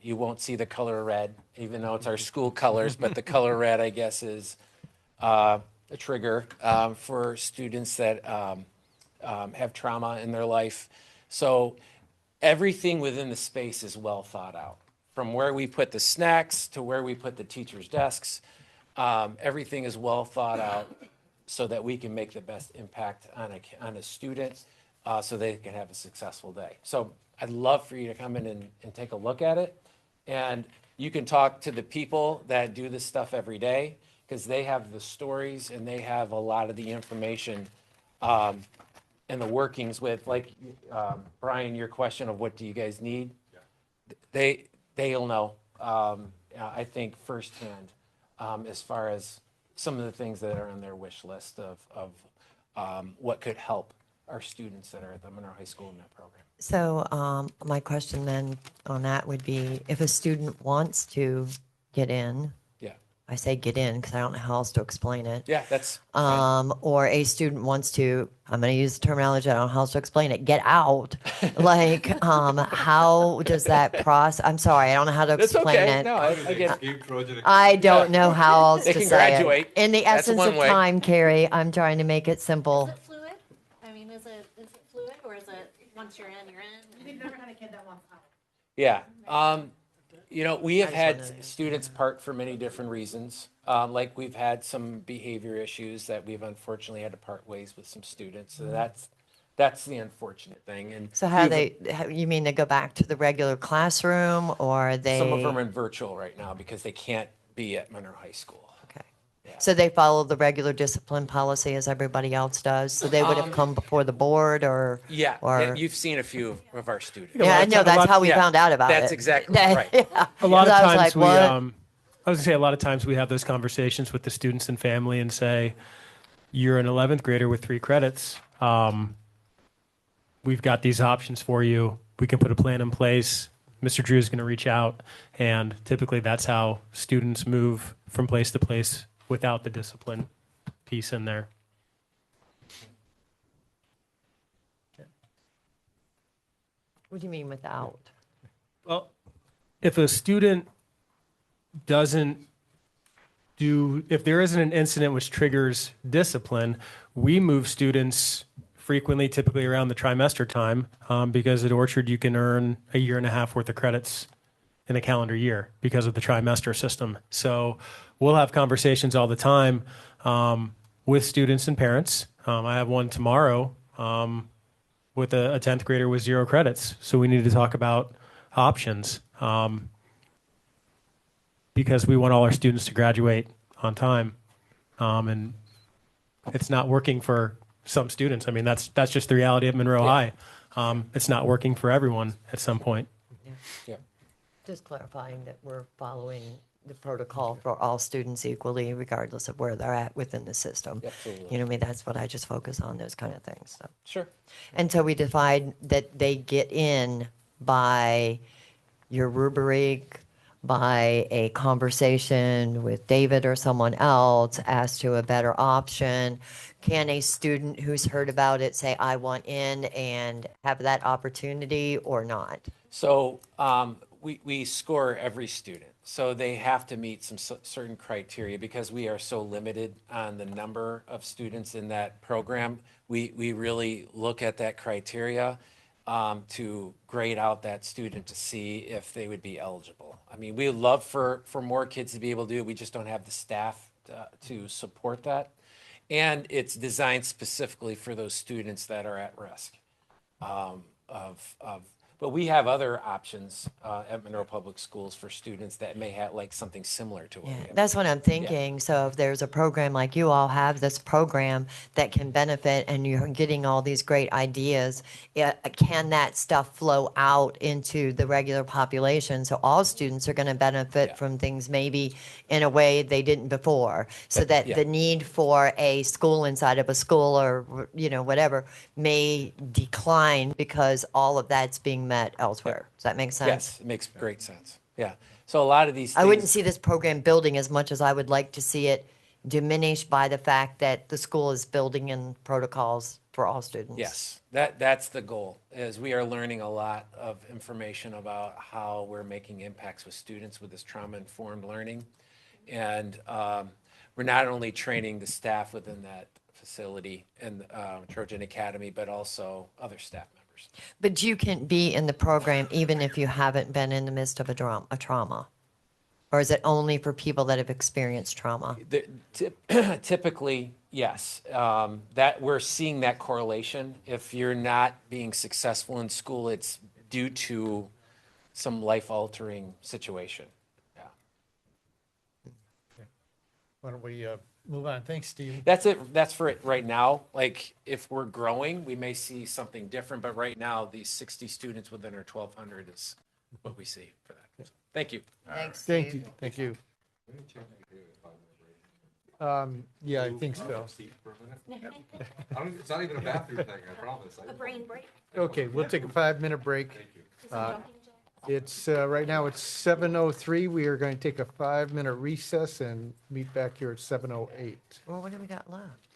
You won't see the color red, even though it's our school colors, but the color red, I guess, is a trigger for students that have trauma in their life. So everything within the space is well thought out. From where we put the snacks to where we put the teachers' desks, everything is well thought out so that we can make the best impact on a student so they can have a successful day. So I'd love for you to come in and take a look at it. And you can talk to the people that do this stuff every day, because they have the stories and they have a lot of the information and the workings with, like, Brian, your question of what do you guys need? They'll know, I think, firsthand, as far as some of the things that are on their wish list of what could help our students that are at the Monroe High School in that program. So my question then on that would be, if a student wants to get in, Yeah, I say get in because I don't know how else to explain it. yeah, that's fine. Or a student wants to, I'm going to use the terminology, I don't know how else to explain it, get out. Like, how does that process, I'm sorry, I don't know how to That's explain okay. it. No, I get it. I don't know how else They to can say graduate. it. In the That's essence one of way. time, Carrie, I'm trying to make it Is simple. it fluid? I mean, is it fluid, or is it once you're in, you're in? We've never had a kid that wants out. Yeah. You know, we have just wanted had to- students part for many different reasons. Like we've had some behavior issues that we've unfortunately had to part ways with some students. So that's the unfortunate thing. And So how we've- you mean they go back to the regular classroom, or they? some of them are in virtual right now because they can't be at Monroe High School. Okay. So they follow the regular discipline policy as everybody else does? So they would have come before the board, or? Yeah, Or? you've seen a few of our students. Yeah, I know, that's how we yeah, found out about it. that's exactly right. Yeah. A lot of So I was times like, we, what? I was gonna say, a lot of times we have those conversations with the students and family and say, you're an 11th grader with 3 credits. We've got these options for you. We can put a plan in place. Mr. Drew is going to reach out. And typically that's how students move from place to place without the discipline piece in there. What do you mean without? Well, if a student doesn't if there isn't an incident which triggers discipline, we move students frequently, typically around the trimester time, because at Orchard you can earn a year and a half worth of credits in a calendar year because of the trimester system. So we'll have conversations all the time with students and parents. I have one tomorrow with a 10th grader with 0 credits. So we need to talk about options because we want all our students to graduate on time. And it's not working for some students. I mean, that's just the reality of Monroe High. It's not working for everyone at some point. Yeah. Just clarifying that we're following the protocol for all students equally, regardless of where they're at within the system. Absolutely. You know what I mean? That's what I just focus on, those kind of things, so. Sure. Until we decide that they get in by your rubric, by a conversation with David or someone else as to a better option. Can a student who's heard about it say, I want in and have that opportunity or not? So we score every student. So they have to meet some certain criteria because we are so limited on the number of students in that program. We really look at that criteria to grade out that student to see if they would be eligible. I mean, we would love for more kids to be able to do it. We just don't have the staff to support that. And it's designed specifically for those students that are at risk but we have other options at Monroe Public Schools for students that may have like something similar to what we have. That's what I'm thinking. So if there's a program like you all have, this program that can benefit and you're getting all these great ideas, can that stuff flow out into the regular population? So all students are going to benefit Yeah. from things maybe in a way they didn't before. So that yeah. the need for a school inside of a school or, you know, whatever may decline because all of that's being met elsewhere. Does that make sense? Yes, it makes great sense. Yeah. So a lot of these I wouldn't things- see this program building as much as I would like to see it diminished by the fact that the school is building in protocols for all students. Yes, that's the goal, is we are learning a lot of information about how we're making impacts with students with this trauma-informed learning. And we're not only training the staff within that facility and Trojan Academy, but also other staff members. But you can be in the program even if you haven't been in the midst of a trauma? Or is it only for people that have experienced trauma? Typically, yes. That we're seeing that correlation. If you're not being successful in school, it's due to some life-altering situation. Yeah. Why don't we move on? Thanks, Steve. That's it. That's for it right now. Like, if we're growing, we may see something different, but right now, these 60 students within our 1,200 is what we see for that. So, thank you. Thanks, Thank you, thank you. Yeah, I think so. It's not even a bathroom thing, I promise. A brain break. Okay, we'll take a 5-minute break. It's, right now it's 7:03. We are going to take a 5-minute recess and meet back here at 7:08. Well, what do we got left?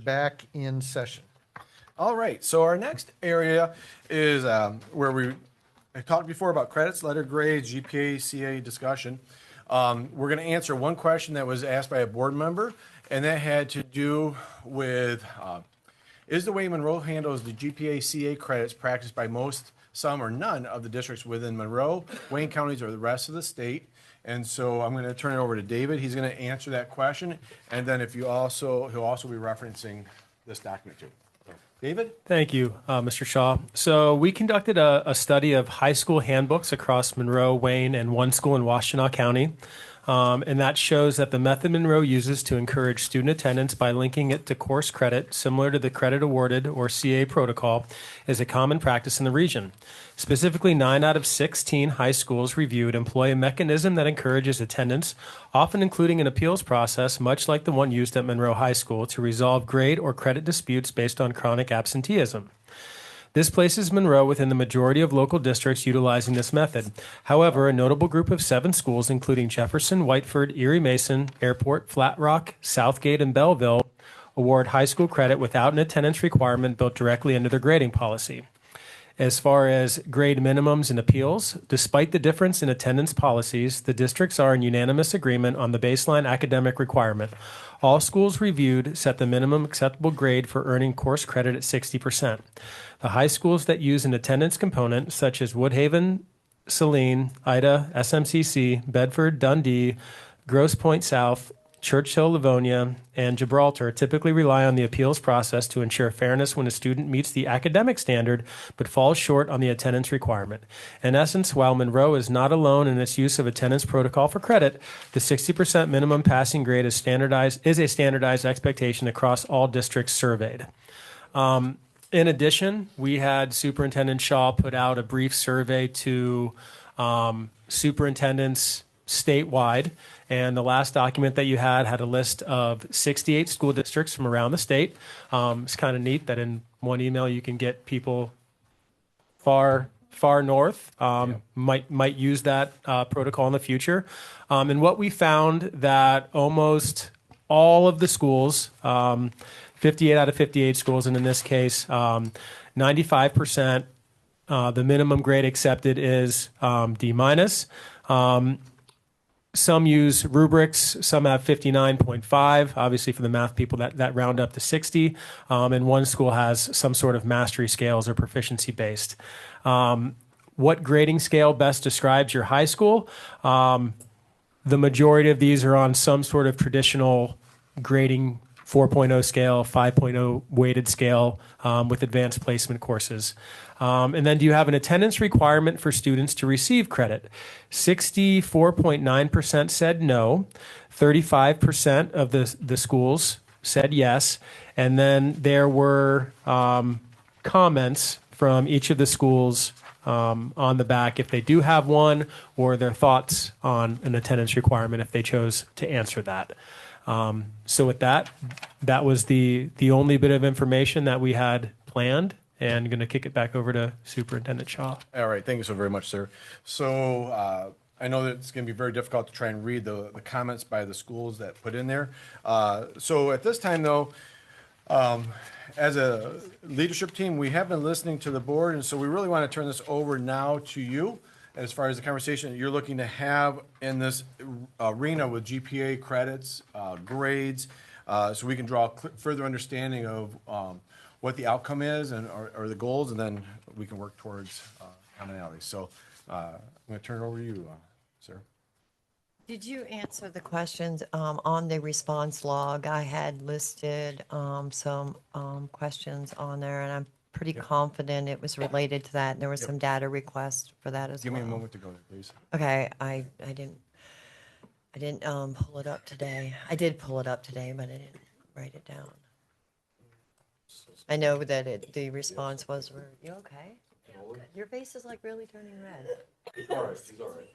back in session. All right, so our next area is where I talked before about credits, letter grades, GPA, CA discussion. We're going to answer one question that was asked by a board member, and that had to do with, is the way Monroe handles the GPA, CA credits practiced by most, some, or none of the districts within Monroe, Wayne counties, or the rest of the state? And so I'm going to turn it over to David. He's going to answer that question, and then he'll also be referencing this document too. David? Thank you, Mr. Shaw. So we conducted a study of high school handbooks across Monroe, Wayne, and one school in Washtenaw County. And that shows that the method Monroe uses to encourage student attendance by linking it to course credit, similar to the credit awarded or CA protocol, is a common practice in the region. Specifically, 9 out of 16 high schools reviewed employ a mechanism that encourages attendance, often including an appeals process, much like the one used at Monroe High School, to resolve grade or credit disputes based on chronic absenteeism. This places Monroe within the majority of local districts utilizing this method. However, a notable group of 7 schools, including Jefferson, Whiteford, Erie Mason, Airport, Flat Rock, Southgate, and Belleville, award high school credit without an attendance requirement built directly into their grading policy. As far as grade minimums and appeals, despite the difference in attendance policies, the districts are in unanimous agreement on the baseline academic requirement. All schools reviewed set the minimum acceptable grade for earning course credit at 60%. The high schools that use an attendance component, such as Woodhaven, Saline, Ida, SMCC, Bedford, Dundee, Grosse Pointe South, Churchill, Livonia, and Gibraltar, typically rely on the appeals process to ensure fairness when a student meets the academic standard but falls short on the attendance requirement. In essence, while Monroe is not alone in its use of attendance protocol for credit, the 60% minimum passing grade is a standardized expectation across all districts surveyed. In addition, we had Superintendent Shaw put out a brief survey to superintendents statewide, and the last document that you had a list of 68 school districts from around the state. It's kind of neat that in one email you can get people far north, might use that protocol in the future. And what we found that almost all of the schools, 58 out of 58 schools, and in this case, 95%, the minimum grade accepted is D minus. Some use rubrics, some have 59.5, obviously for the math people that round up to 60, and one school has some sort of mastery scales or proficiency based. What grading scale best describes your high school? The majority of these are on some sort of traditional grading 4.0 scale, 5.0 weighted scale with advanced placement courses. And then do you have an attendance requirement for students to receive credit? 64.9% said no. 35% of the schools said yes. And then there were comments from each of the schools on the back if they do have one, or their thoughts on an attendance requirement if they chose to answer that. So with that was the only bit of information that we had planned, and going to kick it back over to Superintendent Shaw. All right, thank you so very much, sir. So I know that it's going to be very difficult to try and read the comments by the schools that put in there. So at this time, though, as a leadership team, we have been listening to the board, and so we really want to turn this over now to you as far as the conversation that you're looking to have in this arena with GPA credits, grades, so we can draw further understanding of what the outcome is or the goals, and then we can work towards commonality. So I'm going to turn it over to you, sir. Did you answer the questions on the response log? I had listed some questions on there, and I'm pretty confident it was related to that. And there was some data requests for that as well. Give me a moment to go there, please. Okay, I didn't pull it up today. I did pull it up today, but I didn't write it down. I know that the response was, you okay? Good. Your face is like really turning red. He's all right, he's all right.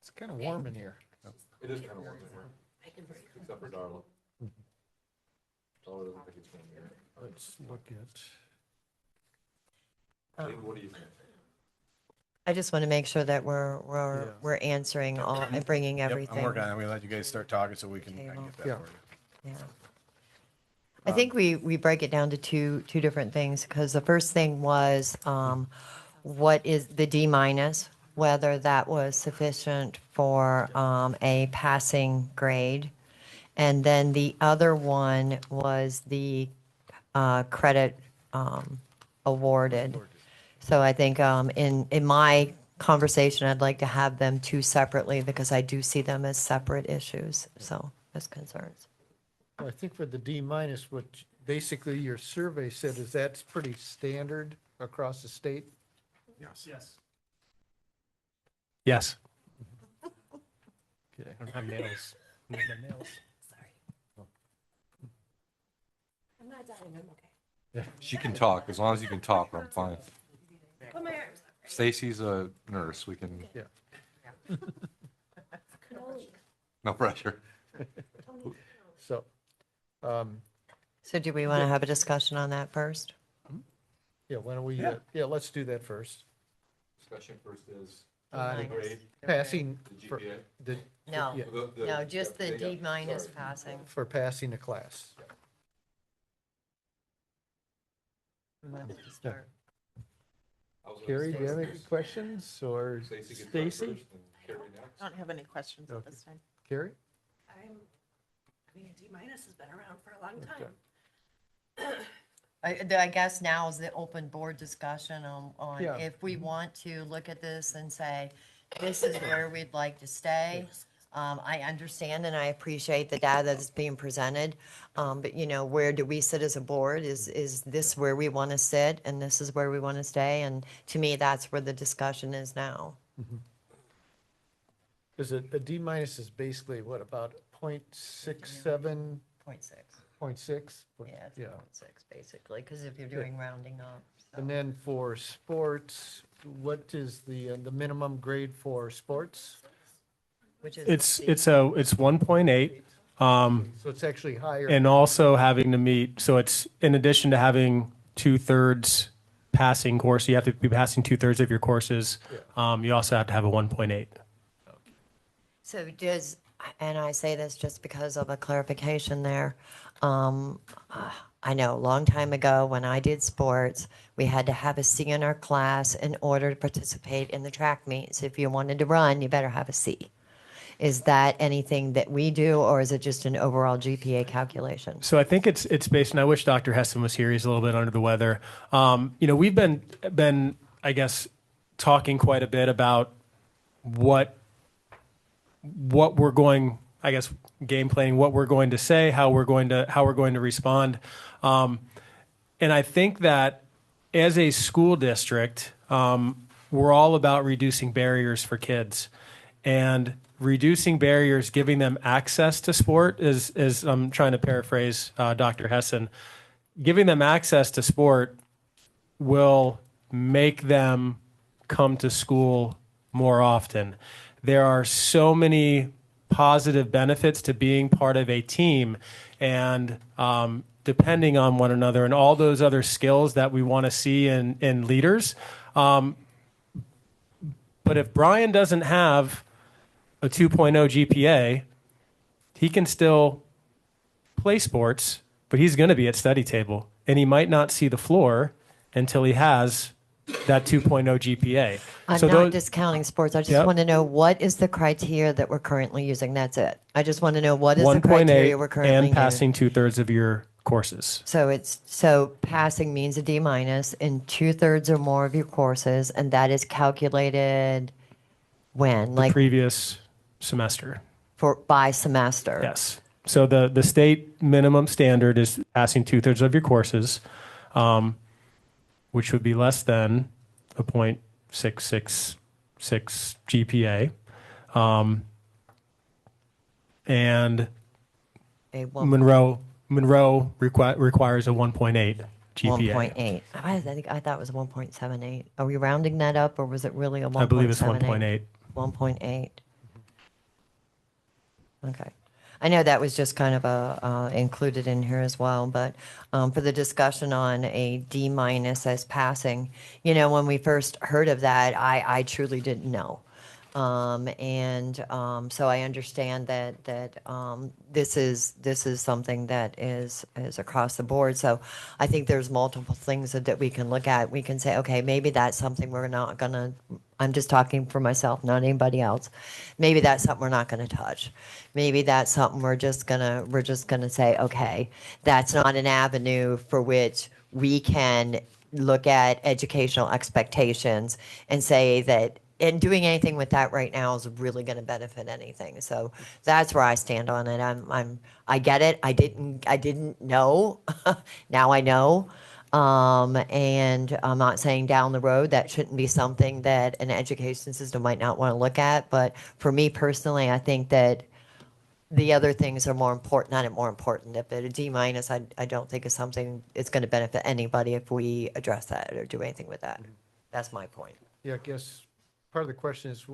It's kind of warm in here. It is kind of warm in here. Except for Darla. Darla doesn't think it's warm here. Let's look at. Dave, what do you think? I just want to make sure that we're answering all and bringing everything. I'm working on it. I'm going to let you guys start talking so we can I can get that Yeah. for you. Yeah. I think we break it down to two different things, because the first thing was, what is the D minus, whether that was sufficient for a passing grade. And then the other one was the credit awarded. So I think in my conversation, I'd like to have them two separately, because I do see them as separate issues, so as concerns. Well, I think for the D minus, what basically your survey said is that's pretty standard across the state. Yes. Yes. Okay. I don't have nails. I don't have nails. I'm not dying, I'm okay. She can talk. As long as you can talk, I'm fine. Put my arms up. Stacy's a nurse. We can, Yeah. no pressure. So, So do we want to have a discussion on that first? yeah, why don't we, Yeah. let's do that first. Discussion first is Passing the for GPA. the, No, yeah, no, just the D minus passing. for passing the class. Carrie, do you have any questions, or Stacy can talk Stacy? first and Carrie next. I don't have any questions at this time. Carrie? I mean, a D minus has been around for a long Okay. time. I guess now is the open board discussion on Yeah. if we want to look at this and say, this is where we'd like to stay. I understand and I appreciate the data that's being presented, but where do we sit as a board? Is this where we want to sit, and this is where we want to stay? And to me, that's where the discussion is now. Because a D minus is basically what, about 0.67, 0.6. 0.6? Yeah, it's Yeah. 0.6 basically, because if you're doing rounding up. so. And then for sports, what is the minimum grade for sports? Which is It's 1.8. So it's actually higher. And also having to meet, so it's in addition to having 2/3 passing course, you have to be passing 2/3 of your courses. You also have to have a 1.8. So does, and I say this just because of a clarification there. I know a long time ago when I did sports, we had to have a C in our class in order to participate in the track meets. If you wanted to run, you better have a C. Is that anything that we do, or is it just an overall GPA calculation? So I think it's based, and I wish Dr. Hessen was here. He's a little bit under the weather. We've been I guess talking quite a bit about what we're going, I guess, game planning, what we're going to say, how we're going to respond. And I think that as a school district, we're all about reducing barriers for kids, and reducing barriers, giving them access to sport is I'm trying to paraphrase Dr. Hessen, giving them access to sport will make them come to school more often. There are so many positive benefits to being part of a team and depending on one another and all those other skills that we want to see in leaders. But if Brian doesn't have a 2.0 GPA, he can still play sports, but he's going to be at study table, and he might not see the floor until he has that 2.0 GPA. I'm not discounting sports. I just want to know what is the criteria that we're currently using. That's it. I just want to know what is the criteria we're 1.8 currently and using. passing 2/3 of your courses. So passing means a D minus in 2/3 or more of your courses, and that is calculated when, The previous semester. by semester. Yes. So the state minimum standard is passing 2/3 of your courses, which would be less than a 0.666 GPA. And Monroe requires a 1.8 GPA. 1.8. I thought it was 1.78. Are we rounding that up, or was it really a 1.78? I believe it's 1.8. 1.8. Okay. I know that was just kind of included in here as well, but for the discussion on a D minus as passing, when we first heard of that, I truly didn't know. So I understand that this is something that is across the board. So I think there's multiple things that we can look at. We can say, okay, maybe that's something we're not gonna. I'm just talking for myself, not anybody else. Maybe that's something we're not gonna touch. Maybe that's something we're just gonna say, okay, that's not an avenue for which we can look at educational expectations and say that, and doing anything with that right now is really going to benefit anything. So that's where I stand on it. I get it. I didn't know. Now I know. And I'm not saying down the road that shouldn't be something that an education system might not want to look at. But for me personally, I think that the other things are more important, not more important, but a D minus, I don't think is something it's going to benefit anybody if we address that or do anything with that. That's my point. Yeah, I guess part of the question is,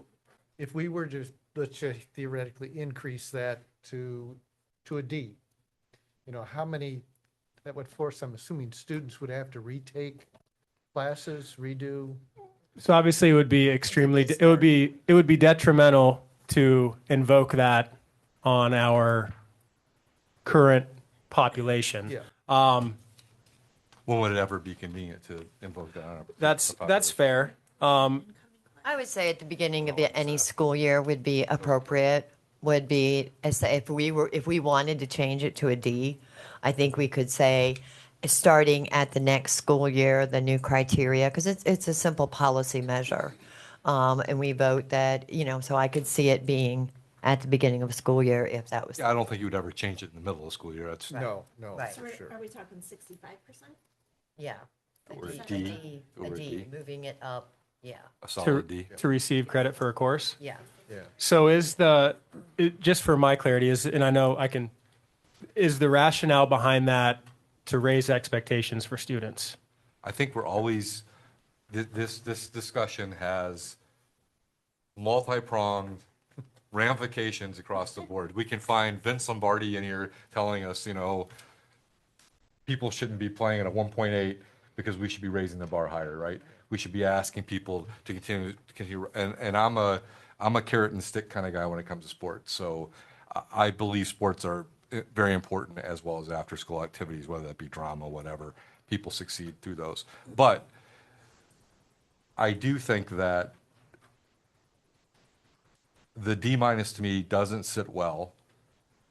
if we were to, let's say theoretically increase that to a D, how many, that would force, I'm assuming students would have to retake classes, redo? So obviously it would be it would be detrimental to invoke that on our current population. Yeah. When would it ever be convenient to invoke that? on That's population? fair. I would say at the beginning of any school year would be appropriate, would be, if we wanted to change it to a D, I think we could say, starting at the next school year, the new criteria, because it's a simple policy measure. And we vote that, so I could see it being at the beginning of a school year if that was. Yeah, I don't think you would ever change it in the middle of the school year. That's No, Right. for sure. Are we talking 65%? Yeah. Or a A D. Or a D, D. moving it up, yeah, a to, solid D. to receive credit for a course. yeah. Yeah. So just for my clarity, and I know is the rationale behind that to raise expectations for students? I think we're always, this discussion has multi-pronged ramifications across the board. We can find Vince Lombardi in here telling us, people shouldn't be playing at a 1.8 because we should be raising the bar higher, right? We should be asking people to continue, and I'm a carrot and stick kind of guy when it comes to sports. So I believe sports are very important, as well as after-school activities, whether that be drama, whatever. People succeed through those. But I do think that the D minus to me doesn't sit well,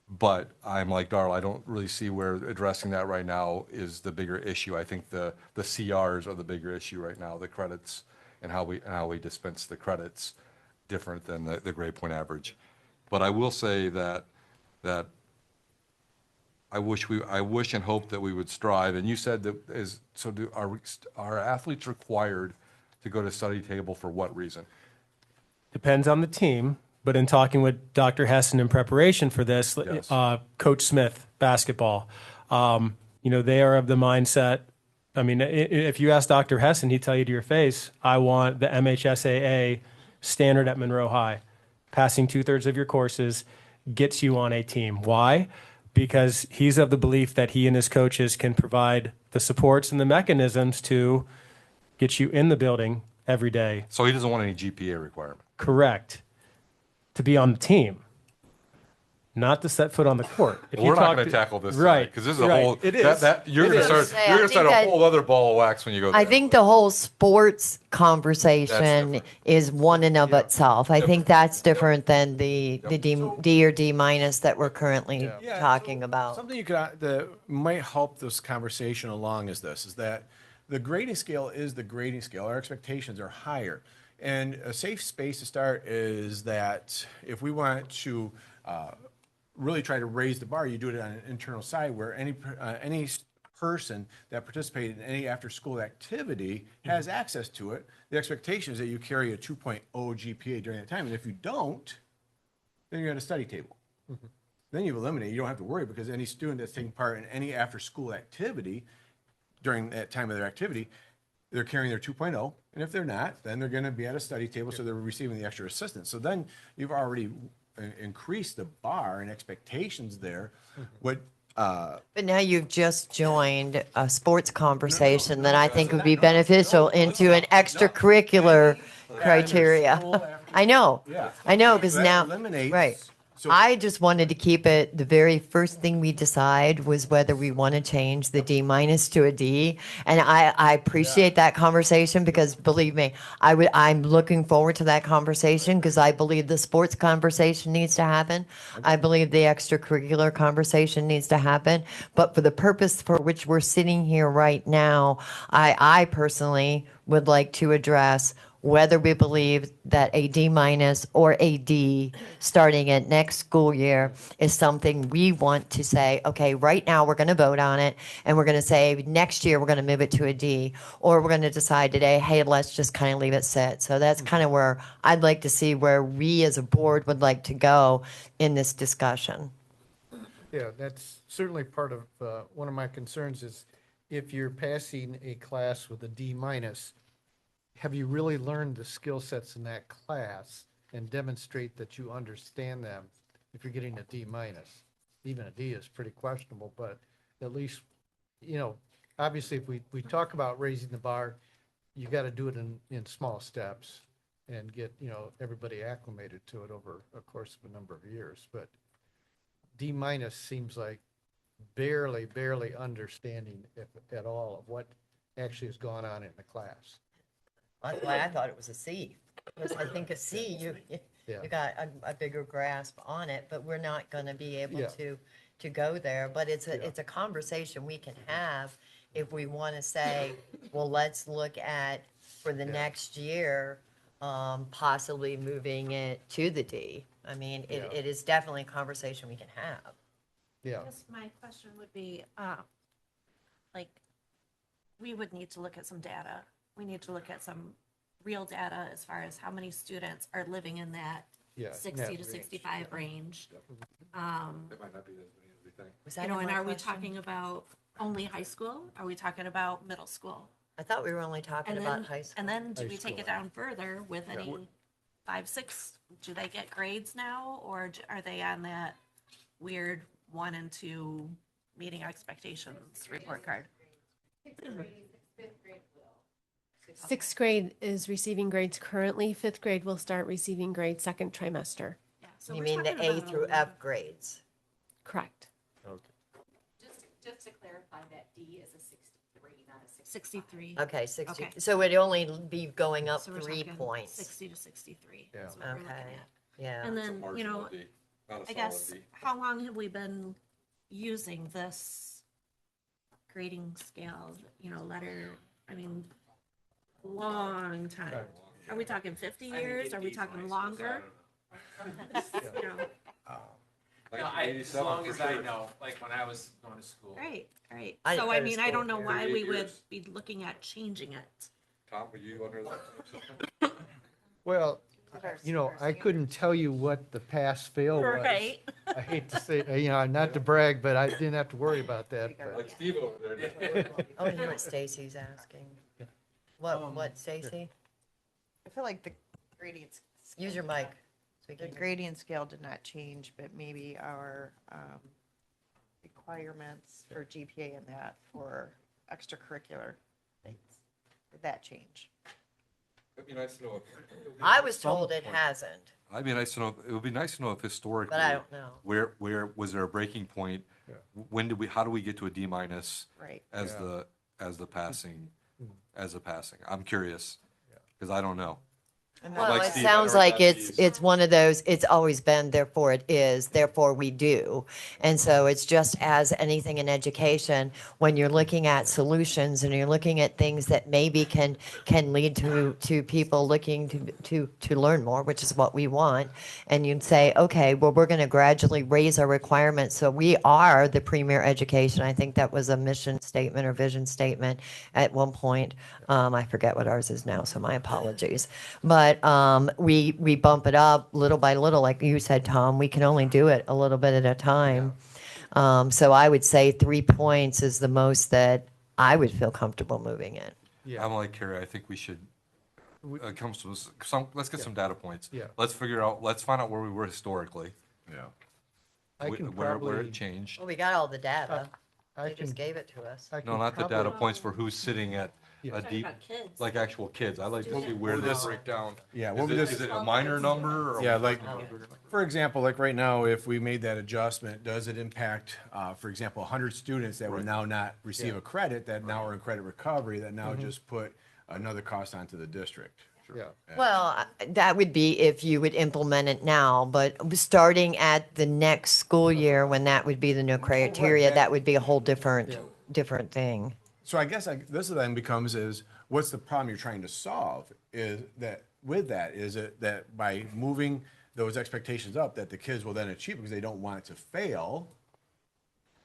but I'm like Darla, I don't really see where addressing that right now is the bigger issue. I think the CRs are the bigger issue right now, the credits and how we dispense the credits different than the grade point average. But I will say that I wish and hope that we would strive. And you said are athletes required to go to study table for what reason? Depends on the team, but in talking with Dr. Hessen in preparation for this, Yes. Coach Smith, basketball, they are of the mindset. I mean, if you ask Dr. Hessen, he'd tell you to your face, I want the MHSAA standard at Monroe High. Passing 2/3 of your courses gets you on a team. Why? Because he's of the belief that he and his coaches can provide the supports and the mechanisms to get you in the building every day. So he doesn't want any GPA requirement. Correct. To be on the team, not to set foot on the court. If We're you not talk going to tackle this tonight, right? because this is a right. whole. It is. You're It going to is. start. You're going to start a whole other ball of wax when you go there. I think the whole sports conversation different. is one in of itself. I think that's different than the D or D minus that we're currently Yeah, talking so about. Something that might help this conversation along is that the grading scale is the grading scale. Our expectations are higher. And a safe space to start is that if we want to really try to raise the bar, you do it on an internal side where any person that participated in any after-school activity has access to it. The expectation is that you carry a 2.0 GPA during that time. And if you don't, then you're at a study table. Then you've eliminated, you don't have to worry, because any student that's taking part in any after-school activity during that time of their activity, they're carrying their 2.0, and if they're not, then they're going to be at a study table, so they're receiving the extra assistance. So then you've already increased the bar and expectations there. What But now you've just joined a sports conversation that I think would be beneficial into an extracurricular criteria. I know. Yeah. I know, So because that now, eliminates- right. so- I just wanted to keep it, the very first thing we decide was whether we want to change the D minus to a D. And I appreciate that conversation because believe me, I'm looking forward to that conversation because I believe the sports conversation needs to happen. I believe the extracurricular conversation needs to happen. But for the purpose for which we're sitting here right now, I personally would like to address whether we believe that a D minus or a D starting at next school year is something we want to say, okay, right now we're going to vote on it and we're going to say next year we're going to move it to a D, or we're going to decide today, hey, let's just kind of leave it sit. So that's kind of where I'd like to see where we as a board would like to go in this discussion. Yeah, that's certainly part of, one of my concerns is if you're passing a class with a D minus, have you really learned the skill sets in that class and demonstrate that you understand them if you're getting a D minus? Even a D is pretty questionable, but at least, obviously if we talk about raising the bar, you got to do it in small steps and get, everybody acclimated to it over a course of a number of years. But D minus seems like barely understanding, if at all, of what actually has gone on in the class. That's why I thought it was a C. Because I think a C, you got a bigger grasp on it, but we're not going to be able Yeah. to go there. But it's a conversation we can have if we want to say, well, let's look at for the next year, possibly moving it to the D. I mean, Yeah. it is definitely a conversation we can have. Yeah, I guess my question would be, like, we would need to look at some data. We need to look at some real data as far as how many students are living in that yeah. 60 that to range. 65 range. It might not be as many as we think. Was that You know, in and my are we question? talking about only high school? Are we talking about middle school? I thought we were only talking And about then, high school. and then do High we take school. it down further with any 5, 6? Do they get grades now, or are they on that weird 1 and 2 meeting expectations report card? Sixth grade is receiving grades currently. Fifth grade will start receiving grades second trimester. Yeah, so You we're mean the talking A about through F grades? Correct. Just to clarify, that D is a 63, not a 65. 63. Okay, 60. Okay. So it'd only be going up So we're 3 talking points. 60 to 63 Yeah. is what we're looking Okay. at. Yeah. And It's a then, marginal D, not a I solid guess, D. how long have we been using this grading scale, letter, long time? Are we talking 50 years? Are we talking longer? You know, As long as I know, like when I was going to school. Right, right. I So didn't I go to mean, I don't know school. why 38 we would years. be looking at changing it. Tom, were you under that? Well, I couldn't tell you what the pass fail was. Right. I hate to say, not to brag, but I didn't have to worry about that. but- Like Steve over there. Oh, you know what Stacy's asking? What, Stacy? I feel like the gradient. Use your mic. The gradient scale did not change, but maybe our requirements for GPA and that for extracurricular things. Did that change? It'd be nice to know. I was told it hasn't, I'd be nice to know, it would be nice to know if historically. but I don't know. Where, was there a breaking point? When how do we get to a D minus Right. as Yeah. the passing, as a passing? I'm curious, because I don't know. Well, like it Steve, sounds I like heard that it's one of those, it's always been, therefore it is, therefore we do. And so it's just as anything in education, when you're looking at solutions and you're looking at things that maybe can lead to people looking to learn more, which is what we want. And you'd say, okay, well, we're going to gradually raise our requirements. So we are the premier education. I think that was a mission statement or vision statement at one point. I forget what ours is now, so my apologies. But we bump it up little by little, like you said, Tom. We can only do it a little bit at a time. So I would say 3 points is the most that I would feel comfortable moving it. Yeah, I'm like Carrie, I think we should, comes to let's get some data points. Yeah. Let's find out where we were historically, Yeah. I can where probably, it changed. Well, we got all the data. I They can, just gave it to us. I No, can not the probably- data points for who's sitting at, a Talking deep, about kids. like actual kids. I like to see where they break down. Yeah, Is what would it, this- is it a minor number or? are we Yeah, like, talking about a bigger number? for example, like right now, if we made that adjustment, does it impact, for example, 100 students that would Right. now not receive Yeah. a credit, that now are in credit recovery, that now just put another cost onto the district? Yeah. Well, that would be if you would implement it now, but starting at the next school year, when that would be the new criteria, that would be a whole different thing. So I guess this then becomes is, what's the problem you're trying to solve? Is that, with that, is it that by moving those expectations up, that the kids will then achieve because they don't want it to fail?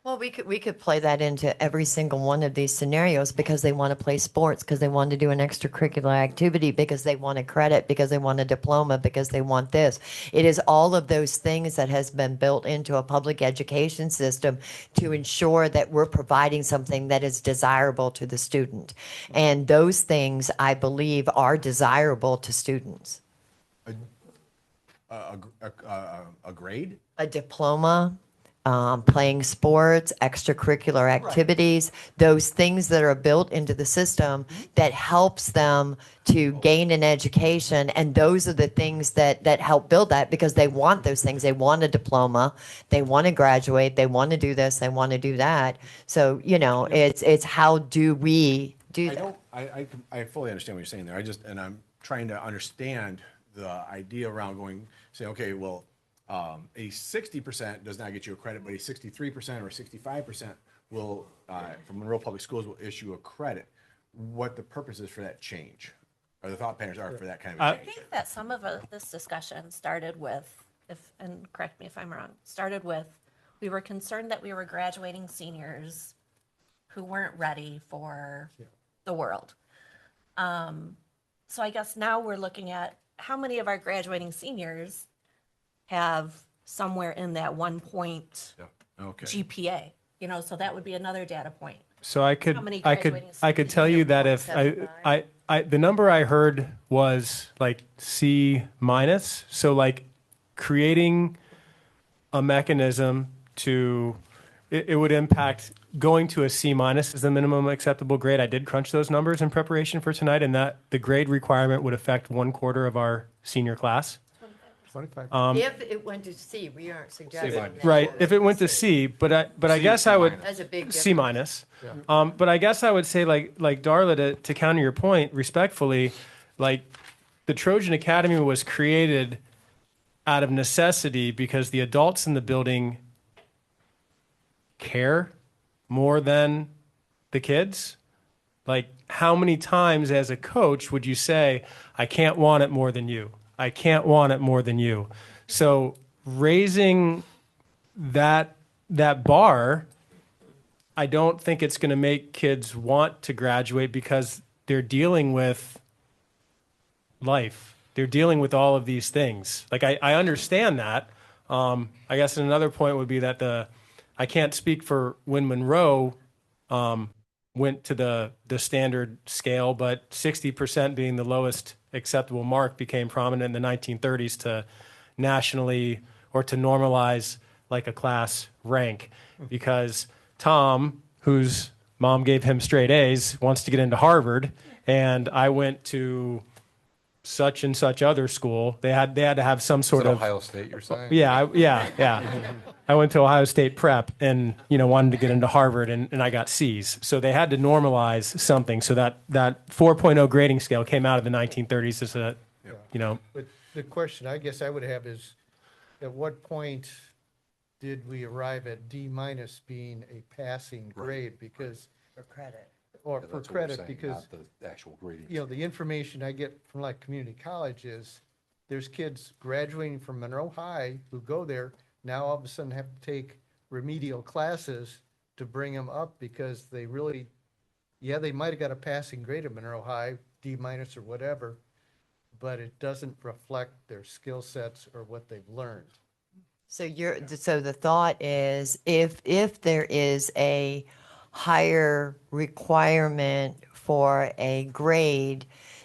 Well, we could play that into every single one of these scenarios because they want to play sports, because they want to do an extracurricular activity, because they want a credit, because they want a diploma, because they want this. It is all of those things that has been built into a public education system to ensure that we're providing something that is desirable to the student. And those things, I believe, are desirable to students. A grade? A diploma, playing sports, extracurricular activities, those things that are built into the system that helps them to gain an education. And those are the things that help build that, because they want those things. They want a diploma, they want to graduate, they want to do this, they want to do that. So, it's how do we do that? I fully understand what you're saying there. And I'm trying to understand the idea around saying, okay, well, a 60% does not get you a credit, but a 63% or 65% will, from Monroe Public Schools, will issue a credit. What the purpose is for that change, or the thought patterns are for that kind of I change. think that some of this discussion started with, and correct me if I'm wrong, we were concerned that we were graduating seniors who weren't ready for the world. So I guess now we're looking at how many of our graduating seniors have somewhere in that 1 point Okay. GPA, so that would be another data point. So I could, How many I could, graduating I could students? tell you that if the number I heard was like C minus. So like creating a mechanism it would impact going to a C minus is the minimum acceptable grade. I did crunch those numbers in preparation for tonight, and that the grade requirement would affect 1/4 of our senior class. 25. If it went to C, we aren't suggesting that. Right, if it went to C, but I C, guess C I would. minus. That's a big C difference. minus. But I guess I would say like Darla, to counter your point respectfully, like the Trojan Academy was created out of necessity because the adults in the building care more than the kids. Like how many times as a coach would you say, I can't want it more than you? I can't want it more than you. So raising that bar, I don't think it's going to make kids want to graduate because they're dealing with life. They're dealing with all of these things. Like I understand that. I guess another point would be that I can't speak for when Monroe went to the standard scale, but 60% being the lowest acceptable mark became prominent in the 1930s to nationally or to normalize like a class rank, because Tom, whose mom gave him straight A's, wants to get into Harvard, and I went to such and such other school. They had to have some Is sort it of Ohio State, you're saying? yeah. I went to Ohio State prep and, wanted to get into Harvard and I got C's. So they had to normalize something. So that 4.0 grading scale came out of the 1930s as a, But the question I guess I would have is, at what point did we arrive at D minus being a passing grade? Because, For credit. or Yeah, for that's what we're credit, saying, because, not the actual grading. the information I get from like community college is there's kids graduating from Monroe High who go there, now all of a sudden have to take remedial classes to bring them up because they really, they might have got a passing grade at Monroe High, D minus or whatever, but it doesn't reflect their skill sets or what they've learned. So the thought is if there is a higher requirement for a grade,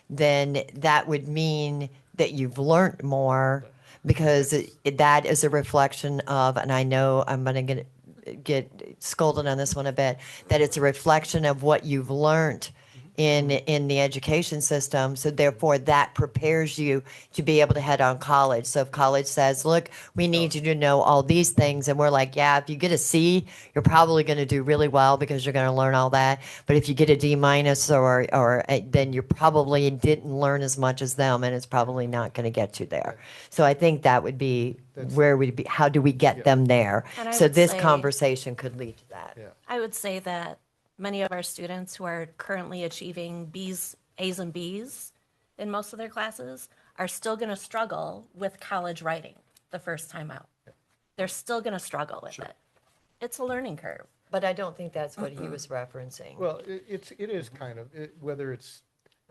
then that would mean that you've learned more, because that is a reflection of, and I know I'm going to get scolded on this one a bit, that it's a reflection of what you've learned in the education system. So therefore, that prepares you to be able to head on college. So if college says, look, we need you to know all these things, and we're like, yeah, if you get a C, you're probably going to do really well because you're going to learn all that. But if you get a D minus then you probably didn't learn as much as them, and it's probably not going to get you there. So I think that would be where we'd be. How do we get them there? And I So would this say- conversation could lead to that. Yeah. I would say that many of our students who are currently achieving B's, A's and B's in most of their classes are still going to struggle with college writing the first time out. They're still going to struggle with it. It's a learning curve. But I don't think that's what he was referencing. Well, it is kind of, whether it's,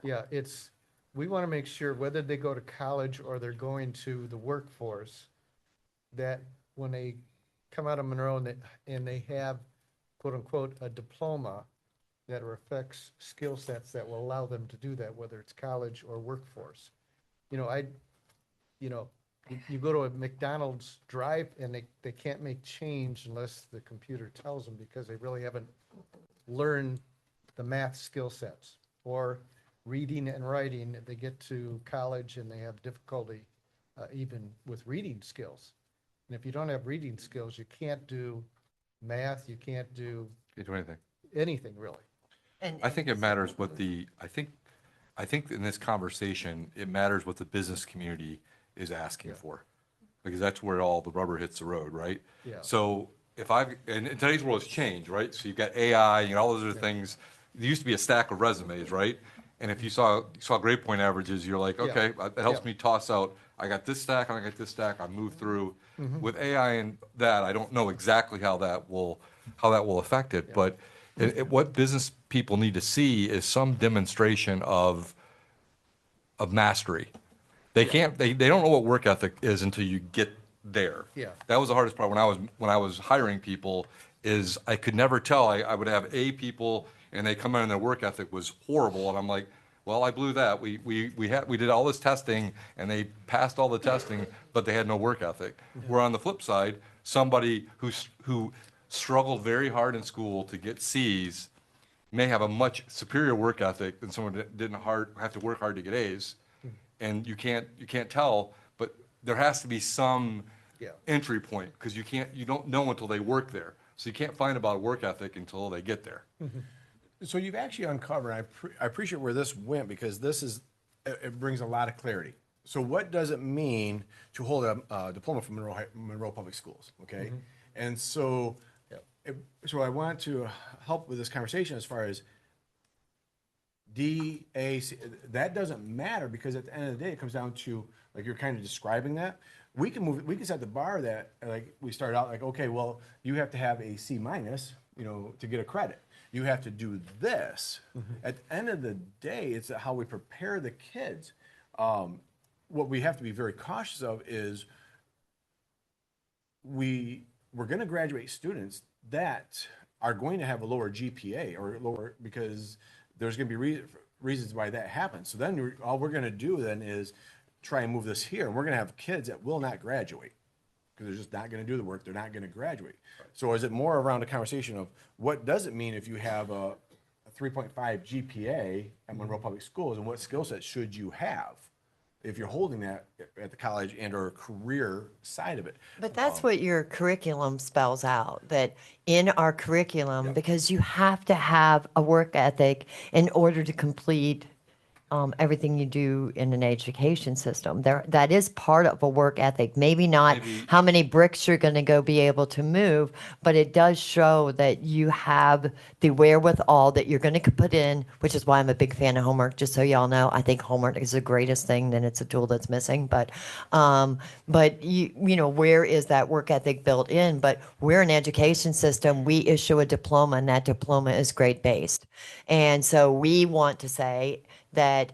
we want to make sure whether they go to college or they're going to the workforce, that when they come out of Monroe and they have, quote unquote, a diploma that reflects skill sets that will allow them to do that, whether it's college or workforce. You go to a McDonald's drive and they can't make change unless the computer tells them, because they really haven't learned the math skill sets. Or reading and writing, they get to college and they have difficulty even with reading skills. And if you don't have reading skills, you can't do math, you can't do Can't do anything. anything really. I think it matters what I think in this conversation, it matters what the business community is asking for. Because that's where all the rubber hits the road, right? Yeah. So and in today's world it's changed, right? So you've got AI and all those other things. There used to be a stack of resumes, right? And if you saw grade point averages, you're like, okay, that helps me toss out, I got this stack and I got this stack, I move through. With AI and that, I don't know exactly how that will affect it, but what business people need to see is some demonstration of mastery. They don't know what work ethic is until you get there. Yeah. That was the hardest part when I was hiring people, is I could never tell. I would have A people and they come in and their work ethic was horrible, and I'm like, well, I blew that. We did all this testing and they passed all the testing, but they had no work ethic. Where on the flip side, somebody who struggled very hard in school to get C's may have a much superior work ethic than someone that didn't have to work hard to get A's. And you can't tell, but there has to be some entry point, because you don't know until they work there. So you can't find about work ethic until they get there. So you've actually uncovered, I appreciate where this went, because it brings a lot of clarity. So what does it mean to hold a diploma from Monroe Public Schools, okay? And so, so I want to help with this conversation as far as DAC, that doesn't matter, because at the end of the day, it comes down to, like you're kind of describing that. We can set the bar that, like, we start out like, okay, well, you have to have a C minus, to get a credit. You have to do this. At the end of the day, it's how we prepare the kids. What we have to be very cautious of is we're going to graduate students that are going to have a lower GPA or lower, because there's going to be reasons why that happens. So then all we're going to do then is try and move this here. And we're going to have kids that will not graduate because they're just not going to do the work. They're not going to graduate. So is it more around a conversation of what does it mean if you have a 3.5 GPA at Monroe Public Schools, and what skill sets should you have if you're holding that at the college and or career side of it? But that's what your curriculum spells out, that in our curriculum, because you have to have a work ethic in order to complete everything you do in an education system. That is part of a work ethic. Maybe not how many bricks you're going to go be able to move, but it does show that you have the wherewithal that you're going to put in, which is why I'm a big fan of homework, just so y'all know. I think homework is the greatest thing, then it's a tool that's missing. But where is that work ethic built in? But we're an education system. We issue a diploma, and that diploma is grade-based. And so we want to say that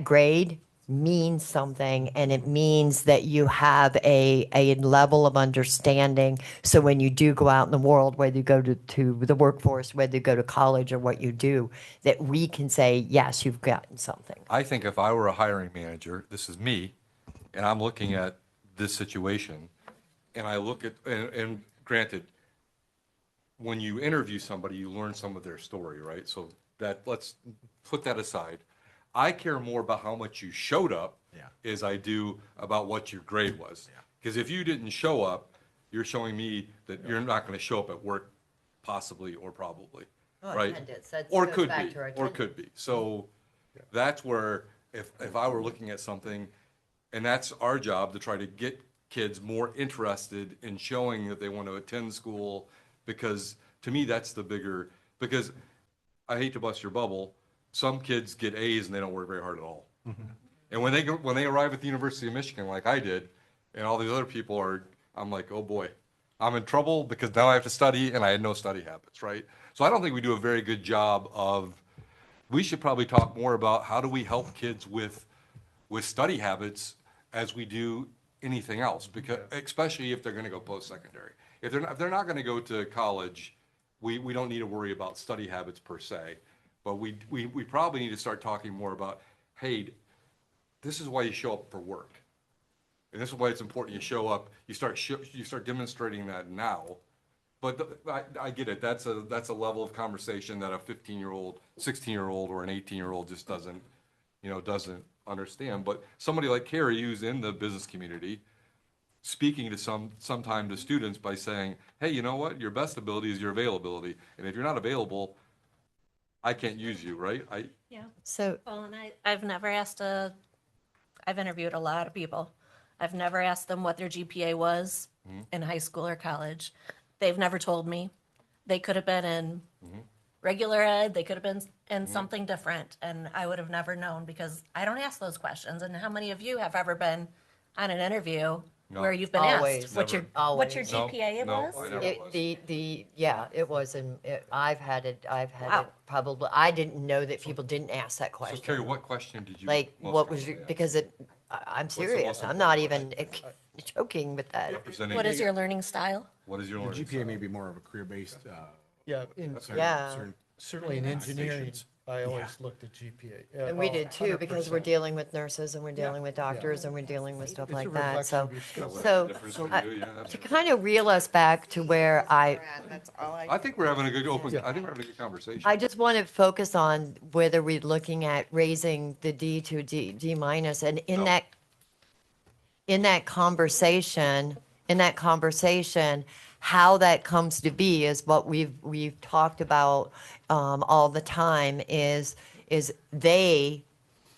grade means something, and it means that you have a level of understanding. So when you do go out in the world, whether you go to the workforce, whether you go to college or what you do, that we can say, yes, you've gotten something. I think if I were a hiring manager, this is me, and I'm looking at this situation, and I look at, and granted, when you interview somebody, you learn some of their story, right? So that, let's put that aside. I care more about how much you showed up as I do about what your grade was. Because if you didn't show up, you're showing me that you're not going to show up at work possibly or probably, Oh, right? attendance, that Or goes could back be, to our or could be. So that's where, if I were looking at something, and that's our job, to try to get kids more interested in showing that they want to attend school, because to me, that's the bigger, because I hate to bust your bubble, some kids get A's and they don't work very hard at all. And when they arrive at the University of Michigan, like I did, and all these other people are, I'm like, oh boy, I'm in trouble because now I have to study and I had no study habits, right? So I don't think we do a very good job of, we should probably talk more about how do we help kids with study habits as we do anything else, because especially if they're going to go post-secondary. If they're not going to go to college, we don't need to worry about study habits per se, but we probably need to start talking more about, hey, this is why you show up for work, and this is why it's important you show up. You start demonstrating that now. But I get it. That's a level of conversation that a 15-year-old, 16-year-old, or an 18-year-old just doesn't understand. But somebody like Carrie, who's in the business community, speaking to sometime to students by saying, hey, you know what? Your best ability is your availability. And if you're not available, I can't use you, right? Yeah. So, Well, and I've interviewed a lot of people. I've never asked them what their GPA was in high school or college. They've never told me. They could have been in regular ed, they could have been in something different, and I would have never known because I don't ask those questions. And how many of you have ever been on an interview where you've been Always. asked what your Always. GPA No, was? I never was. It was, and I've had it Wow. probably, I didn't know that people didn't ask that So question. Carrie, what question did you? Like, most what was, commonly ask? because I'm the serious, most I'm not important even joking with that. Representing- What is your learning style? What is your Your learning GPA style? may be more of a career-based, Yeah, Yeah. certainly in engineering, Conversations. I always looked at GPA. Yeah, And we oh, did too, because we're 100%. dealing with nurses and we're dealing with doctors and we're dealing with stuff It's a like that, reflection so. of your skill set. So, Difference we do, yeah, to absolutely. kind of reel us back to where I think we're having a good I think we're having a good conversation. I just want to focus on whether we're looking at raising the D to D minus, and in No. that conversation, how that comes to be is what we've talked about all the time. Is they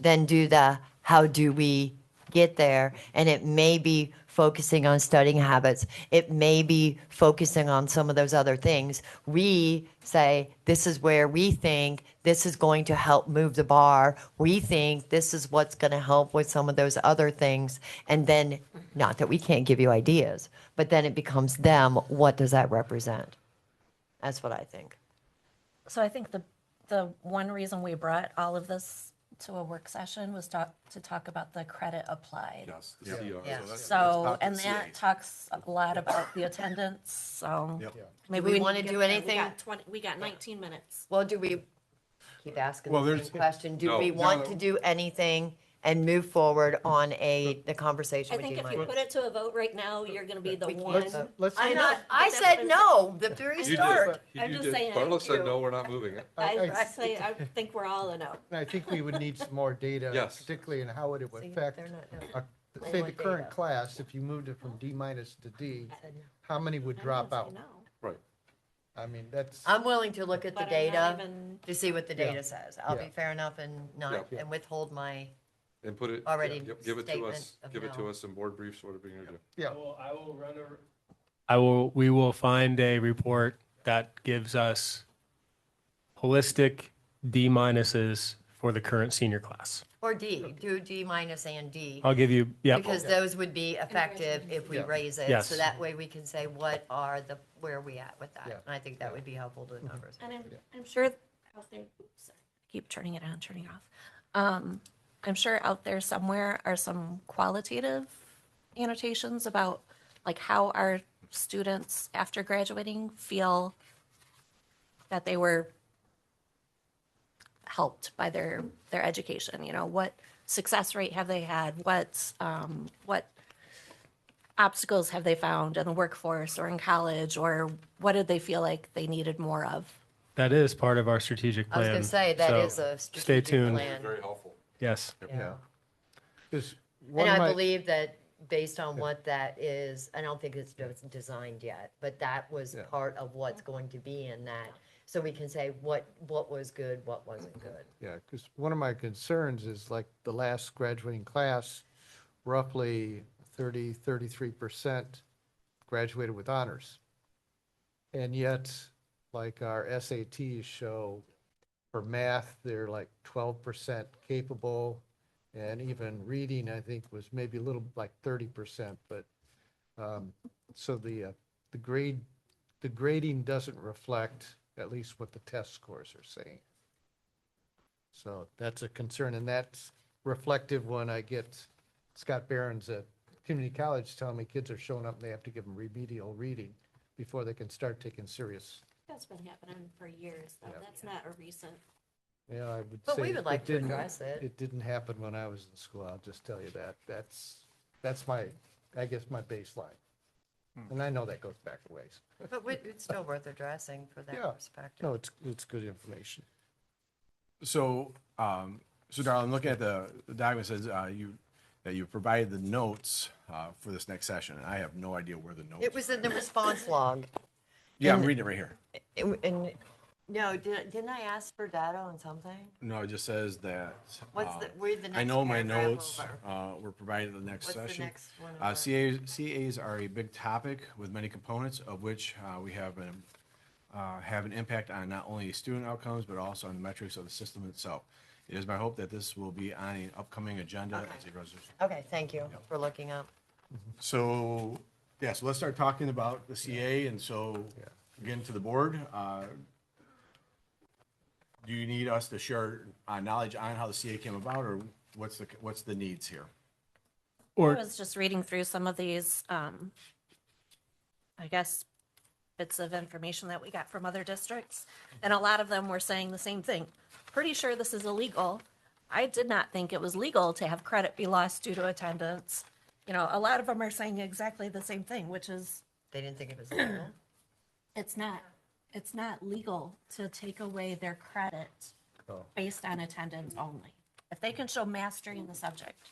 then do the how do we get there, and it may be focusing on studying habits. It may be focusing on some of those other things. We say, this is where we think this is going to help move the bar. We think this is what's going to help with some of those other things. And then, not that we can't give you ideas, but then it becomes them. What does that represent? That's what I think. So I think the one reason we brought all of this to a work session was to talk about the credit applied. Yes, the CR. Yeah. So, and that talks a lot about the attendance, so maybe we we wanna need to do get there. anything? We got 19 minutes. Well, do we keep asking Well, the there's- same question? Do No. we want to do anything and move forward on the conversation I with think you, if you Mike? put it to a vote right now, you're gonna be the one. Let's, I'm not, But I that's said what I'm no, the very You did. start. I'm You just did. saying, Carlos said, you- no, we're not moving it. I think we're all a no. I think we would need some more data, Yes. particularly in how it would See, affect, they're not- say, more the current data. class, if you moved it from D minus to D, how many would I drop don't out? say no, Right. I mean, that's, I'm willing to look at the but I'm not data even- to see what the Yeah. data says. I'll be Yeah. fair enough and not, Yeah. and withhold my, And put it, Already give it to statement us, of give it to no. us in board briefs, whatever you're gonna do. yeah. We will find a report that gives us holistic D minuses for the current senior class. or D, do D minus and D. I'll give you, yeah, Because those would be effective if we Yeah. raise it. Yes. So that way we can say, where are we at with that? Yeah. And I think that would be helpful to the conversation. And I'm sure out there, oops, sorry, I keep turning it on, turning it off. I'm sure out there somewhere are some qualitative annotations about like how our students after graduating feel that they were helped by their education. You know, what success rate have they had? What obstacles have they found in the workforce or in college, or what did they feel like they needed more of? That is part of our strategic I was plan. going to say, that So is a stay strategic tuned. plan. Very helpful. Yes. Yeah. Because And one of I my, believe that based on what that is, I don't think it's designed yet, but that was Yeah. part of what's going to be in that. So we can say what was good, what wasn't good. yeah, because one of my concerns is like the last graduating class, roughly 33% graduated with honors. And yet, like our SATs show, for math, they're like 12% capable. And even reading, I think, was maybe a little like 30%, but, so the grading doesn't reflect at least what the test scores are saying. So that's a concern, and that's reflective when I get Scott Barron's at community college telling me kids are showing up and they have to give them remedial reading before they can start taking serious. That's been happening for years, though. Yeah. That's not a recent. Yeah, I would But say. we would like to didn't- address it. It didn't happen when I was in school, I'll just tell you that. That's my, I guess, my baseline. And I know that goes back a ways. But it's still worth addressing for that Yeah. perspective. No, it's good information. So, so Darrell, I'm looking at the document says, that you provided the notes, for this next session, and I have no idea where the notes. It was in the response log. Yeah, I'm in- reading it right here. And, no, didn't I ask for data on something? No, it just says that. Read the next I know my paragraph notes, over. were provided the next What's the session. next one over? CAs are a big topic with many components of which, we have an impact on not only student outcomes, but also on the metrics of the system itself. It is my hope that this will be on an upcoming agenda as a resolution. Okay, thank you for looking up. So, yeah, so let's start talking about the CA, and so, again, to the board, do you need us to share, knowledge on how the CA came about, or what's the needs here? I Or was just reading through some of these, I guess, bits of information that we got from other districts, and a lot of them were saying the same thing. Pretty sure this is illegal. I did not think it was legal to have credit be lost due to attendance. You know, a lot of them are saying exactly the same thing, which is, They didn't think it was legal. it's not legal to take away their credit based on attendance only. If they can show mastery in the subject.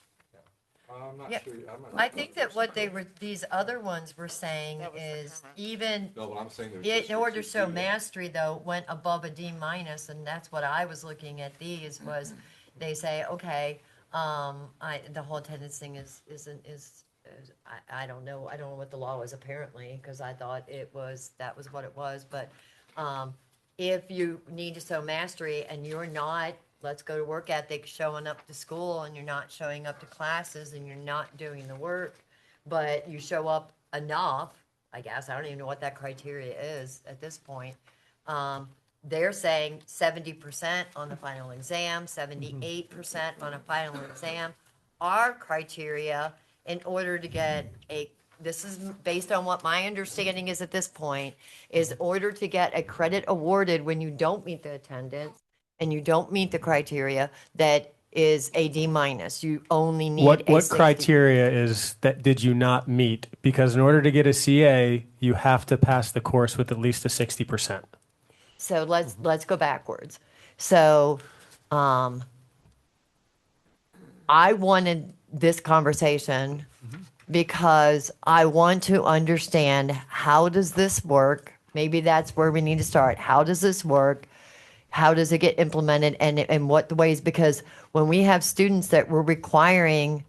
I'm not Yeah. sure. I'm not- I think that what these other ones were saying is even No, but I'm saying there's in order to districts show that do that. mastery though, went above a D minus, and that's what I was looking at these was, they say, okay, the whole attendance thing is I don't know what the law is apparently, because I thought that was what it was, but, if you need to show mastery and you're not, let's go to work ethic, showing up to school and you're not showing up to classes and you're not doing the work, but you show up enough, I guess, I don't even know what that criteria is at this point. They're saying 70% on the final exam, 78% on a final exam. Our criteria, in order to get this is based on what my understanding is at this point, is in order to get a credit awarded when you don't meet the attendance and you don't meet the criteria, that is a D minus. You only need what a 60. criteria is that did you not meet? Because in order to get a CA, you have to pass the course with at least a 60%. So let's go backwards. So, I wanted this conversation because I want to understand, how does this work? Maybe that's where we need to start. How does this work? How does it get implemented, and what the ways? Because when we have students that we're requiring,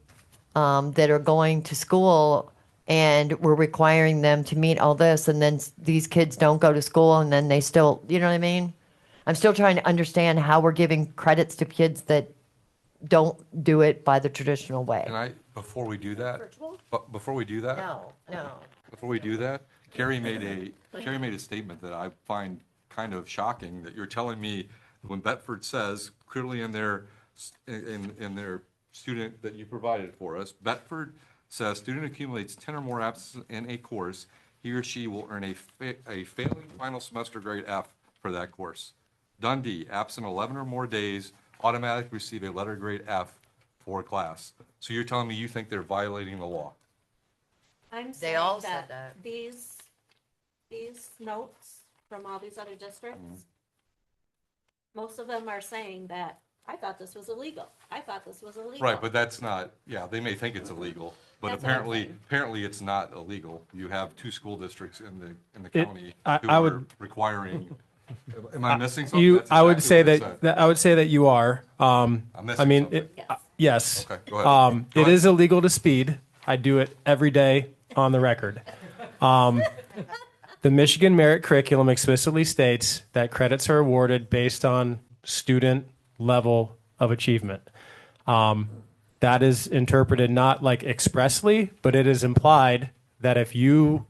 that are going to school, and we're requiring them to meet all this, and then these kids don't go to school, and then they still, you know what I mean? I'm still trying to understand how we're giving credits to kids that don't do it by the traditional way. And before we do that, before we do that, No. before we do that, Carrie made a statement that I find kind of shocking, that you're telling me when Bedford says clearly in their student that you provided for us, Bedford says student accumulates 10 or more absences in a course, he or she will earn a failing final semester grade F for that course. Dundee, absent 11 or more days, automatically receive a letter grade F for class. So you're telling me you think they're violating the law? I'm They saying all said that. these notes from all these other districts, most of them are saying that, I thought this was illegal. I thought this was illegal. Right, but that's not, yeah, they may think it's illegal, but That's what I'm apparently, saying. apparently it's not illegal. You have 2 school districts in the It- county I- who I are would- requiring, am I missing something? You, That's I would exactly say what it said. I would say that you are. I'm I missing mean, something. yes. Okay, go ahead. Go It ahead. is illegal to speed. I do it every day on the record. The Michigan Merit Curriculum explicitly states that credits are awarded based on student level of achievement. That is interpreted not like expressly, but it is implied that if you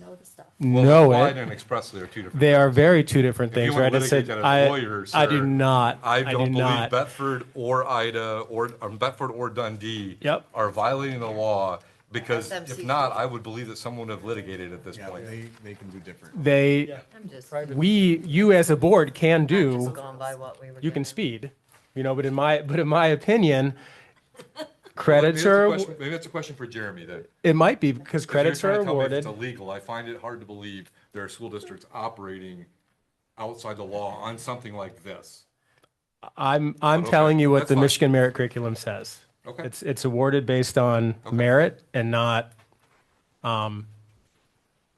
Know the stuff. Well, know implied it, and expressly are 2 different they things. are very two different If you things, want right? to It litigate said, that as a lawyer, I do sir, not. I don't do believe not. Bedford or Ida or Bedford or Dundee Yep. are violating the law, because if SMC. not, I would believe that someone would have litigated at this Yeah, point. they can do different. They, I'm just, you as a board can I'm do. just going by what we were. You can given. speed, but in my opinion, credits are, Maybe that's a question for Jeremy, that it might be because if you're credits trying are to tell me if awarded. it's illegal, I find it hard to believe there are school districts operating outside the law on something like this. I'm okay, telling you what that's the fine. Michigan Merit Curriculum says. Okay. It's awarded based on Okay. merit and not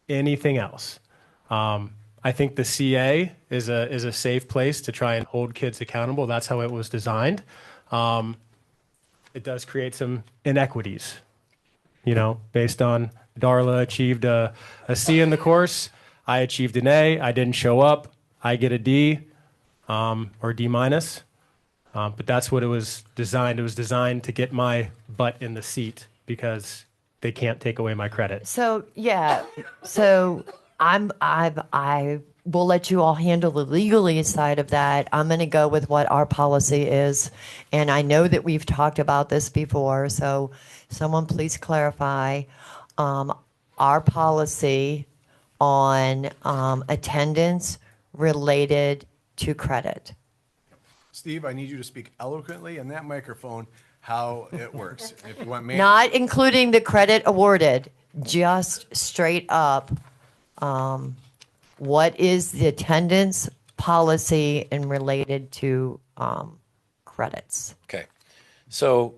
anything else. I think the CA is a safe place to try and hold kids accountable. That's how it was designed. It does create some inequities, based on Darla achieved a C in the course. I achieved an A. I didn't show up. I get a D or D minus. But that's what it was designed. It was designed to get my butt in the seat because they can't take away my credit. So, yeah, so I will let you all handle the legally side of that. I'm going to go with what our policy is. And I know that we've talked about this before, so someone please clarify our policy on attendance related to credit. Steve, I need you to speak eloquently in that microphone how it works. If you want me. Not including the credit awarded, just straight up, what is the attendance policy and related to credits? Okay. So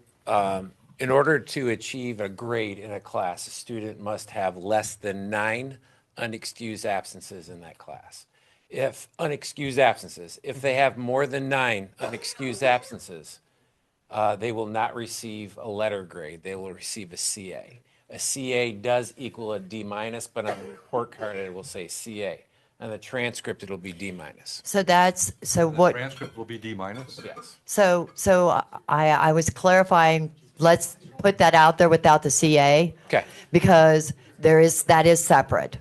in order to achieve a grade in a class, a student must have less than 9 unexcused absences in that class. If they have more than 9 unexcused absences, they will not receive a letter grade. They will receive a CA. A CA does equal a D minus, but on the report card it will say CA. On the transcript it'll be D minus. So that's, so The what, transcript will be D minus? Yes. so I was clarifying, let's put that out there without the CA. Okay. Because that is separate.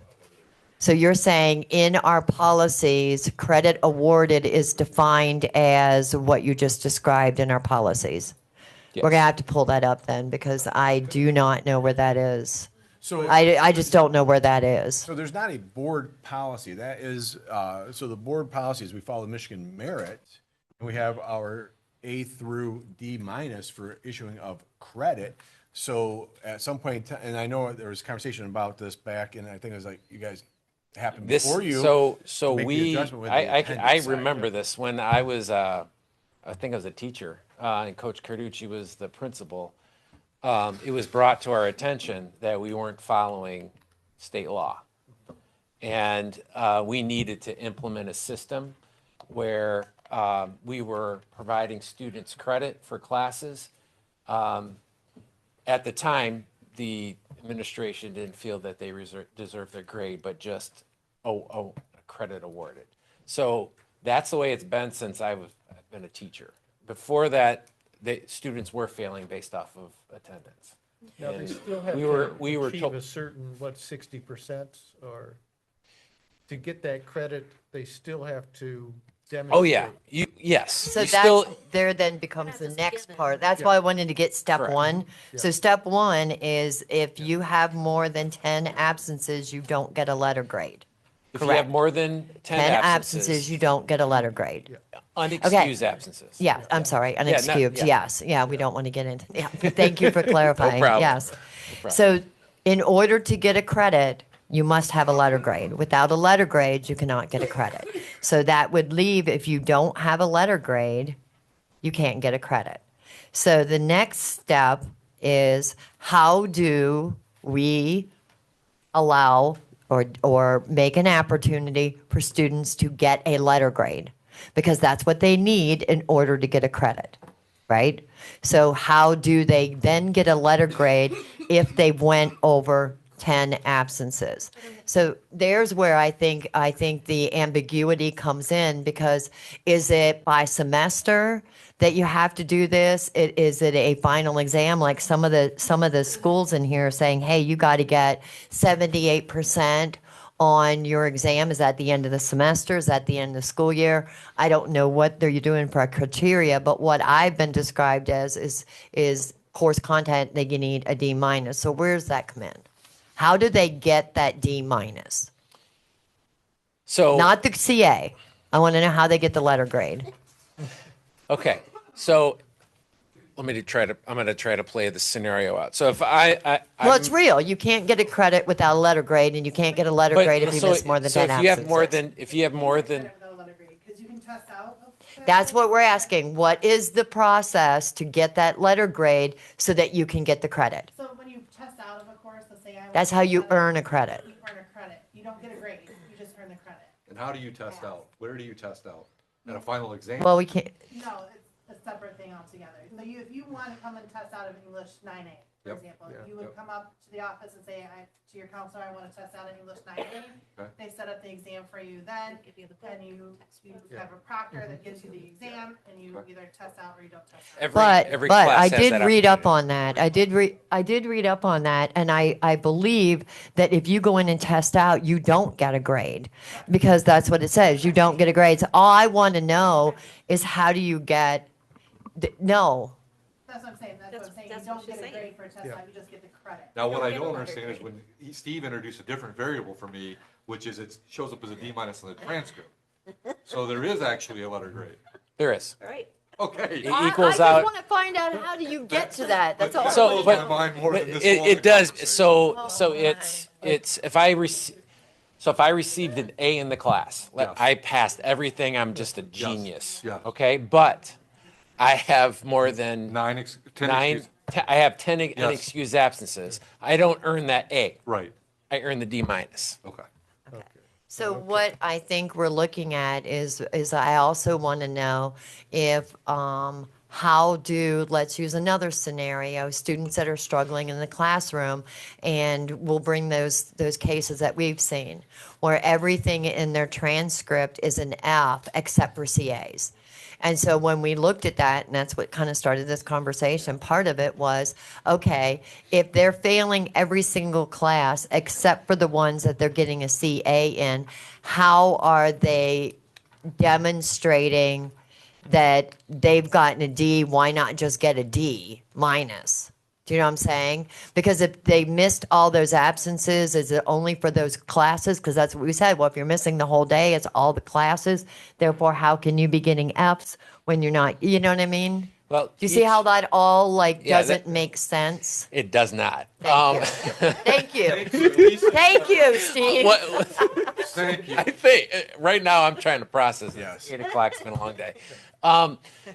So you're saying in our policies, credit awarded is defined as what you just described in our policies. Yes. We're gonna have to pull that up then, because I do not know where that is. So, I just don't know where that is. so there's not a board policy. That is, so the board policy is we follow Michigan merit, and we have our A through D minus for issuing of credit. So at some point, in and I know there was conversation about this back, and I think it was like you guys happened This, before you. so make the we, adjustment with the I attendance side. remember this when I was, I think I was a teacher, and Coach Carducci was the principal. It was brought to our attention that we weren't following state law. And we needed to implement a system where we were providing students credit for classes. At the time, the administration didn't feel that they deserved their grade, but just a credit awarded. So that's the way it's been since I've been a teacher. Before that, the students were failing based off of attendance. Now, they And still have we to were achieve told- a certain, 60%, or to get that credit, they still have to demonstrate. Oh, yeah, yes. So You that's, still, there then becomes the That's next given. part. That's why I wanted to get step Correct. one. So step one is if you have more than 10 absences, you don't get a letter grade. if you have correct. more than 10 10 absences, absences, you don't get a letter grade. unexcused absences. Yeah, I'm sorry, unexcused, yeah. yes. Yeah, we don't want to get into, yeah, thank you for clarifying, problem. yes. problem. So in order to get a credit, you must have a letter grade. Without a letter grade, you cannot get a credit. So that would leave, if you don't have a letter grade, you can't get a credit. So the next step is, how do we allow or make an opportunity for students to get a letter grade? Because that's what they need in order to get a credit, right? So how do they then get a letter grade if they went over 10 absences? So there's where I think the ambiguity comes in, because is it by semester that you have to do this? Is it a final exam? Like some of the schools in here are saying, hey, you got to get 78% on your exam. Is that the end of the semester? Is that the end of the school year? I don't know what they're doing for criteria, but what I've been described as is course content, they need a D minus. So where does that come in? How do they get that D minus? So, Not the CA. I want to know how they get the letter grade. okay, so I'm going to try to play the scenario out. So if Well, it's real. You can't get a credit without a letter grade, and you can't get a letter grade if you miss more than 10 if you have absences. more than, Without a letter grade, because you can test out. That's what we're asking. What is the process to get that letter grade so that you can get the credit? So when you test out of a course, let's say I. That's how you earn a credit. You earn a credit. You don't get a grade, you just earn the credit. And how do you test out? Where do you test out? At a final exam? Well, we can't. No, it's a separate thing altogether. So if you want to come and test out of English 9A, for Yep. example, Yeah. you would Yep. come up to the office and say, to your counselor, I want to test out of English 9A. Okay. They set up the exam for you then, and you have a proctor that gives you the exam, and you either test out or you don't test out. every But class I has did that read up opportunity. on that. I did read up on that, and I believe that if you go in and test out, you don't get a grade, because that's what it says. You don't get a grade. So all I want to know is, how do you get? No. That's what I'm saying, that's what I'm saying. You That's don't what get she's a grade saying. for a test out, you just get the credit. Now, what I get a don't letter understand is when Steve introduced a different variable for me, which is it shows up as a D minus in the transcript. So there is actually a letter grade. There is. Right. Okay. It I equals just out. want to find out, how do you get to that? That's all. That So, blows but- my mind more than this long It does. conversation. So it's if I received an A in the class, Yes. I passed everything. I'm just a genius. yes. Okay, but I have more than 10 nine. excuse- I have 10 unexcused absences. I don't earn that A. Right, I earn the D minus. okay. So what I think we're looking at is I also want to know if, let's use another scenario, students that are struggling in the classroom, and we'll bring those cases that we've seen, where everything in their transcript is an F except for CAs. And so when we looked at that, and that's what kind of started this conversation, part of it was, okay, if they're failing every single class except for the ones that they're getting a CA in, how are they demonstrating that they've gotten a D? Why not just get a D minus? Do you know what I'm saying? Because if they missed all those absences, is it only for those classes? Because that's what we said. Well, if you're missing the whole day, it's all the classes. Therefore, how can you be getting Fs when you're not? You know what I mean? Well, Do you see how that all Yeah, doesn't make sense? It does not. Thank you. Thank you. Thank you, Steve. Thank you. I think right now I'm trying to process this. Yes. 8 o'clock's been a long day.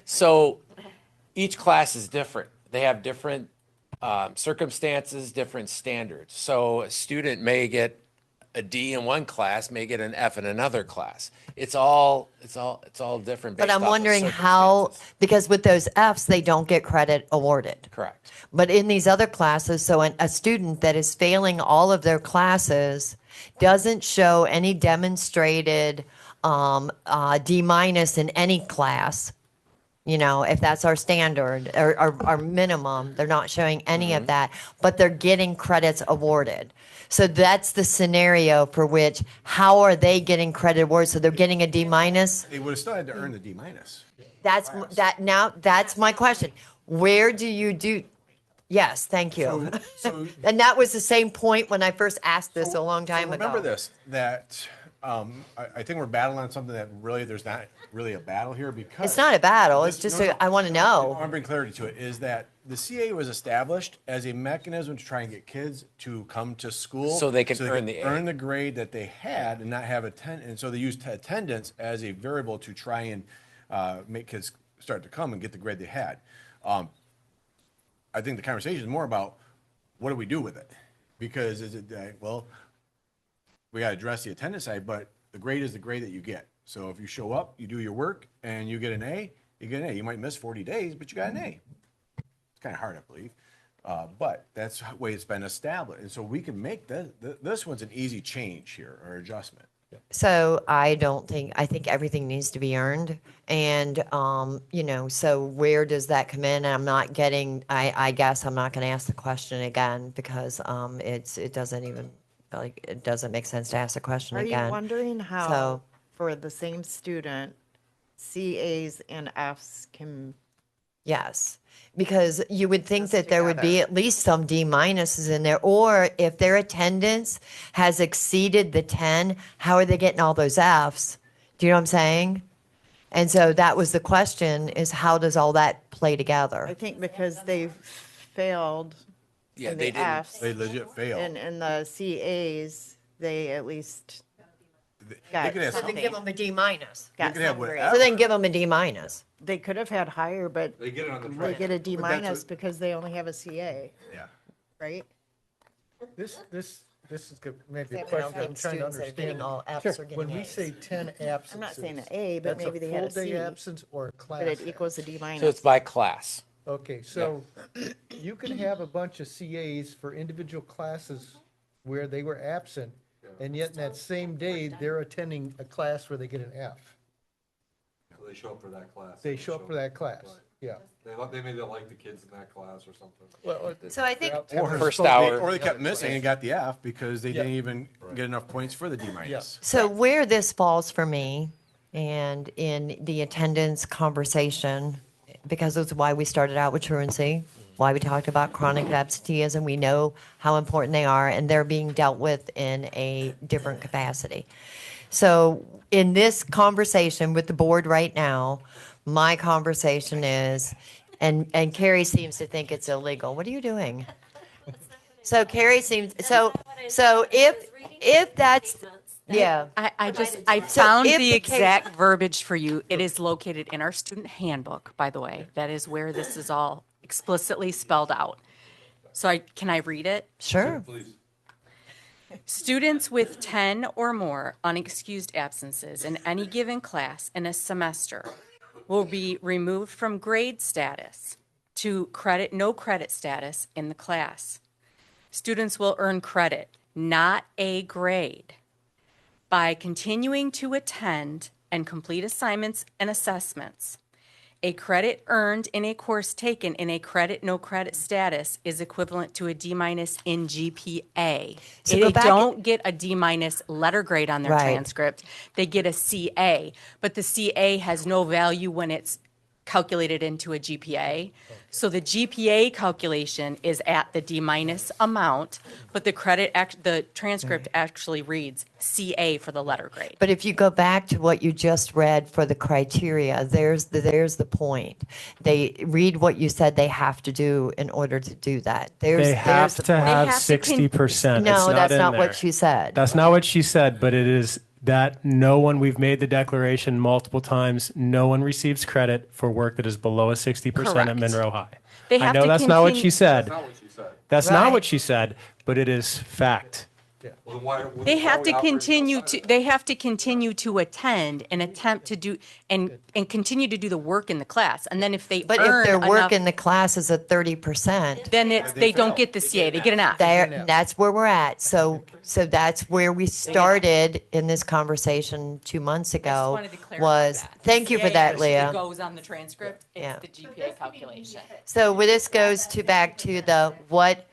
So each class is different. They have different circumstances, different standards. So a student may get a D in one class, may get an F in another class. It's all different. But based I'm off of wondering how, circumstances. because with those Fs, they don't get credit awarded. Correct. But in these other classes, so a student that is failing all of their classes doesn't show any demonstrated D minus in any class, you know, if that's our standard or our minimum, they're not showing any of that, but they're getting credits awarded. So that's the scenario for which, how are they getting credit awarded? So they're getting a D minus? They would have still had to earn the D minus. That's my question. Where do you do? Yes, thank you. So And that was the same point when I first asked this a long time ago. remember this, that I think we're battling on something that really, there's not really a battle here because. It's not a battle, it's This- just, no, no. I want to I know. want to bring clarity to it, is that the CA was established as a mechanism to try and get kids to come to school. So they can earn the A. Earn the grade that they had and not have and so they used attendance as a variable to try and make kids start to come and get the grade they had. I think the conversation is more about, what do we do with it? Because is it, well, we got to address the attendance side, but the grade is the grade that you get. So if you show up, you do your work, and you get an A, you get an A. You might miss 40 days, but you got an A. It's kind of hard, I believe. But that's the way it's been established. And so we can make this one's an easy change here, or adjustment. So I think everything needs to be earned. And, so where does that come in? And I'm not getting, I guess I'm not going to ask the question again because it doesn't even, like, it doesn't make sense to ask the question Are again. you wondering how, So- for the same student, CAs and Fs can, Yes, because you would think Us that there would be together. at least some D minuses in there, or if their attendance has exceeded the 10, how are they getting all those Fs? Do you know what I'm saying? And so that was the question, is how does all that play I together? think because they failed Yeah, in they the didn't. Fs, They legit fail. and the CAs, they at least They got could have So then something. give them a D minus. Got could have some grade. whatever. So then give them a D minus. They could have had higher, but They get it on the they track. get a D But that's minus what- because they only have a CA, Yeah. right? This is good, maybe a Except question for I'm trying to students that are getting understand. all Fs Sure. or getting When we As. say 10 absences. I'm not saying an A, but that's maybe they had a full day C, absence or a class. but it equals a D minus. So it's by class. Okay, so you can have a bunch of CAs for individual classes where they were absent, and yet in that same day, they're attending a class where they get an F. They show up for that class. They show up for that class, Right. yeah. They maybe like the kids in that class or something. Well, So I think, Or First they- hour. Or they kept missing and got the F because they Yeah. didn't even get enough points for the D minus. so where this falls for me, and in the attendance conversation, because that's why we started out with truancy, why we talked about chronic absenteeism, we know how important they are, and they're being dealt with in a different capacity. So in this conversation with the board right now, my conversation is, and Carrie seems to think it's illegal. What are you doing? So Carrie seems, so if that's, yeah. I So found if the the case- exact verbiage for you. It is located in our student handbook, by the way. That is where this is all explicitly spelled out. So can I read it? Sure. Please. Students with 10 or more unexcused absences in any given class in a semester will be removed from grade status to no credit status in the class. Students will earn credit, not a grade, by continuing to attend and complete assignments and assessments. A credit earned in a course taken in a credit, no credit status is equivalent to a D minus in GPA. So They go back- don't get a D minus letter grade on their Right. transcript. They get a CA, but the CA has no value when it's calculated into a GPA. So the GPA calculation is at the D minus amount, but the transcript actually reads CA for the letter grade. But if you go back to what you just read for the criteria, there's the point. They read what you said they have to do in order to do that. They have the to point. have have to 60%. No, It's that's in not there. what she said. That's not what she said, but it is that we've made the declaration multiple times, no one receives credit for work that is below a 60% at Correct. Monroe High. They I have know to that's not what continue- she said. Not what she said. That's not Right. what she said, but it is fact. Well, then why? They have why to are we operating continue outside to, of that? they have to continue to attend and attempt to do, and continue to do the work in the class. And then if they But if earn their work enough, in the class is at 30%, then they don't get the CA, they get an F. that's where we're at. So that's where we started in this conversation 2 months ago. wanted to clarify Was, that. thank you for CA that, actually Leah. goes on the transcript, Yeah. it's the GPA calculation. So this goes back to the what,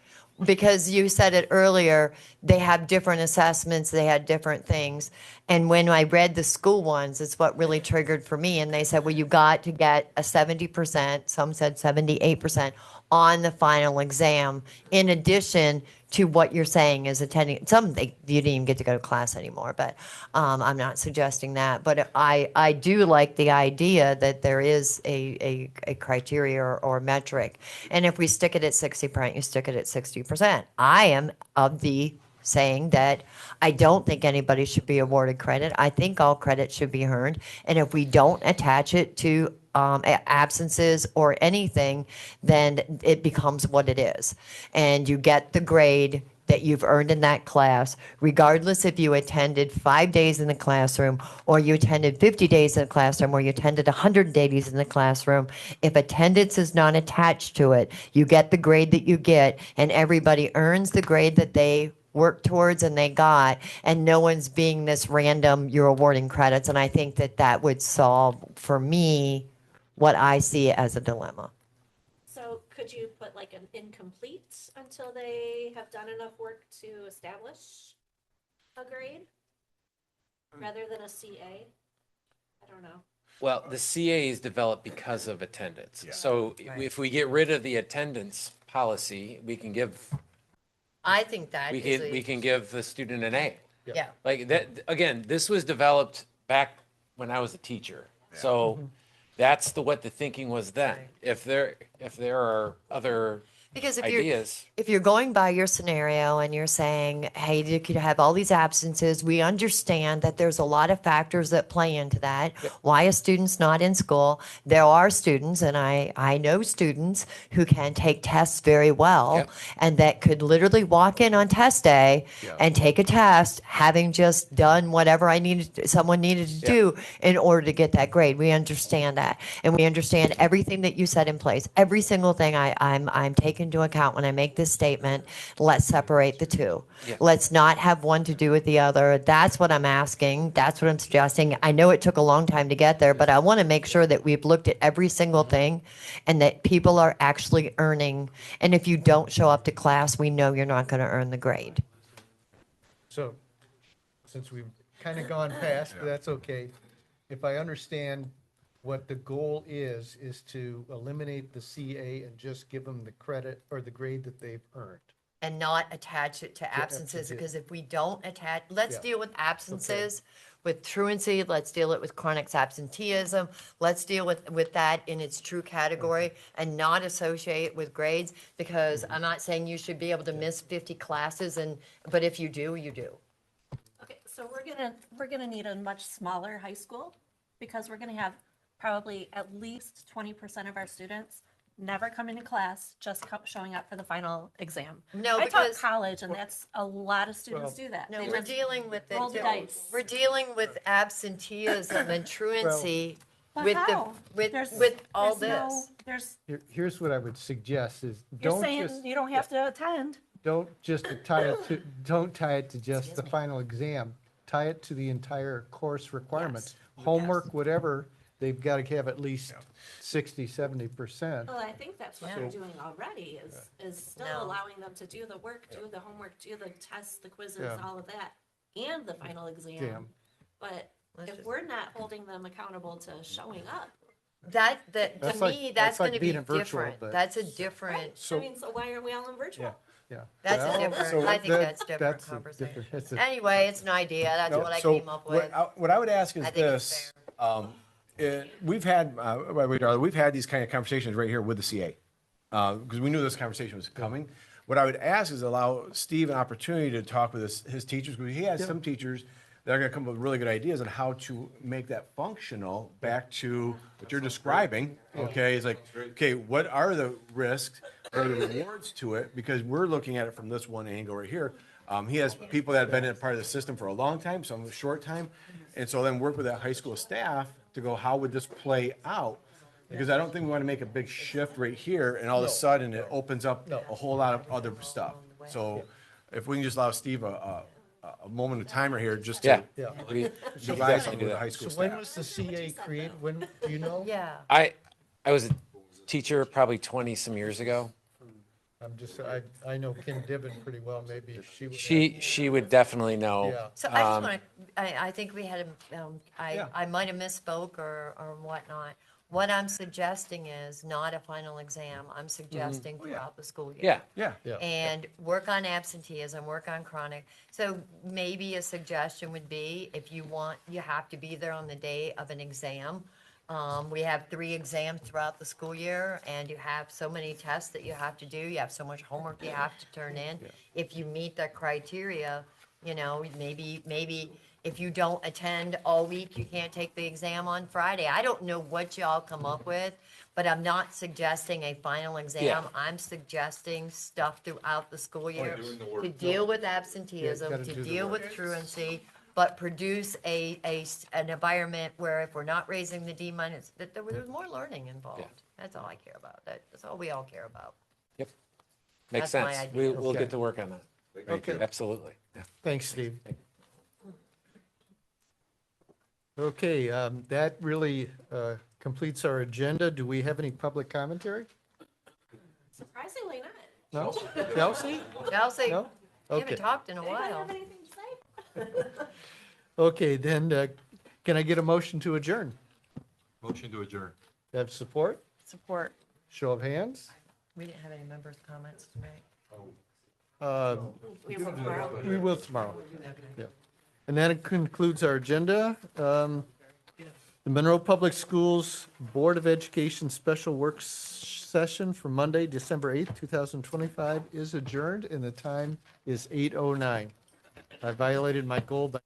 because you said it earlier, they have different assessments, they had different things. And when I read the school ones, it's what really triggered for me. And they said, well, you got to get a 70%, some said 78% on the final exam, in addition to what you're saying is attending, you didn't even get to go to class anymore, but I'm not suggesting that. But I do like the idea that there is a criteria or metric. And if we stick it at 60%, you stick it at 60%. I am of the saying that I don't think anybody should be awarded credit. I think all credit should be earned. And if we don't attach it to absences or anything, then it becomes what it is. And you get the grade that you've earned in that class, regardless if you attended 5 days in the classroom or you attended 50 days in the classroom or you attended 100 days in the classroom. If attendance is not attached to it, you get the grade that you get, and everybody earns the grade that they worked towards and they got, and no one's being this random, you're awarding credits. And I think that that would solve, for me, what I see as a dilemma. So could you put like an incomplete until they have done enough work to establish a grade? Rather than a CA? I don't know. Well, the CA is developed because of attendance. So if we get rid of the attendance policy, we can give, I think that we can give the student an A. yeah. Like that, again, this was developed back when I was a teacher. So that's what the thinking was then. If there are other Because ideas. if you're going by your scenario and you're saying, hey, you could have all these absences, we understand that there's a lot of factors that play into that. Why a student's not in school. There are students, and I know students who can take tests very well and that could literally walk in on test day and take a test, having just done whatever someone needed to do in order to get that grade. We understand that. And we understand everything that you said in place. Every single thing I'm taking into account when I make this statement. Let's separate the two. Let's not have one to do with the other. That's what I'm asking. That's what I'm suggesting. I know it took a long time to get there, but I want to make sure that we've looked at every single thing and that people are actually earning. And if you don't show up to class, we know you're not going to earn the grade. So, since we've kind of gone past, but that's okay. If I understand what the goal is to eliminate the CA and just give them the credit or the grade that they've earned. And not attach it to absences, because if we don't attach, let's deal with absences, with truancy, let's deal it with chronic absenteeism, let's deal with that in its true category and not associate it with grades, because I'm not saying you should be able to miss 50 classes, but if you do, you do. Okay, so we're gonna need a much smaller high school, because we're gonna have probably at least 20% of our students never coming to class, just showing up for the final exam. No, I taught because college, and that's a lot of students do that. no, They we're just dealing with roll the dice. We're dealing with absenteeism and truancy But with how? with all there's this. Here's what I would suggest is You're don't saying just, you don't have to attend. don't just tie it to just the final exam. Tie it to the entire course requirements. Homework, whatever, they've got to have at least 60, 70%. Well, I think that's what they're doing already, is still No. allowing them to do the work, do the homework, do the tests, the quizzes, Yeah. all of that, and the final exam. Exam. But if we're not holding them accountable to showing up, That That's to like- me, that's that's like going to be being virtual, different. but- That's a different. I mean, so why are we all in virtual? Yeah. That's a Well, different. so I think that- that's different that's a conversation. different- that's a- Anyway, it's an idea. That's No, what I so came up with. What I would ask is I think it's this. We've had, we've had these kind of conversations right here with the CA, because we knew this conversation was coming. What I would ask is allow Steve an opportunity to talk with his teachers, because he has some teachers that are gonna come up with really good ideas on how to make that functional back to what you're describing, okay? It's like, okay, what are the risks, what are the rewards to it? Because we're looking at it from this one angle right here. He has people that have been in part of the system for a long time, some a short time, and so then work with that high school staff to go, how would this play out? Because I don't think we want to make a big shift right here, and all of a sudden it opens up a whole lot of other stuff. So if we can just allow Steve a moment of timer here, just to We devise can something do with the that. high school So when staff. was the CA created? When, do you know? Yeah. I was a teacher probably 20 some years ago. I know Kim Dibben pretty well, maybe she would. She would definitely know. Yeah. So I just want to, I think we had, Yeah. I might have misspoke or whatnot. What I'm suggesting is not a final exam. I'm suggesting throughout the school year. Yeah, Yeah. And work on absenteeism, work on chronic. So maybe a suggestion would be, if you want, you have to be there on the day of an exam. We have 3 exams throughout the school year, and you have so many tests that you have to do. You have so much homework you have to turn in. If you meet the criteria, you know, maybe if you don't attend all week, you can't take the exam on Friday. I don't know what y'all come up with, but I'm not suggesting a final exam. Yeah. I'm suggesting stuff throughout the school year doing the work. to deal with absenteeism, gotta to do the deal with truancy, but produce an environment where if we're not raising the D minus, that there's more learning involved. That's all I care about. That's all we all care about. makes That's my sense. idea. We'll Okay. get to work on that. Okay. Absolutely. Yeah. Thanks, Steve. Okay, that really completes our agenda. Do we have any public commentary? Surprisingly not. No? Chelsea? Chelsea, No? you Okay. haven't talked in a Anybody while. have anything to say? Okay, then, can I get a motion to adjourn? Motion to adjourn. Have support? Support. Show of hands? We didn't have any members' comments tonight. We will tomorrow. Yeah. And that concludes our agenda. The Monroe Public Schools Board of Education Special Work Session for Monday, December 8th, 2025 is adjourned, and the time is 8:09. I violated my goal by